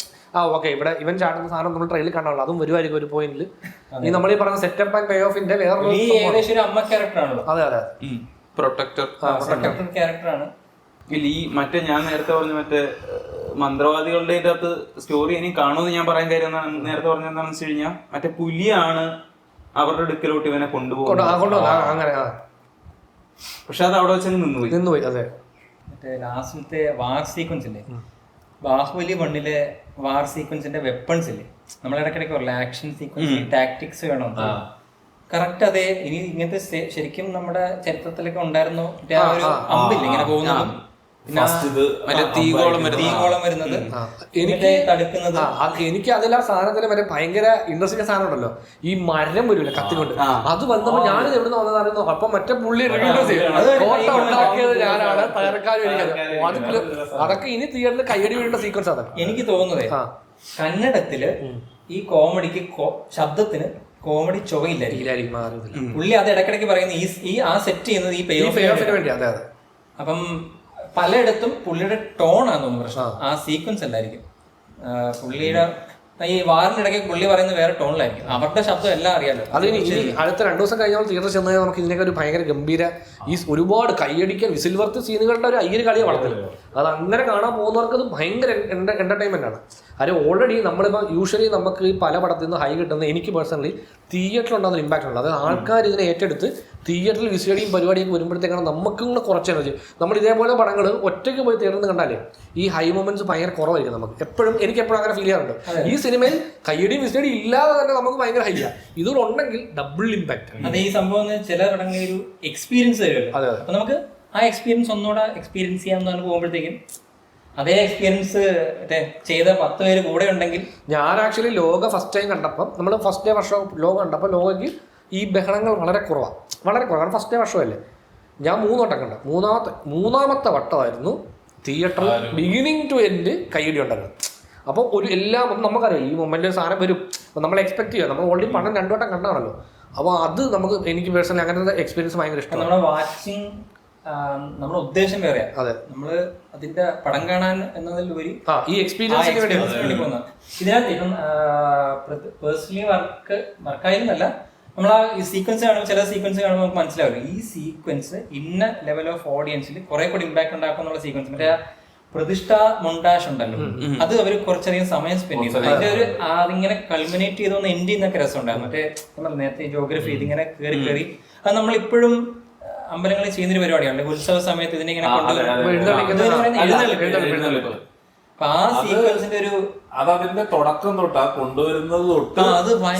ഓക്കെ ഇവിടെ ഇവൻ ചാടുന്ന സാധനം നമ്മൾ ട്രെയിലറിൽ കാണാനുള്ളൂ. അതും വരുമായിരിക്കും ഒരു പോയിന്റിൽ. ഈ നമ്മൾ ഈ പറഞ്ഞ സെറ്റപ്പ് ആൻഡ് പേ ഓഫിന്റെ വേറെ അമ്മ ക്യാരക്ടറാണല്ലോ. അതെ അതെ പ്രൊട്ടക്ടർ ക്യാരക്ടറാണ്. ഈ മറ്റേ ഞാൻ നേരത്തെ പറഞ്ഞ മറ്റേ മന്ത്രവാദികളുടെ അകത്ത് സ്റ്റോറി ഇനി കാണുമെന്ന് ഞാൻ പറയാൻ കാര്യം നേരത്തെ പറഞ്ഞ എന്താണെന്ന് വെച്ച് കഴിഞ്ഞാൽ മറ്റേ പുലിയാണ് അവരുടെ അടുക്കലോട്ട് ഇവനെ കൊണ്ടുപോകുന്നത്. പക്ഷെ അത് അവിടെ വെച്ച് നിന്നുപോയി. അതെ മറ്റേ ലാസ്റ്റത്തെ വാർ സീക്വൻസ് ഇല്ലേ, ബാഹുബലി 1 വാർ സീക്വൻസിന്റെ വെപ്പൺസ് ഇല്ലേ, നമ്മളിടയ്ക്കിടയ്ക്ക് പറയില്ല ആക്ഷൻ സീക്വൻസ് ടാക്ടിക്സ് വേണം. കറക്റ്റ് അതെ. ഇനി ഇങ്ങനത്തെ ശരിക്കും നമ്മുടെ ചരിത്രത്തിലൊക്കെ ഉണ്ടായിരുന്നു ആ ഒരു അമ്പില്ല ഇങ്ങനെ പോകുന്നതും തീകോളം വരുന്നത് എനിക്ക് തടുക്കുന്നത്. എനിക്ക് അതിൽ ആ സാധനത്തിന് മറ്റേ ഭയങ്കര ഇൻട്രസ്റ്റിംഗ് സാധനം ഉണ്ടല്ലോ, ഈ മരം വരില്ല കത്തിക്കൊണ്ട്. അത് വന്നപ്പോ ഞാൻ എവിടെ നിന്ന് വന്നതായിരുന്നു. അപ്പൊ മറ്റേ പുള്ളി കോട്ട ഉണ്ടാക്കിയത് ഞാനാണ്, തകർക്കാനും എനിക്കത്. അതൊക്കെ ഇനി തിയേറ്ററിൽ കയ്യടി വീഴേണ്ട സീക്വൻസ് ആണ് എനിക്ക് തോന്നുന്നത്. കന്നഡത്തില് ഈ കോമഡിക്ക് ശബ്ദത്തിന് കോമഡി ചുവയില്ലായിരിക്കും. പുള്ളി അത് ഇടയ്ക്കിടയ്ക്ക് പറയുന്നത് ഈ ആ സെറ്റ് ചെയ്യുന്നത് ഈ പേ ഓഫിന് വേണ്ടി. അതെ അതെ. അപ്പം പലയിടത്തും പുള്ളിയുടെ ടോണാന്ന് തോന്നുന്നു പ്രശ്നം, ആ സീക്വൻസ് അല്ലായിരിക്കും. പുള്ളിയുടെ ഈ വാറിന്റെ ഇടയ്ക്ക് പുള്ളി പറയുന്നത് വേറെ ടോണിലായിരിക്കും. അവരുടെ ശബ്ദം എല്ലാം അറിയാലോ. അത് ഇനി അടുത്ത 2 ദിവസം കഴിഞ്ഞാൽ തിയേറ്ററിൽ ചെന്ന് കഴിഞ്ഞാൽ നമുക്ക് ഇതിനൊക്കെ ഒരു ഭയങ്കര ഗംഭീര ഈ ഒരുപാട് കൈയടിക്കാൻ വിസിൽ വർത്ത് സീനുകളുടെ ഒരു അയ്യൊരു കളിയെ വളർത്തില്ല. അത് അങ്ങനെ കാണാൻ പോകുന്നവർക്ക് അത് ഭയങ്കര എന്റർടൈൻമെന്റ് ആണ്. കാര്യം ഓൾറെഡി നമ്മളിപ്പോൾ യൂഷ്വലി നമുക്ക് പല പടത്തിൽ നിന്ന് ഹൈ കിട്ടുന്ന എനിക്ക് പേഴ്സണലി തിയേറ്ററിൽ ഉണ്ടാകുന്ന ഇമ്പാക്റ്റ് ഉണ്ട്. അത് ആൾക്കാർ ഇതിനെ ഏറ്റെടുത്ത് തിയേറ്ററിൽ വിസിലടിയും പരിപാടിയൊക്കെ വരുമ്പോഴത്തേക്കാണ് നമുക്കും കൂടെ കുറച്ച് എനർജി. നമ്മൾ ഇതേപോലെ പടങ്ങൾ ഒറ്റയ്ക്ക് പോയി തിയേറ്ററിൽ നിന്ന് കണ്ടാലേ ഈ ഹൈ മൊമെന്റ്സ് ഭയങ്കര കുറവായിരിക്കും നമുക്ക് എപ്പോഴും. എനിക്ക് എപ്പോഴും അങ്ങനെ ഫീൽ ചെയ്യാറുണ്ട്. ഈ സിനിമയിൽ കയ്യടിയും വിസിലടിയും ഇല്ലാതെ തന്നെ നമുക്ക് ഭയങ്കര ഹൈ ആണ്. ഇതുണ്ടെങ്കിൽ ഡബിൾ ഇമ്പാക്ട്. അതെ, ഈ സംഭവം ചില പടങ്ങളിൽ ഒരു എക്സ്പീരിയൻസ് വരുമല്ലോ. അപ്പൊ നമുക്ക് ആ എക്സ്പീരിയൻസ് ഒന്നുകൂടെ എക്സ്പീരിയൻസ് ചെയ്യാമെന്നാണ് പോകുമ്പോഴത്തേക്കും അതേ എക്സ്പീരിയൻസ് ചെയ്ത 10 പേര് കൂടെ ഉണ്ടെങ്കിൽ. ഞാൻ ആക്ച്വലി ലോക ഫസ്റ്റ് ടൈം കണ്ടപ്പം നമ്മൾ ഫസ്റ്റ് ഡേ വർഷം ലോക കണ്ടപ്പോൾ ലോകയ്ക്ക് ഈ ബഹളങ്ങൾ വളരെ കുറവാണ്. കാരണം ഫസ്റ്റ് ഡേ വർഷമല്ലേ. ഞാൻ 3 വട്ടം കണ്ട മൂന്നാമത്തെ വട്ടമായിരുന്നു തിയേറ്ററിൽ ബിഗിനിങ് ടു എൻഡ് കയ്യടി ഉണ്ടായിരുന്നു. അപ്പോൾ ഒരു എല്ലാം നമുക്കറിയാം ഈ മൊമെന്റിൽ സാധനം വരും, നമ്മൾ എക്സ്പെക്ട് ചെയ്യാം. നമ്മൾ ഓൾറെഡി പണം 2 വട്ടം കണ്ടാണല്ലോ. അപ്പോൾ അത് നമുക്ക് എനിക്ക് പേഴ്സണലി അങ്ങനത്തെ എക്സ്പീരിയൻസ് ഭയങ്കര ഇഷ്ടമാണ്. നമ്മുടെ വാച്ചിങ് നമ്മുടെ ഉദ്ദേശം വേറെയാ. അതെ. നമ്മള് അതിന്റെ പടം കാണാൻ എന്നതിലുപരി ഈ എക്സ്പീരിയൻസിന് വേണ്ടി പോകുന്നത്. ഇതിനകത്ത് ഇപ്പം പേഴ്സണലി വർക്കായിരുന്നല്ല, നമ്മൾ ആ ഈ സീക്വൻസ് കാണുമ്പോൾ ചില സീക്വൻസ് കാണുമ്പോൾ നമുക്ക് മനസ്സിലാവില്ല ഈ സീക്വൻസ് ഇന്ന ലെവൽ ഓഫ് ഓഡിയൻസിൽ കുറെ കൂടി ഇമ്പാക്ട് ഉണ്ടാക്കുന്നുള്ള സീക്വൻസ്. മറ്റേ പ്രതിഷ്ഠ മൊണ്ടാഷ് ഉണ്ടല്ലോ, അത് അവർ കുറച്ചധികം സമയം സ്പെൻഡ് ചെയ്തു. അതിന്റെ ഒരു അതിങ്ങനെ കൾമിനേറ്റ് ചെയ്തൊന്ന് എൻഡ് ചെയ്യുന്നൊക്കെ രസമുണ്ടായിരുന്നു. മറ്റേ നമ്മൾ നേരത്തെ ജോഗ്രഫി ഇതിങ്ങനെ കയറി കയറി അത് നമ്മളിപ്പോഴും അമ്പലങ്ങളിൽ ചെയ്യുന്നൊരു പരിപാടിയാണ്. ഉത്സവ സമയത്ത് ഇതിനെ ഇങ്ങനെ എഴുന്നള്ളിപ്പ്. അപ്പൊ ആ സീക്വൻസിന്റെ ഒരു അതിന്റെ തുടക്കം തൊട്ടാ കൊണ്ടുവരുന്നത് തൊട്ട്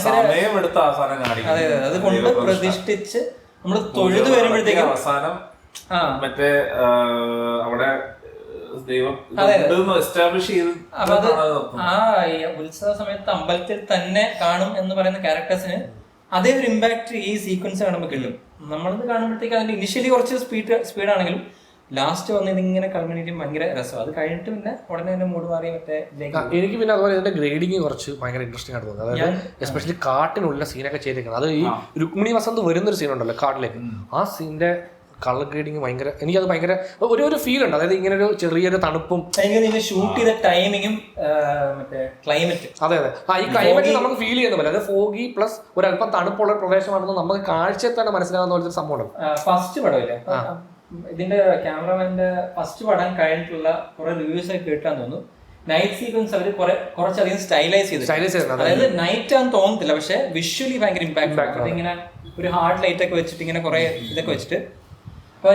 സമയമെടുത്ത അവസാനം കാണിക്കും. അതെ, അത് കൊണ്ട് പ്രതിഷ്ഠിച്ച് നമ്മൾ തൊഴുത് വരുമ്പോഴത്തേക്കും അവസാനം മറ്റേ അവിടെ ദൈവം എസ്റ്റാബ്ലിഷ് ചെയ്ത് ആ ഉത്സവ സമയത്ത് അമ്പലത്തിൽ തന്നെ കാണും എന്ന് പറയുന്ന ക്യാരക്ടേഴ്സിന് അതേ ഒരു ഇമ്പാക്ട് ഈ സീക്വൻസ് കാണുമ്പോൾ കിട്ടും. നമ്മളത് കാണുമ്പോഴത്തേക്ക് അതിന്റെ ഇനിഷ്യലി കുറച്ച് സ്പീഡാണെങ്കിലും ലാസ്റ്റ് വന്ന് ഇതിങ്ങനെ കൾമിനേറ്റ് ഭയങ്കര രസം. അത് കഴിഞ്ഞിട്ട് പിന്നെ ഉടനെ തന്നെ മൂഡ് മാറി മറ്റേ എനിക്ക് പിന്നെ അതുപോലെ ഇതിന്റെ ഗ്രേഡിങ് കുറച്ച് ഭയങ്കര ഇൻട്രസ്റ്റിംഗ് ആയിട്ട് തോന്നുന്നത്. അതായത് എസ്പെഷ്യലി കാട്ടിനുള്ള സീനൊക്കെ ചെയ്തേക്കുന്നത്. അത് ഈ രുക്മിണി വസന്ത് വരുന്നൊരു സീനുണ്ടല്ലോ കാട്ടിലേക്ക്, ആ സീനിന്റെ കളർ ഗ്രേഡിങ് ഭയങ്കര, എനിക്കത് ഭയങ്കര ഒരു ഫീൽ ഉണ്ട്. അതായത് ഇങ്ങനെ ഒരു ചെറിയൊരു തണുപ്പും ഷൂട്ട് ചെയ്ത ടൈമിങ്ങും മറ്റേ ക്ലൈമറ്റ്. അതെ ഈ ക്ലൈമറ്റ് നമുക്ക് ഫീൽ ചെയ്യുന്ന പോലെ, അതായത് ഫോഗി പ്ലസ് ഒരല്പം തണുപ്പുള്ള പ്രദേശമാണെന്ന് നമുക്ക് കാഴ്ചയിൽ തന്നെ മനസ്സിലാകുന്ന പോലത്തെ സംഭവം ഉണ്ട്. ഫസ്റ്റ് പടമില്ലേ ഇതിന്റെ ക്യാമറമാന്റെ ഫസ്റ്റ് പടം കഴിഞ്ഞിട്ടുള്ള കുറെ റിവ്യൂസ് ഒക്കെ കേട്ടാന്ന് തോന്നുന്നു. നൈറ്റ് സീക്വൻസ് അവർ കുറച്ചധികം സ്റ്റൈലൈസ് ചെയ്തു. അതായത് നൈറ്റ് ആണെന്ന് തോന്നത്തില്ല, പക്ഷെ വിഷ്വലി ഭയങ്കര ഇമ്പാക്ട്. ഇങ്ങനെ ഒരു ഹാർഡ് ലൈറ്റ് ഒക്കെ വെച്ചിട്ട് ഇങ്ങനെ കുറെ ഇതൊക്കെ വെച്ചിട്ട് അപ്പൊ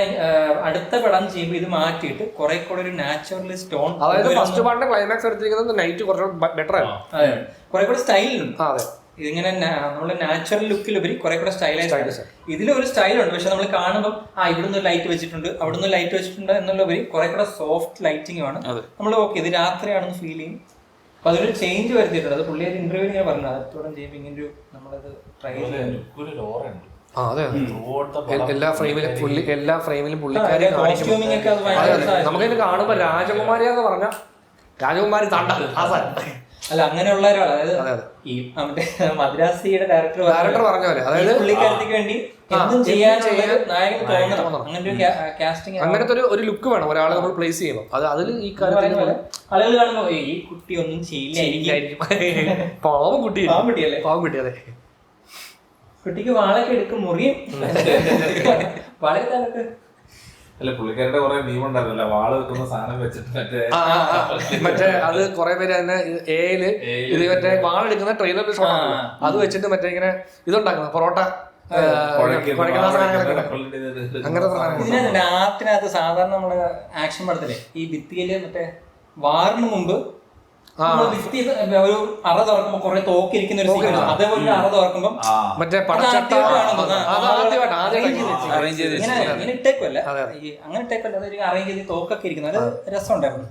അടുത്ത പടം ചെയ്യുമ്പോൾ ഇത് മാറ്റിയിട്ട് കുറെ കൂടെ ഒരു നാച്ചുറൽ സ്റ്റോൺ, അതായത് ഫസ്റ്റ് പാർട്ടിന്റെ ക്ലൈമാക്സ് എടുത്തിരിക്കുന്നത് നൈറ്റ് കുറച്ചുകൂടെ ബെറ്റർ ആണ്. അതെ, കുറെ കൂടെ സ്റ്റൈലുണ്ട്. ഇതിങ്ങനെ നമ്മുടെ നാച്ചുറൽ ലുക്കിലുപരി കുറെ കൂടെ സ്റ്റൈലൈസ്. ഇതിലൊരു സ്റ്റൈലുണ്ട്, പക്ഷെ നമ്മൾ കാണുമ്പോൾ ഇവിടുന്ന് ലൈറ്റ് വെച്ചിട്ടുണ്ട് അവിടുന്ന് ലൈറ്റ് വെച്ചിട്ടുണ്ട് എന്നുള്ളപരി കുറെ കൂടെ സോഫ്റ്റ് ലൈറ്റിംഗ് ആണ്. നമ്മൾ ഓക്കെ ഇത് രാത്രിയാണെന്ന് ഫീൽ ചെയ്യും. അപ്പൊ അതൊരു ചേഞ്ച് വരുത്തിയിട്ടുണ്ട്. അത് പുള്ളിയൊരു ഇന്റർവ്യൂ ഇങ്ങനെ പറഞ്ഞു, അതോടെ ചെയ്യുമ്പോൾ ഇങ്ങനെ നമ്മളത് ട്രൈ ചെയ്യാൻ എല്ലാ ഫ്രെയിമിലും പുള്ളിക്കാരി നമുക്കിത് കാണുമ്പോ രാജകുമാരിയാന്ന് പറഞ്ഞ രാജകുമാരി അല്ല അങ്ങനെയുള്ള ഒരാൾ. അതായത് ഈ മദ്രാസിയുടെ ഡയറക്ടർ പറഞ്ഞ പോലെ, അതായത് പുള്ളിക്കാരത്തിക്ക് വേണ്ടി എന്തും ചെയ്യാനുള്ള നായകൻ തോന്നണം. അങ്ങനത്തെ ഒരു കാസ്റ്റിംഗ്, അങ്ങനത്തെ ഒരു ലുക്ക് വേണം ഒരാളെ നമ്മൾ പ്ലേസ് ചെയ്യുമ്പോൾ. അത് അതിൽ ഈ കാര്യത്തിൽ ആളുകൾ കാണുമ്പോ ഈ കുട്ടി ഒന്നും ചെയ്യില്ലായിരിക്കും, പാവം കുട്ടിയല്ലേ, പാവം കുട്ടി. അതെ, കുട്ടിക്ക് വാളൊക്കെ എടുക്കും, മുറിയും വളരെ അല്ല പുള്ളിക്കാരുടെ കുറെ മീം ഉണ്ടായിരുന്നല്ലോ, വാള് വെക്കുന്ന സാധനം വെച്ചിട്ട് മറ്റേ അത് കുറെ പേര് തന്നെ ഏയില് ഇത് മറ്റേ വാളെടുക്കുന്ന ട്രെയിലറിൽ ഷോട്ട് അത് വെച്ചിട്ട് മറ്റേ ഇങ്ങനെ ഇതുണ്ടാക്കുന്ന പൊറോട്ട ഇതിനകത്ത് ആർട്ടിനകത്ത് സാധാരണ നമ്മള് ആക്ഷൻ പടത്തിലെ ഈ ഭിത്തിയില് മറ്റേ വാറിന് മുമ്പ് ഭിത്തി ഒരു അറ തുറക്കുമ്പോ കുറെ തോക്കിരിക്കുന്ന ഒരു സീൻ, അതേപോലെ അറ തുറക്കുമ്പോ മറ്റേ ഇങ്ങനെ ഇട്ടേക്കുമല്ല, അങ്ങനെ ഇട്ടേക്കല്ല, അതൊരു അറേഞ്ച് ചെയ്ത് തോക്കൊക്കെ ഇരിക്കുന്നത് അത് രസമുണ്ടായിരുന്നു.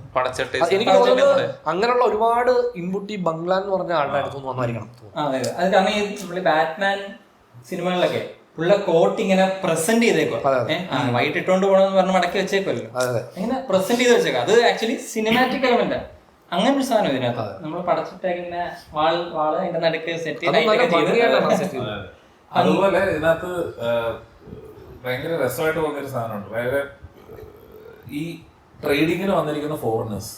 എനിക്ക് തോന്നുന്നത് അങ്ങനെയുള്ള ഒരുപാട് ഇൻപുട്ടി ബംഗ്ലാ എന്ന് പറഞ്ഞ ആളുടെ അടുത്ത് വന്നായിരിക്കണം. അതെ, അത് കാരണം ഈ നമ്മള് ബാറ്റ്മാൻ സിനിമകളിലൊക്കെ ഉള്ള കോട്ട് ഇങ്ങനെ പ്രസന്റ് ചെയ്തേക്കോ, വൈകിട്ട് ഇട്ടോണ്ട് പോകണമെന്ന് പറഞ്ഞ് മടക്കി വെച്ചേക്കുമല്ലോ, ഇങ്ങനെ പ്രസന്റ് ചെയ്ത് വെച്ചേക്കാം. അത് ആക്ച്വലി സിനിമാറ്റിക് എലമെന്റ് അങ്ങനെ ഒരു സാധനം ഇതിനകത്ത് നമ്മൾ പടച്ചിട്ടേക്ക് ഇങ്ങനെ വാള് അതിന്റെ നടുക്ക് സെറ്റ് ചെയ്ത്. അതുപോലെ ഇതിനകത്ത് ഭയങ്കര രസമായിട്ട് തോന്നിയൊരു സാധനമുണ്ട്. ഭയങ്കര ഈ ട്രേഡിങ്ങിന് വന്നിരിക്കുന്ന ഫോറിനേഴ്സ്,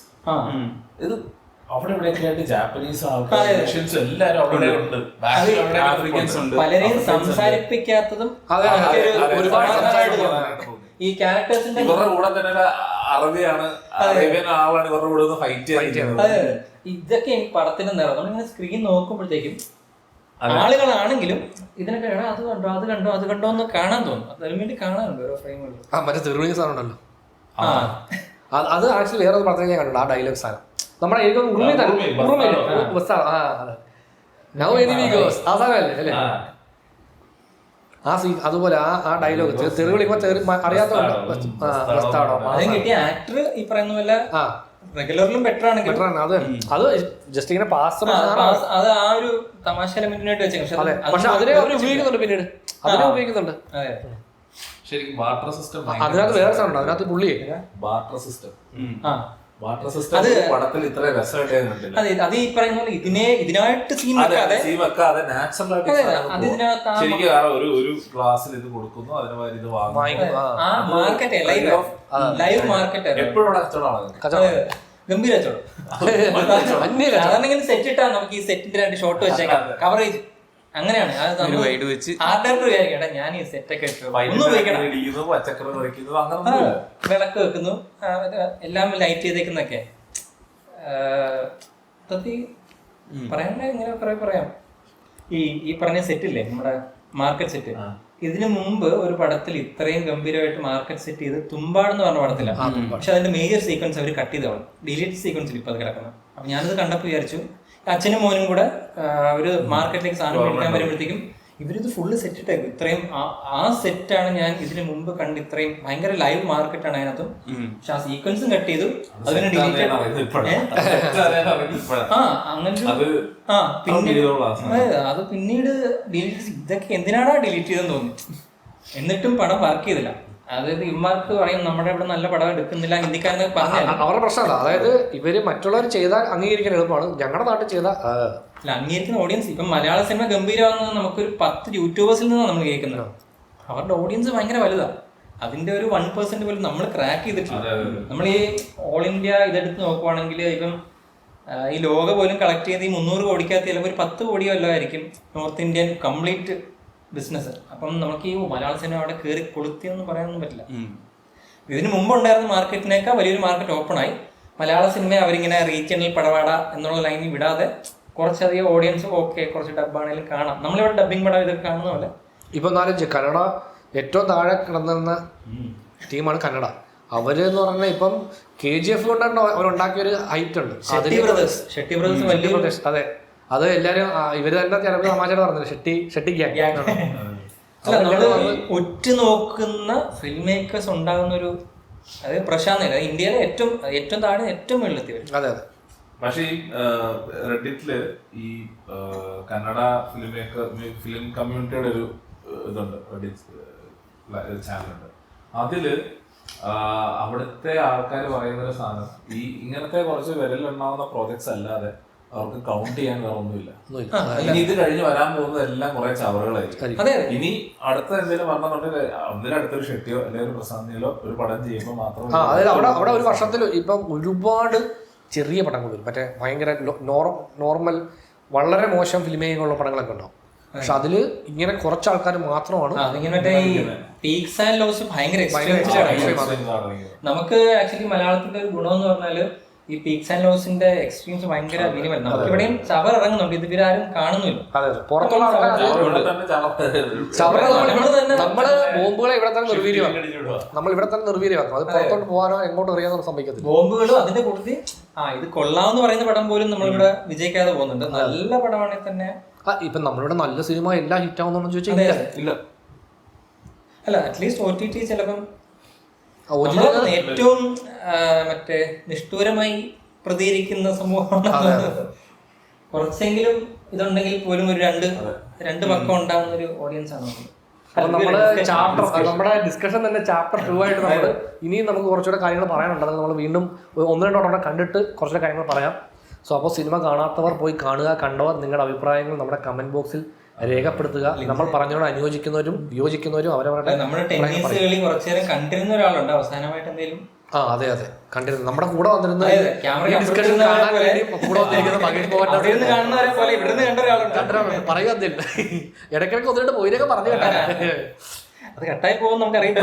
ഇത് അവിടെ ഇവിടെയൊക്കെ ആയിട്ട് ജാപ്പനീസ് ആൾക്കാർ, റഷ്യൻസ് എല്ലാവരും അവിടെ ഉണ്ട്, ആഫ്രിക്കൻസ് ഉണ്ട്. പലരെയും സംസാരിപ്പിക്കാത്തതും ഈ ക്യാരക്ടേഴ്സിന്റെ ഇവരുടെ കൂടെ തന്നെ അറബിയാണ്, അറേബ്യൻ ആളാണ് ഇവരുടെ കൂടെ ഒന്ന് ഫൈറ്റ് ചെയ്യുന്നത്. ഇതൊക്കെ എനിക്ക് പടത്തിന്റെ നിറം നമ്മളിങ്ങനെ സ്ക്രീൻ നോക്കുമ്പോഴത്തേക്കും ആളുകളാണെങ്കിലും ഇതിനൊക്കെ അത് കണ്ടോ എന്ന് കാണാൻ തോന്നും. അതിനു വേണ്ടി കാണാനുണ്ട് ഓരോ ഫ്രെയിമുകളിൽ. മറ്റേ തെരുവിങ് സാധനം ഉണ്ടല്ലോ, അത് ആക്ച്വലി വേറെ പടത്തിൽ ഞാൻ കണ്ടിട്ടുണ്ട്. ആ ഡയലോഗ് സാധനം നമ്മുടെ ആ സീൻ അതുപോലെ ആ ഡയലോഗ് തെറി വിളിക്കുമ്പോ അറിയാത്തതുണ്ട്. കിട്ടിയ ആക്ടർ ഈ പറയുന്ന പോലെ റെഗുലറിലും ബെറ്റർ ആണ്. അത് ജസ്റ്റ് ഇങ്ങനെ പാസ് അത് ആ ഒരു തമാശ എലമെന്റിനായിട്ട് വെച്ചേക്കും. പക്ഷെ അതിനെ അവർ ഉപയോഗിക്കുന്നുണ്ട്, പിന്നീട് അതിനെ ഉപയോഗിക്കുന്നുണ്ട്. ശരിക്കും ബാർട്ടർ സിസ്റ്റം അതിനകത്ത് വേറെ സാധനം ഉണ്ട്. അതിനകത്ത് പുള്ളി ബാർട്ടർ സിസ്റ്റം വാട്ടർ സിസ്റ്റം പടത്തിൽ ഇത്ര രസമായിട്ട് ഞാൻ കണ്ടില്ല. അതെ, അത് ഈ പറയുന്ന പോലെ ഇതിനായിട്ട് സീൻ വെക്കാതെ സീൻ വെക്കാതെ നാച്ചുറൽ ആയിട്ട് അത് ഇതിനകത്ത് ആ ശരിക്കും കാരണം ഒരു ഗ്ലാസ്സിൽ ഇത് കൊടുക്കുന്നു, അതിന് പകരം ഇത് വാങ്ങുന്നു. ആ മാർക്കറ്റ് ലൈവ് മാർക്കറ്റ് എപ്പോഴും അവിടെ കച്ചവടമാണ്. ഗംഭീര കച്ചവടം. സാധാരണ ഇങ്ങനെ സെറ്റ് ഇട്ടാ നമുക്ക് ഈ സെറ്റിന്റെ 2 ഷോട്ട് വെച്ചേക്കാം, കവറേജ് അങ്ങനെയാണ്. ആർട്ട് ഡയറക്ടർ വിചാരിക്കട്ടെ ഞാൻ ഈ സെറ്റൊക്കെ പച്ചക്കറി പറിക്കുന്നു, അങ്ങനെ വിളക്ക് വെക്കുന്നു, എല്ലാം ലൈറ്റ് ചെയ്തേക്കുന്നൊക്കെ പറയണ്ടേ, ഇങ്ങനെ കുറെ പറയാം. ഈ പറഞ്ഞ സെറ്റില്ലേ നമ്മുടെ മാർക്കറ്റ് സെറ്റ്, ഇതിനു മുമ്പ് ഒരു പടത്തിൽ ഇത്രയും ഗംഭീരമായിട്ട് മാർക്കറ്റ് സെറ്റ് ചെയ്ത് തുമ്പാടെന്ന് പറഞ്ഞ പടത്തിലാണ്. പക്ഷെ അതിന്റെ മേജർ സീക്വൻസ് അവർ കട്ട് ചെയ്ത് കളഞ്ഞു, ഡിലീറ്റ് സീക്വൻസിൽ ഇപ്പൊ അത് കിടക്കണം. അപ്പൊ ഞാനത് കണ്ടപ്പോൾ വിചാരിച്ചു അച്ഛനും മോനും കൂടെ ഒരു മാർക്കറ്റിലേക്ക് സാധനം മേടിക്കാൻ വരുമ്പോഴത്തേക്കും ഇവരിത് ഫുള്ള് സെറ്റ് ഇട്ടേക്കും. ഇത്രയും ആ സെറ്റാണ് ഞാൻ ഇതിനു മുമ്പ് കണ്ട്, ഇത്രയും ഭയങ്കര ലൈവ് മാർക്കറ്റാണ് അതിനകത്തും. പക്ഷെ ആ സീക്വൻസും കട്ട് ചെയ്തു, അതിനെ ഡിലീറ്റ് അത് പിന്നീട് ഡിലീറ്റ്. ഇതൊക്കെ എന്തിനാടാ ഡിലീറ്റ് ചെയ്തെന്ന് തോന്നി. എന്നിട്ടും പടം വർക്ക് ചെയ്തില്ല. അതായത് ഇമാർക്ക് പറയും നമ്മുടെ ഇവിടെ നല്ല പടം എടുക്കുന്നില്ല ഹിന്ദിക്കാരെന്ന് പറഞ്ഞാൽ അവരുടെ പ്രശ്നമല്ല. അതായത് ഇവര് മറ്റുള്ളവർ ചെയ്താൽ അംഗീകരിക്കാൻ എളുപ്പമാണ്, ഞങ്ങളുടെ നാട്ടിൽ ചെയ്താൽ അല്ല അംഗീകരിക്കുന്ന ഓഡിയൻസ്. ഇപ്പം മലയാള സിനിമ ഗംഭീരമാകുന്നത് നമുക്കൊരു 10 യൂട്യൂബേഴ്സിൽ നിന്നാണ് നമ്മൾ കേൾക്കുന്നത്. അവരുടെ ഓഡിയൻസ് ഭയങ്കര വലുതാണ്. അതിന്റെ ഒരു 1% പോലും നമ്മൾ ക്രാക്ക് ചെയ്തിട്ടില്ല. നമ്മൾ ഈ ഓൾ ഇന്ത്യ ഇതെടുത്ത് നോക്കുവാണെങ്കിൽ ഇപ്പം ഈ ലോക പോലും കളക്ട് ചെയ്ത് ഈ 300 കോടിക്കകത്ത് ചിലപ്പോൾ ഒരു 10 കോടിയോ അല്ലായിരിക്കും നോർത്ത് ഇന്ത്യൻ കംപ്ലീറ്റ് ബിസിനസ്. അപ്പം നമുക്ക് ഈ മലയാള സിനിമ അവിടെ കയറി കൊളുത്തിയൊന്നും പറയാനൊന്നും പറ്റില്ല. ഇതിന് മുമ്പുണ്ടായിരുന്ന മാർക്കറ്റിനേക്കാൾ വലിയൊരു മാർക്കറ്റ് ഓപ്പണായി. മലയാള സിനിമ അവരിങ്ങനെ റീജിയണൽ പടവാട എന്നുള്ള ലൈനിൽ വിടാതെ കുറച്ചധികം ഓഡിയൻസ് ഓക്കെ കുറച്ച് ഡബ്ബാണെങ്കിലും കാണാം. നമ്മളിവിടെ ഡബ്ബിംഗ് പടം ഇതൊക്കെ കാണുന്ന പോലെ. ഇപ്പൊ നാലഞ്ച് കന്നഡ ഏറ്റവും താഴെ കിടന്നിരുന്ന ടീമാണ് കന്നഡ. അവര് എന്ന് പറഞ്ഞാൽ ഇപ്പം KGF കൊണ്ടാണ് അവരുണ്ടാക്കിയൊരു ഹൈറ്റ് ഉണ്ട്. ഷെട്ടി ബ്രദേഴ്സ് വലിയ. അതെ, അത് എല്ലാരും ഇവര് തന്നെ ചിലപ്പോൾ തമാശയുടെ പറഞ്ഞത് ഷെട്ടി ഗ്യാങ്. അല്ല നമ്മള് ഒറ്റ നോക്കുന്ന ഫിലിം മേക്കേഴ്സ് ഉണ്ടാകുന്ന ഒരു, അതായത് പ്രശാന്ത് ഇന്ത്യയിലെ ഏറ്റവും താഴെ ഏറ്റവും വെള്ളത്തി വരും. അതെ അതെ. പക്ഷെ ഈ റെഡിറ്റില് ഈ കന്നഡ ഫിലിം കമ്മ്യൂണിറ്റിയുടെ ഒരു ഇതുണ്ട്, റെഡിറ്റ് ചാനലുണ്ട്. അതില് അവിടുത്തെ ആൾക്കാർ പറയുന്ന ഒരു സാധനം, ഈ ഇങ്ങനത്തെ കുറച്ച് വിരലുണ്ടാവുന്ന പ്രോജക്ട്സ് അല്ലാതെ അവർക്ക് കൗണ്ട് ചെയ്യാൻ ഒന്നുമില്ല. ഇനി ഇത് കഴിഞ്ഞ് വരാൻ പോകുന്നത് എല്ലാം കുറെ ചവറുകളായിരിക്കും. ഇനി അടുത്ത എന്തെങ്കിലും പറഞ്ഞിട്ടുണ്ടെങ്കിൽ ഒന്നിനും അടുത്തൊരു ഷെട്ടിയോ അല്ലെങ്കിൽ ഒരു പ്രശാന്തിയിലോ ഒരു പടം ചെയ്യുമ്പോൾ മാത്രം അവിടെ ഒരു വർഷത്തിൽ ഇപ്പം ഒരുപാട് ചെറിയ പടങ്ങൾ വരും. മറ്റേ ഭയങ്കര നോർമൽ വളരെ മോശം ഫിലിം മേക്കിംഗ് ഉള്ള പടങ്ങളൊക്കെ ഉണ്ടാവും. പക്ഷെ അതില് ഇങ്ങനെ കുറച്ച് ആൾക്കാർ മാത്രമാണ്. മറ്റേ ഈ പീക്സ് ആൻഡ് ലോസ് ഭയങ്കര നമുക്ക് ആക്ച്വലി മലയാളത്തിന്റെ ഒരു ഗുണം എന്ന് പറഞ്ഞാല് ഈ പീക്സ് ആൻഡ് ലോസിന്റെ എക്സ്ട്രീംസ് ഭയങ്കര മിനിമൽ. നമുക്ക് ഇവിടെയും ചവർ ഇറങ്ങുന്നുണ്ട്, ഇത് ഇവരാരും കാണുന്നില്ല. നമ്മള് ബോംബുകളെ ഇവിടെ തന്നെ നിർവീര്യമാക്കും. അത് പുറത്തോട്ട് പോകാനോ എങ്ങോട്ട് എറിയാനോ സംഭവിക്കത്തില്ല. ബോംബുകളും അതിന്റെ കൂട്ടത്തിൽ ഇത് കൊള്ളാമെന്ന് പറയുന്ന പടം പോലും നമ്മളിവിടെ വിജയിക്കാതെ പോകുന്നുണ്ട്. നല്ല പടമാണെങ്കിൽ തന്നെ ഇപ്പൊ നമ്മളിവിടെ നല്ല സിനിമ എല്ലാം ഹിറ്റ് ആവുന്ന ചോദിച്ചാൽ ഇല്ല. അല്ല അറ്റ്ലീസ്റ്റ് OTT ചിലപ്പം ഏറ്റവും മറ്റേ നിഷ്ഠൂരമായി പ്രതികരിക്കുന്ന സമൂഹമാണ്. കുറച്ചെങ്കിലും ഇതുണ്ടെങ്കിൽ പോലും ഒരു രണ്ട് പക്കം ഉണ്ടാകുന്ന ഒരു ഓഡിയൻസ് ആണ്. അപ്പൊ നമ്മുടെ ഡിസ്കഷൻ തന്നെ ചാപ്റ്റർ 2 ആയിട്ട് നമ്മൾ ഇനിയും നമുക്ക് കുറച്ചുകൂടെ കാര്യങ്ങൾ പറയാനുണ്ട്. അത് നമ്മൾ വീണ്ടും 1-2 തവണ കണ്ടിട്ട് കുറച്ചുകൂടെ കാര്യങ്ങൾ പറയാം. സോ അപ്പോൾ സിനിമ കാണാത്തവർ പോയി കാണുക, കണ്ടവർ നിങ്ങളുടെ അഭിപ്രായങ്ങൾ നമ്മുടെ കമന്റ് ബോക്സിൽ രേഖപ്പെടുത്തുക. നമ്മൾ പറഞ്ഞോട് അനുയോജിക്കുന്നവരും വിയോജിക്കുന്നവരും അവരവരുടെ കുറച്ചു നേരം കണ്ടിരുന്ന ഒരാളുണ്ട് അവസാനമായിട്ട് എന്തെങ്കിലും. അതെ അതെ കണ്ടിരുന്നു. നമ്മുടെ കൂടെ വന്നിരുന്ന ഡിസ്കഷൻ കാണാൻ വേണ്ടി കൂടെ വന്നിരിക്കുന്ന പറയുക എന്തെങ്കിലും ഇടയ്ക്കിടയ്ക്ക് ഒന്നിട്ട് പോയിട്ടൊക്കെ പറഞ്ഞു കേട്ടാ അത് കട്ടായി പോകും നമുക്കറിയില്ല.